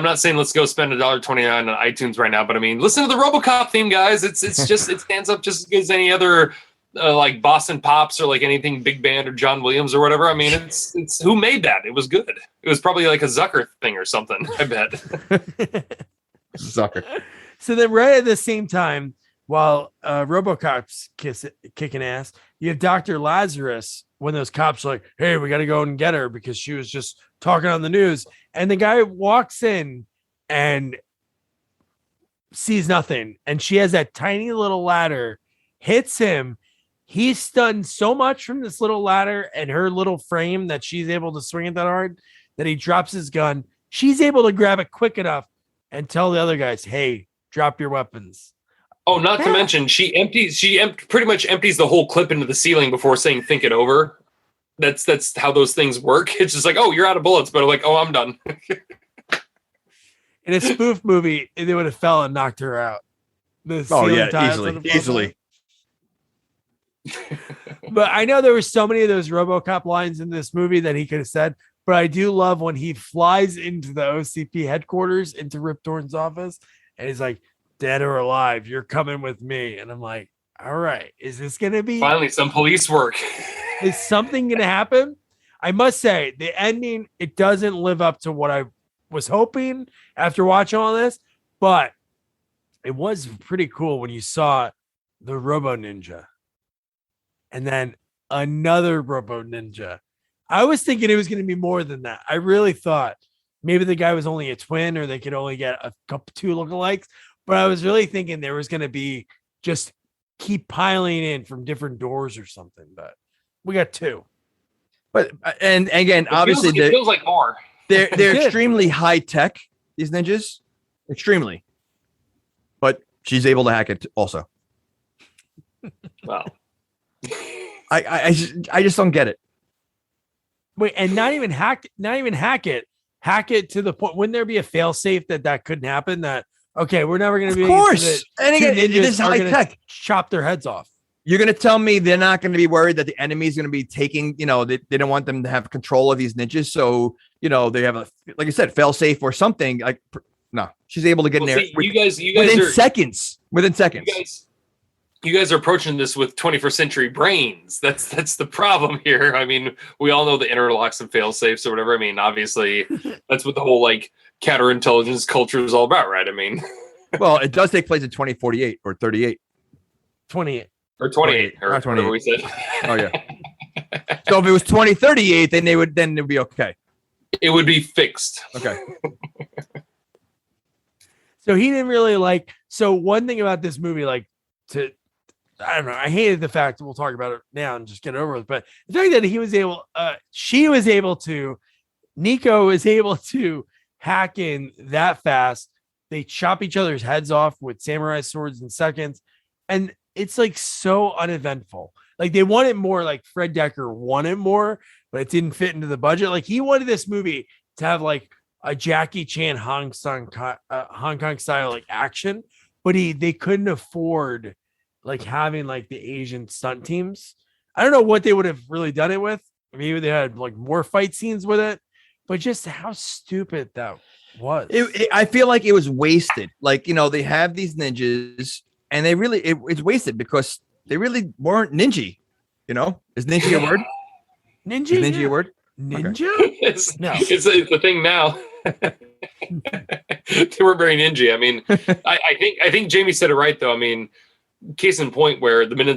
not saying let's go spend $1.29 on iTunes right now, but I mean, listen to the RoboCop theme, guys. It's just it stands up just as good as any other like Boston Pops or like anything big band or John Williams or whatever. I mean, it's who made that? It was good. It was probably like a Zucker thing or something, I bet. Zucker. So then right at the same time, while Robocop's kicking ass, you have Dr. Lazarus when those cops are like, hey, we got to go and get her because she was just talking on the news. And the guy walks in and sees nothing. And she has that tiny little ladder, hits him. He's stunned so much from this little ladder and her little frame that she's able to swing it that hard that he drops his gun. She's able to grab it quick enough and tell the other guys, hey, drop your weapons. Oh, not to mention, she pretty much empties the whole clip into the ceiling before saying, think it over. That's how those things work. It's just like, oh, you're out of bullets, but like, oh, I'm done. In a spoof movie, they would have fell and knocked her out. Easily. But I know there were so many of those RoboCop lines in this movie that he could have said, but I do love when he flies into the OCP headquarters, into Rip Torn's office, and he's like, dead or alive, you're coming with me. And I'm like, all right, is this going to be finally some police work? Is something going to happen? I must say the ending, it doesn't live up to what I was hoping after watching all this, but it was pretty cool when you saw the Roboninja and then another Roboninja. I was thinking it was going to be more than that. I really thought maybe the guy was only a twin or they could only get a couple, two lookalikes. But I was really thinking there was going to be just keep piling in from different doors or something. But we got two. But and again, obviously, it feels like more. They're extremely high tech. These ninjas, extremely. But she's able to hack it also. Wow. I just don't get it. Wait, and not even hack it. Hack it to the point. Wouldn't there be a fail safe that couldn't happen? That okay, we're never going to be. Of course, and again, it is high tech. Chop their heads off. You're going to tell me they're not going to be worried that the enemy is going to be taking, they don't want them to have control of these ninjas. So, they have like I said, fail safe or something. Like, no, she's able to get in there within seconds. You guys are approaching this with 21st century brains. That's the problem here. I mean, we all know the interlocks and fail safes or whatever. I mean, obviously, that's what the whole like counterintelligence culture is all about, right? I mean, well, it does take place in 2048 or 38. 28. Or 28, or 28. Whatever we said. Oh, yeah. So if it was 2038, then it would be okay. It would be fixed. Okay. So he didn't really so one thing about this movie, I don't know, I hated the fact that we'll talk about it now and just get it over with, but the fact that Nico was able to hack in that fast. They chop each other's heads off with samurai swords in seconds. And it's so uneventful. They wanted more, Fred Decker wanted more, but it didn't fit into the budget. He wanted this movie to have a Jackie Chan Hong Kong style action, but they couldn't afford having the Asian stunt teams. I don't know what they would have really done it with. Maybe they had more fight scenes with it, but just how stupid that was. I feel like it was wasted. They have these ninjas and they really, it's wasted because they really weren't ninja. Is ninja a word? Ninja? Is ninja a word? Ninja? Okay. It's the thing now. They weren't very ninja. I mean, I think Jamie said it right though. I mean, case in point where the movie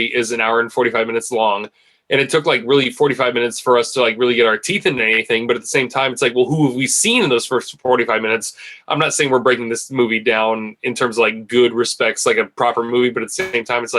is an hour and 45 minutes long. And it took really 45 minutes for us to really get our teeth into anything. But at the same time, it's well, who have we seen in those first 45 minutes? I'm not saying we're breaking this movie down in terms of good respects, a proper movie. But at the same time, it's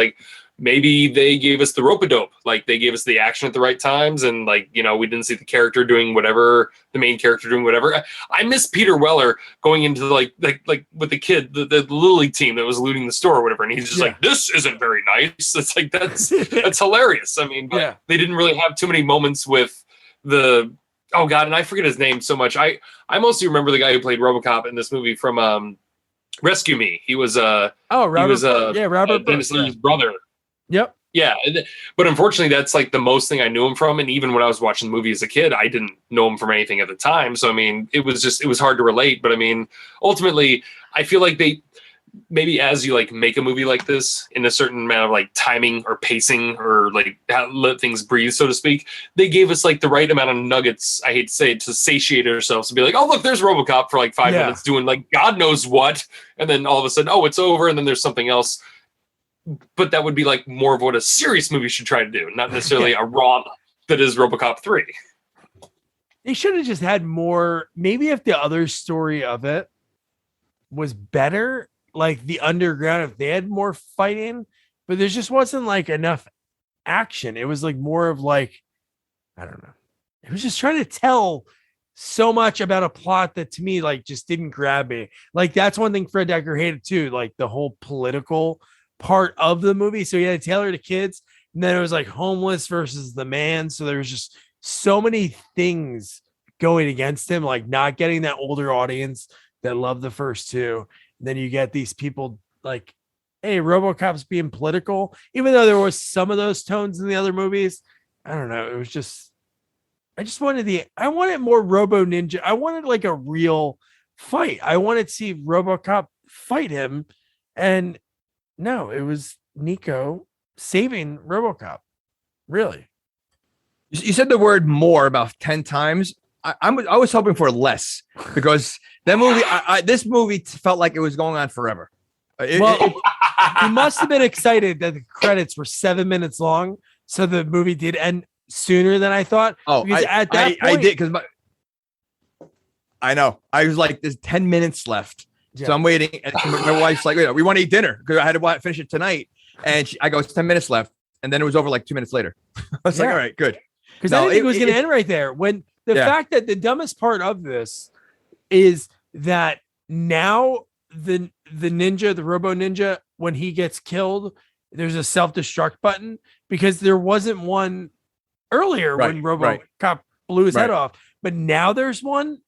maybe they gave us the rope-a-dope. They gave us the action at the right times. And we didn't see the character doing whatever, the main character doing whatever. I miss Peter Weller going into with the kid, the Little League team that was looting the store or whatever. And he's just this isn't very nice. It's that's hilarious. I mean, but they didn't really have too many moments with oh God. And I forget his name so much. I mostly remember the guy who played Robocop in this movie from Rescue Me. He was Robert. Dennis Leary's brother. Yep. Yeah, but unfortunately, that's the most thing I knew him from. And even when I was watching the movie as a kid, I didn't know him from anything at the time. So I mean, it was hard to relate. But I mean, ultimately, I feel like maybe as you like make a movie like this in a certain amount of like timing or pacing or like let things breathe, so to speak, they gave us like the right amount of nuggets, I hate to say it, to satiate ourselves and be like, oh look, there's Robocop for like 5 minutes doing like God knows what, and then all of a sudden, oh, it's over, and then there's something else. But that would be like more of what a serious movie should try to do, not necessarily a romp that is Robocop 3. They should have just had more. Maybe if the other story of it was better, like the underground, if they had more fighting, but there just wasn't like enough action. It was like more of like, I don't know. It was just trying to tell so much about a plot that to me like just didn't grab me. Like that's one thing Fred Decker hated too, like the whole political part of the movie. So he had to tailor to kids, and then it was like homeless versus the man. So there was just so many things going against him, like not getting that older audience that loved the first two. And then you get these people like, hey, Robocop's being political, even though there was some of those tones in the other movies. I don't know. It was just, I wanted more Robo Ninja. I wanted like a real fight. I wanted to see Robocop fight him. And no, it was Nico saving Robocop. Really? You said the word more about 10 times. I was hoping for less, because that movie, this movie felt like it was going on forever. You must have been excited that the credits were 7 minutes long, so the movie did end sooner than I thought. Oh, at that point, I did, because I know I was like, there's 10 minutes left, so I'm waiting. And my wife's like, we want to eat dinner because I had to finish it tonight, and I go, it's 10 minutes left, and then it was over like 2 minutes later. I was like, all right, good, because I didn't think it was going to end right there. When the fact that the dumbest part of this is that now the ninja, the Robo Ninja, when he gets killed, there's a self-destruct button, because there wasn't one earlier when Robocop blew his head off, but now there's one.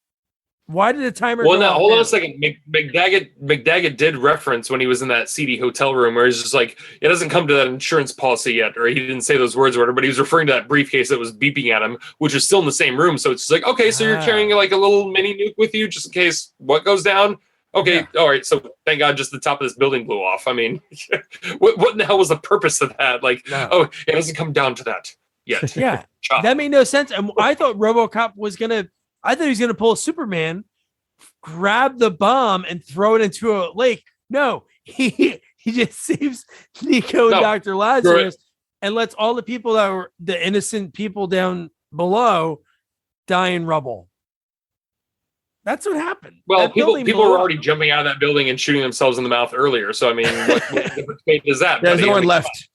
Why did the timer? Well, now hold on a second. McDaggett did reference when he was in that seedy hotel room where he's just like, it doesn't come to that insurance policy yet, or he didn't say those words or whatever, but he was referring to that briefcase that was beeping at him, which was still in the same room. So it's just like, okay, so you're carrying like a little mini nuke with you just in case what goes down. Okay, all right. So thank God, just the top of this building blew off. I mean, what in the hell was the purpose of that? Like, oh, it doesn't come down to that yet. Yeah, that made no sense. And I thought Robocop was gonna. I thought he was going to pull Superman, grab the bomb, and throw it into a lake. No, he just saves Nico and Dr. Lazarus and lets all the people that were the innocent people down below die in rubble. That's what happened. Well, people were already jumping out of that building and shooting themselves in the mouth earlier. So, I mean, what different fate is that? There's no one left.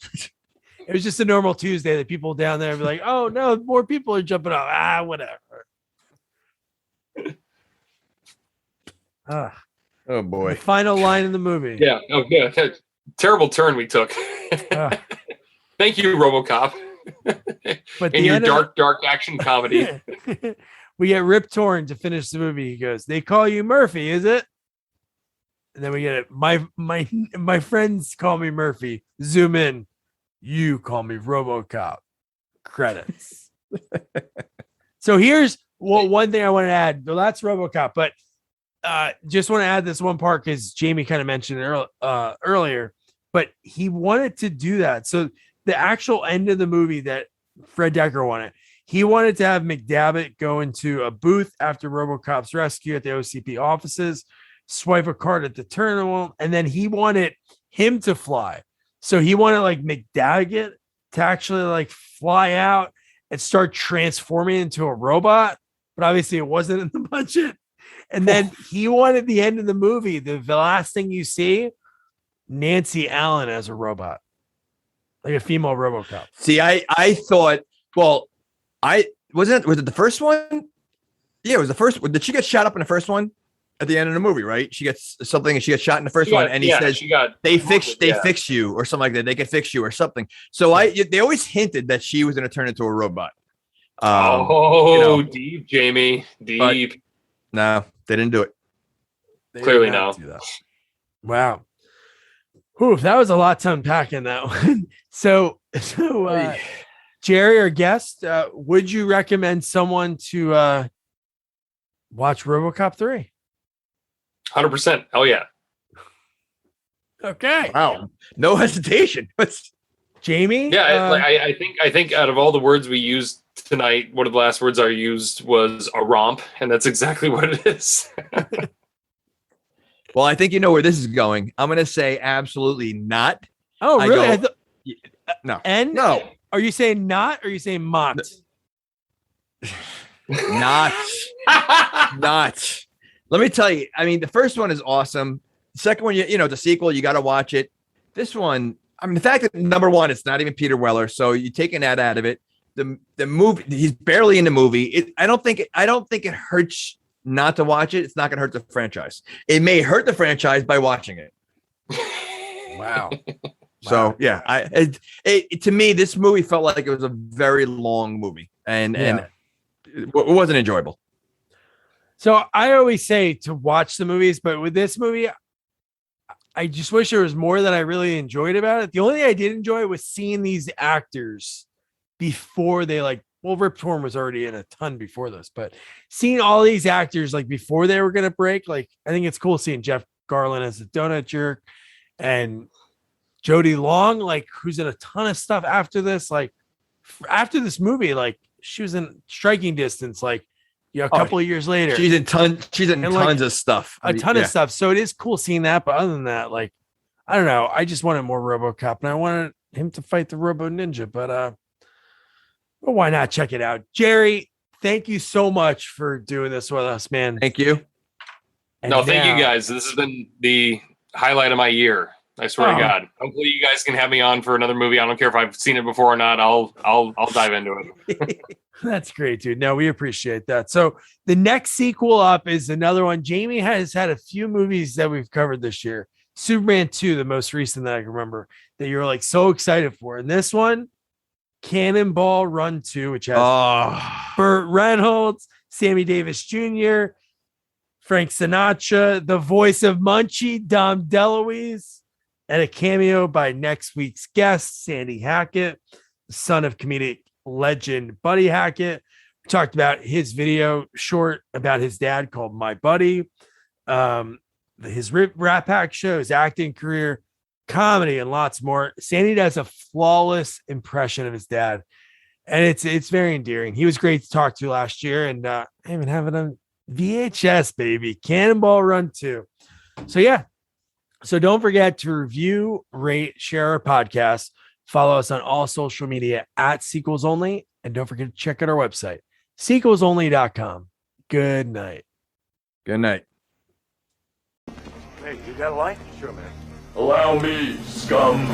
It was just a normal Tuesday that people down there be like, oh, no, more people are jumping off. Whatever. Oh boy! The final line in the movie. Yeah. Oh yeah. Terrible turn we took. Thank you, RoboCop. But in your dark action comedy, we get Rip Torn to finish the movie. He goes, "They call you Murphy, is it?" And then we get it. My friends call me Murphy. Zoom in. You call me RoboCop. Credits. So here's one thing I want to add. Well, that's RoboCop, but just want to add this one part because Jamie kind of mentioned it earlier, but he wanted to do that. So the actual end of the movie that Fred Decker wanted, he wanted to have McDavitt go into a booth after RoboCop's rescue at the OCP offices, swipe a card at the terminal, and then he wanted him to fly. So he wanted like McDavitt to actually like fly out and start transforming into a robot, but obviously it wasn't in the budget. And then he wanted the end of the movie, the last thing you see, Nancy Allen as a robot, like a female RoboCop. See, I thought, well, was it the first one? Yeah, it was the first. Did she get shot up in the first one at the end of the movie? Right? She gets something and she gets shot in the first one, and he says they fix you or something like that. They can fix you or something. So they always hinted that she was going to turn into a robot. Deep, Jamie, deep. But, no, they didn't do it. Clearly no. Wow. Whew, that was a lot to unpack in that one. So Jerry, our guest, would you recommend someone to watch RoboCop 3? 100%. Oh yeah. Okay. Wow. No hesitation. Jamie? Yeah, I think out of all the words we used tonight, one of the last words I used was a romp, and that's exactly what it is. Well, I think you know where this is going. I'm going to say absolutely not. Oh, really? No. And No. are you saying not or are you saying mott? Not. Not. Let me tell you. I mean, the first one is awesome. The second one, you know, the sequel, you got to watch it. This one, I mean, the fact that number one, it's not even Peter Weller, so you're taking that out of it. The movie, he's barely in the movie. I don't think it hurts not to watch it. It's not going to hurt the franchise. It may hurt the franchise by watching it. Wow. So yeah, to me, this movie felt like it was a very long movie, and it wasn't enjoyable. So I always say to watch the movies, but with this movie, I just wish there was more that I really enjoyed about it. The only thing I did enjoy was seeing these actors before they Rip Torn was already in a ton before this, but seeing all these actors before they were going to break, I think it's cool seeing Jeff Garlin as a donut jerk and Jodie Long, who's in a ton of stuff after this. After this movie, she was in Striking Distance, a couple of years later. She's in tons of stuff. A ton of stuff. So it is cool seeing that. But other than that, I don't know. I just wanted more Robocop, and I wanted him to fight the Robo Ninja. But why not check it out? Jerry, thank you so much for doing this with us, man. Thank you. And thank you guys. This has been the highlight of my year. I swear to God. Hopefully you guys can have me on for another movie. I don't care if I've seen it before or not. I'll dive into it. That's great, dude. No, we appreciate that. So the next sequel up is another one. Jamie has had a few movies that we've covered this year. Superman 2, the most recent that I can remember, that you're so excited for. And this one, Cannonball Run 2, which has Burt Reynolds, Sammy Davis Jr., Frank Sinatra, the voice of Munchie, Dom DeLuise, and a cameo by next week's guest, Sandy Hackett, the son of comedic legend Buddy Hackett. We talked about his video short about his dad called My Buddy, his Rat Pack show, his acting career, comedy, and lots more. Sandy does a flawless impression of his dad, and it's very endearing. He was great to talk to last year, and I even have it on VHS, baby. Cannonball Run 2. So yeah. So don't forget to review, rate, share our podcast. Follow us on all social media at Sequels Only. And don't forget to check out our website, sequelsonly.com. Good night. Good night. Hey, you got a light? Sure, man. Allow me, scum.